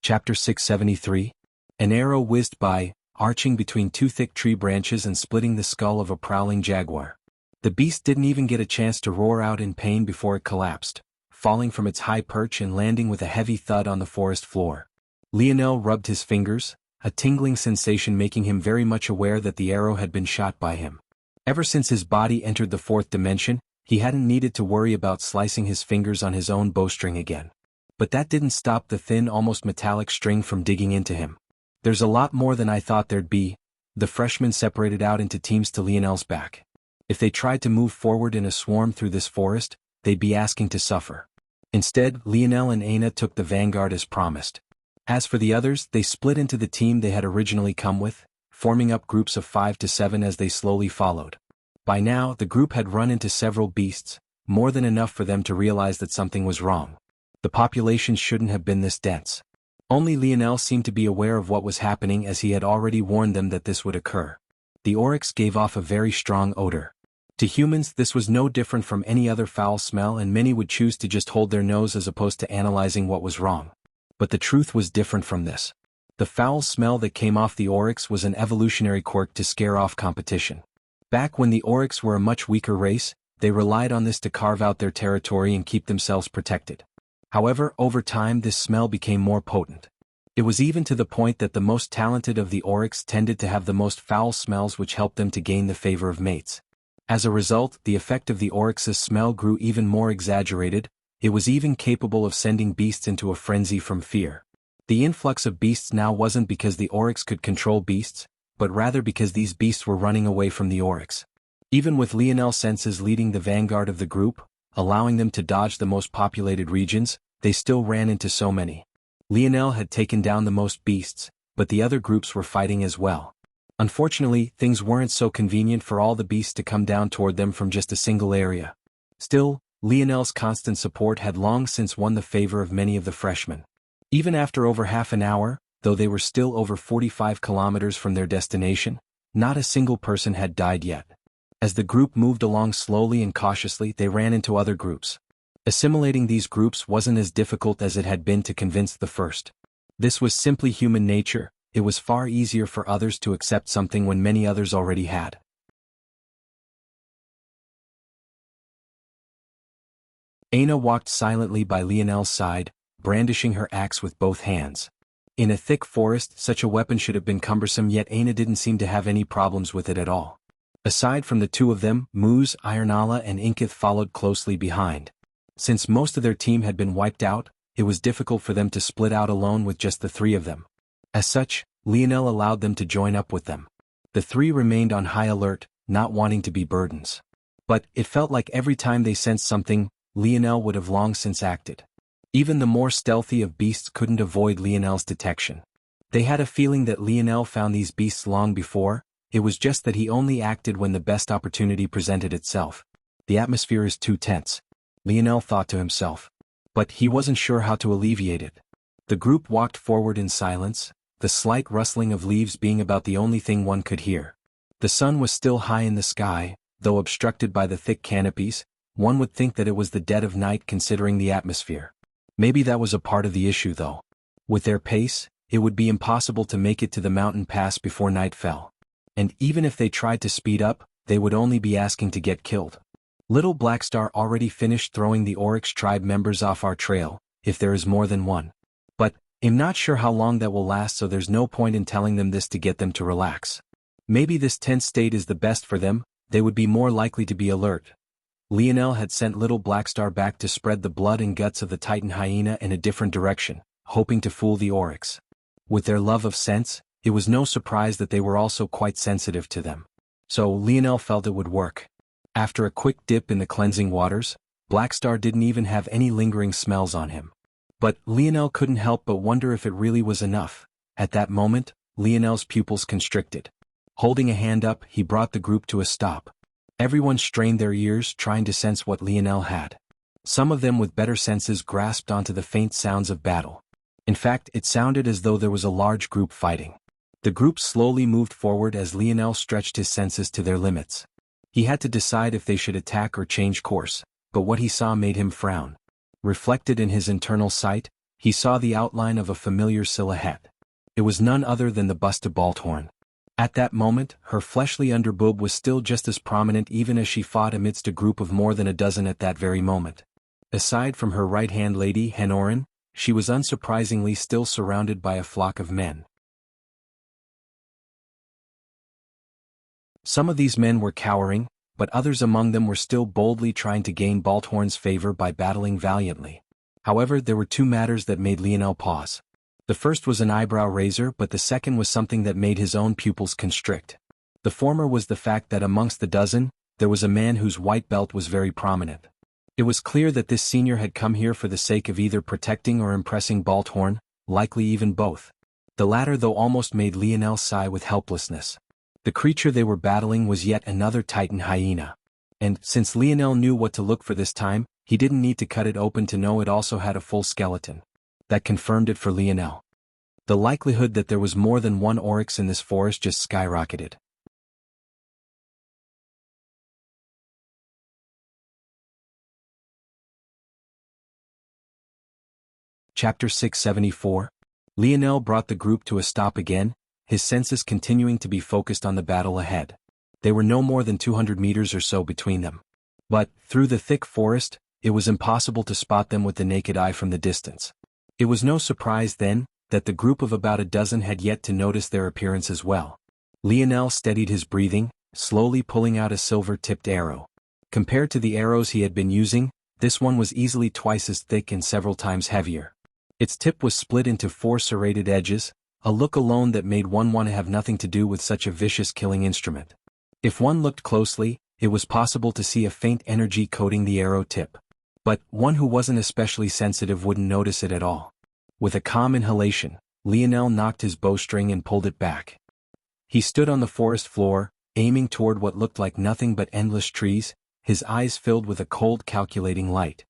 Chapter 673, An arrow whizzed by, arching between two thick tree branches and splitting the skull of a prowling jaguar. The beast didn't even get a chance to roar out in pain before it collapsed, falling from its high perch and landing with a heavy thud on the forest floor. Lionel rubbed his fingers, a tingling sensation making him very much aware that the arrow had been shot by him. Ever since his body entered the fourth dimension, he hadn't needed to worry about slicing his fingers on his own bowstring again. But that didn't stop the thin, almost metallic string from digging into him. "There's a lot more than I thought there'd be." The freshmen separated out into teams to Lionel's back. If they tried to move forward in a swarm through this forest, they'd be asking to suffer. Instead, Lionel and Aina took the vanguard as promised. As for the others, they split into the team they had originally come with, forming up groups of 5 to 7 as they slowly followed. By now, the group had run into several beasts, more than enough for them to realize that something was wrong. The population shouldn't have been this dense. Only Lionel seemed to be aware of what was happening, as he had already warned them that this would occur. The oryx gave off a very strong odor. To humans, this was no different from any other foul smell, and many would choose to just hold their nose as opposed to analyzing what was wrong. But the truth was different from this. The foul smell that came off the oryx was an evolutionary quirk to scare off competition. Back when the oryx were a much weaker race, they relied on this to carve out their territory and keep themselves protected. However, over time this smell became more potent. It was even to the point that the most talented of the oryx tended to have the most foul smells, which helped them to gain the favor of mates. As a result, the effect of the oryx's smell grew even more exaggerated. It was even capable of sending beasts into a frenzy from fear. The influx of beasts now wasn't because the oryx could control beasts, but rather because these beasts were running away from the oryx. Even with Lionel's senses leading the vanguard of the group, allowing them to dodge the most populated regions, they still ran into so many. Lionel had taken down the most beasts, but the other groups were fighting as well. Unfortunately, things weren't so convenient for all the beasts to come down toward them from just a single area. Still, Lionel's constant support had long since won the favor of many of the freshmen. Even after over half an hour, though they were still over 45 kilometers from their destination, not a single person had died yet. As the group moved along slowly and cautiously, they ran into other groups. Assimilating these groups wasn't as difficult as it had been to convince the first. This was simply human nature. It was far easier for others to accept something when many others already had. Aina walked silently by Lionel's side, brandishing her axe with both hands. In a thick forest, such a weapon should have been cumbersome, yet Aina didn't seem to have any problems with it at all. Aside from the two of them, Moose, Ironala and Inkith followed closely behind. Since most of their team had been wiped out, it was difficult for them to split out alone with just the three of them. As such, Lionel allowed them to join up with them. The three remained on high alert, not wanting to be burdens. But it felt like every time they sensed something, Lionel would have long since acted. Even the more stealthy of beasts couldn't avoid Lionel's detection. They had a feeling that Lionel found these beasts long before. It was just that he only acted when the best opportunity presented itself. The atmosphere is too tense, Lionel thought to himself. But he wasn't sure how to alleviate it. The group walked forward in silence, the slight rustling of leaves being about the only thing one could hear. The sun was still high in the sky, though obstructed by the thick canopies. One would think that it was the dead of night considering the atmosphere. Maybe that was a part of the issue though. With their pace, it would be impossible to make it to the mountain pass before night fell. And even if they tried to speed up, they would only be asking to get killed. Little Blackstar already finished throwing the Oryx tribe members off our trail, if there is more than one. But, I'm not sure how long that will last, so there's no point in telling them this to get them to relax. Maybe this tense state is the best for them, they would be more likely to be alert. Lionel had sent Little Blackstar back to spread the blood and guts of the Titan hyena in a different direction, hoping to fool the Oryx. With their love of scents, it was no surprise that they were also quite sensitive to them. So Lionel felt it would work. After a quick dip in the cleansing waters, Blackstar didn't even have any lingering smells on him. But Lionel couldn't help but wonder if it really was enough. At that moment, Lionel's pupils constricted. Holding a hand up, he brought the group to a stop. Everyone strained their ears, trying to sense what Lionel had. Some of them with better senses grasped onto the faint sounds of battle. In fact, it sounded as though there was a large group fighting. The group slowly moved forward as Lionel stretched his senses to their limits. He had to decide if they should attack or change course, but what he saw made him frown. Reflected in his internal sight, he saw the outline of a familiar silhouette. It was none other than the bust of Balthorn. At that moment, her fleshly underboob was still just as prominent even as she fought amidst a group of more than a dozen at that very moment. Aside from her right-hand lady, Henorin, she was unsurprisingly still surrounded by a flock of men. Some of these men were cowering, but others among them were still boldly trying to gain Balthorn's favor by battling valiantly. However, there were two matters that made Lionel pause. The first was an eyebrow raiser, but the second was something that made his own pupils constrict. The former was the fact that amongst the dozen, there was a man whose white belt was very prominent. It was clear that this senior had come here for the sake of either protecting or impressing Balthorn, likely even both. The latter though almost made Lionel sigh with helplessness. The creature they were battling was yet another Titan hyena. And, since Lionel knew what to look for this time, he didn't need to cut it open to know it also had a full skeleton. That confirmed it for Lionel. The likelihood that there was more than one oryx in this forest just skyrocketed. Chapter 674. Lionel brought the group to a stop again, his senses continuing to be focused on the battle ahead. They were no more than 200 meters or so between them. But, through the thick forest, it was impossible to spot them with the naked eye from the distance. It was no surprise, then, that the group of about a dozen had yet to notice their appearance as well. Lionel steadied his breathing, slowly pulling out a silver-tipped arrow. Compared to the arrows he had been using, this one was easily twice as thick and several times heavier. Its tip was split into 4 serrated edges, a look alone that made one want to have nothing to do with such a vicious killing instrument. If one looked closely, it was possible to see a faint energy coating the arrow tip. But one who wasn't especially sensitive wouldn't notice it at all. With a calm inhalation, Lionel knocked his bowstring and pulled it back. He stood on the forest floor, aiming toward what looked like nothing but endless trees, his eyes filled with a cold calculating light.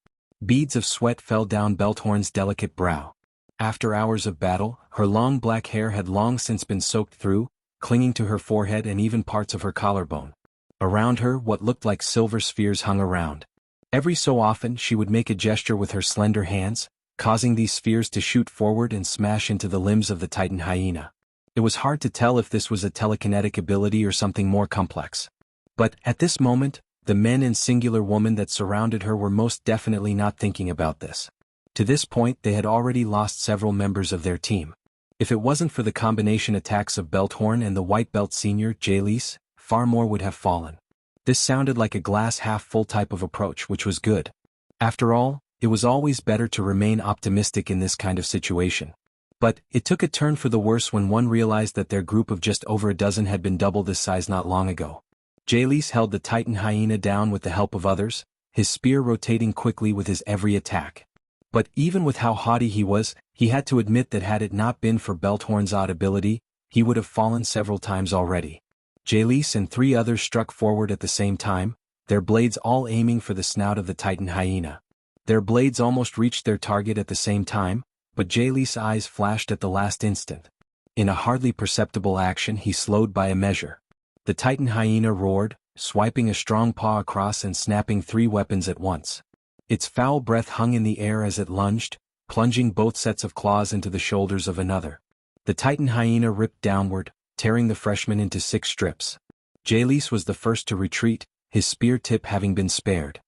Beads of sweat fell down Balthorn's delicate brow. After hours of battle, her long black hair had long since been soaked through, clinging to her forehead and even parts of her collarbone. Around her, what looked like silver spheres hung around. Every so often she would make a gesture with her slender hands, causing these spheres to shoot forward and smash into the limbs of the Titan hyena. It was hard to tell if this was a telekinetic ability or something more complex. But, at this moment, the men and singular woman that surrounded her were most definitely not thinking about this. To this point they had already lost several members of their team. If it wasn't for the combination attacks of Balthorn and the white belt senior, Jalise, far more would have fallen. This sounded like a glass-half-full type of approach, which was good. After all, it was always better to remain optimistic in this kind of situation. But, it took a turn for the worse when one realized that their group of just over a dozen had been double this size not long ago. Jalise held the Titan hyena down with the help of others, his spear rotating quickly with his every attack. But even with how haughty he was, he had to admit that had it not been for Balthorn's odd ability, he would have fallen several times already. Jalise and 3 others struck forward at the same time, their blades all aiming for the snout of the Titan hyena. Their blades almost reached their target at the same time, but Jalise's eyes flashed at the last instant. In a hardly perceptible action he slowed by a measure. The Titan hyena roared, swiping a strong paw across and snapping 3 weapons at once. Its foul breath hung in the air as it lunged, plunging both sets of claws into the shoulders of another. The Titan hyena ripped downward, tearing the freshman into 6 strips. Jalise was the first to retreat, his spear tip having been spared.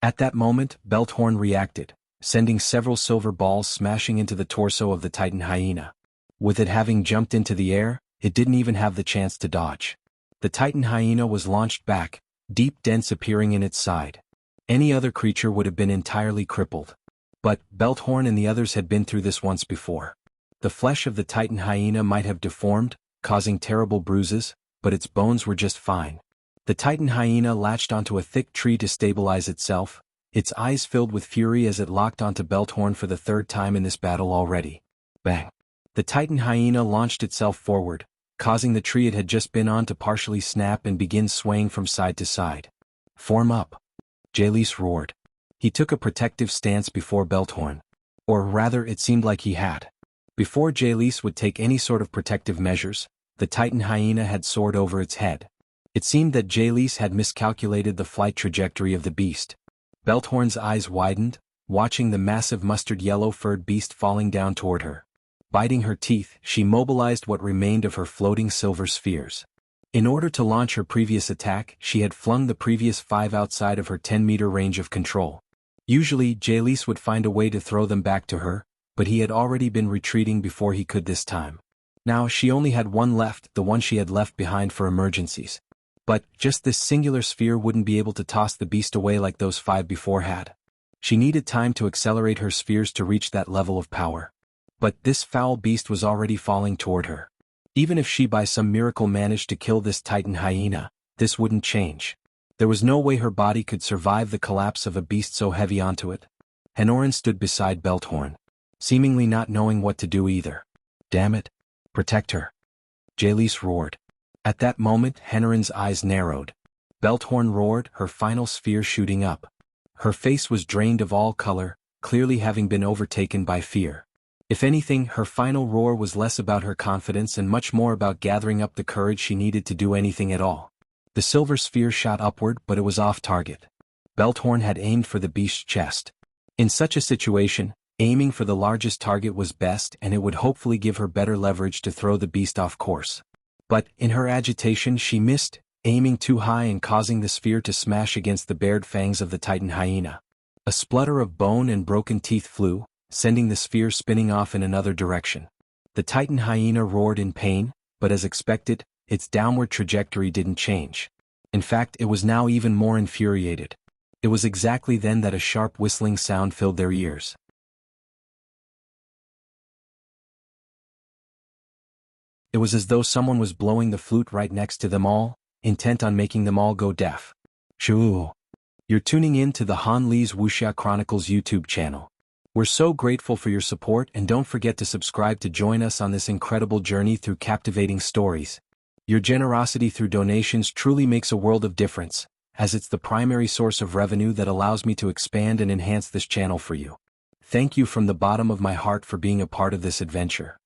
At that moment, Balthorn reacted, sending several silver balls smashing into the torso of the Titan hyena. With it having jumped into the air, it didn't even have the chance to dodge. The Titan hyena was launched back, deep dents appearing in its side. Any other creature would have been entirely crippled. But, Balthorn and the others had been through this once before. The flesh of the Titan hyena might have deformed, causing terrible bruises, but its bones were just fine. The Titan hyena latched onto a thick tree to stabilize itself, its eyes filled with fury as it locked onto Balthorn for the 3rd time in this battle already. Bang! The Titan hyena launched itself forward, causing the tree it had just been on to partially snap and begin swaying from side to side. "Form up!" Jalise roared. He took a protective stance before Balthorn. Or rather, it seemed like he had. Before Jalise would take any sort of protective measures, the Titan hyena had soared over its head. It seemed that Jalise had miscalculated the flight trajectory of the beast. Balthorn's eyes widened, watching the massive mustard yellow-furred beast falling down toward her. Biting her teeth, she mobilized what remained of her floating silver spheres. In order to launch her previous attack, she had flung the previous 5 outside of her 10-meter range of control. Usually, Jalise would find a way to throw them back to her, but he had already been retreating before he could this time. Now she only had one left, the one she had left behind for emergencies. But just this singular sphere wouldn't be able to toss the beast away like those 5 before had. She needed time to accelerate her spheres to reach that level of power. But this foul beast was already falling toward her. Even if she by some miracle managed to kill this titan hyena, this wouldn't change. There was no way her body could survive the collapse of a beast so heavy onto it. Honorin stood beside Belthorn, seemingly not knowing what to do either. Damn it. Protect her. Jalise roared. At that moment, Honorin's eyes narrowed. Belthorn roared, her final sphere shooting up. Her face was drained of all color, clearly having been overtaken by fear. If anything, her final roar was less about her confidence and much more about gathering up the courage she needed to do anything at all. The silver sphere shot upward, but it was off target. Belthorn had aimed for the beast's chest. In such a situation, aiming for the largest target was best, and it would hopefully give her better leverage to throw the beast off course. But, in her agitation, she missed, aiming too high and causing the sphere to smash against the bared fangs of the titan hyena. A splutter of bone and broken teeth flew, sending the sphere spinning off in another direction. The titan hyena roared in pain, but as expected, its downward trajectory didn't change. In fact, it was now even more infuriated. It was exactly then that a sharp whistling sound filled their ears. It was as though someone was blowing the flute right next to them all, intent on making them all go deaf. Shoo! You're tuning in to the Han Li's Wuxia Chronicles YouTube channel. We're so grateful for your support, and don't forget to subscribe to join us on this incredible journey through captivating stories. Your generosity through donations truly makes a world of difference, as it's the primary source of revenue that allows me to expand and enhance this channel for you. Thank you from the bottom of my heart for being a part of this adventure.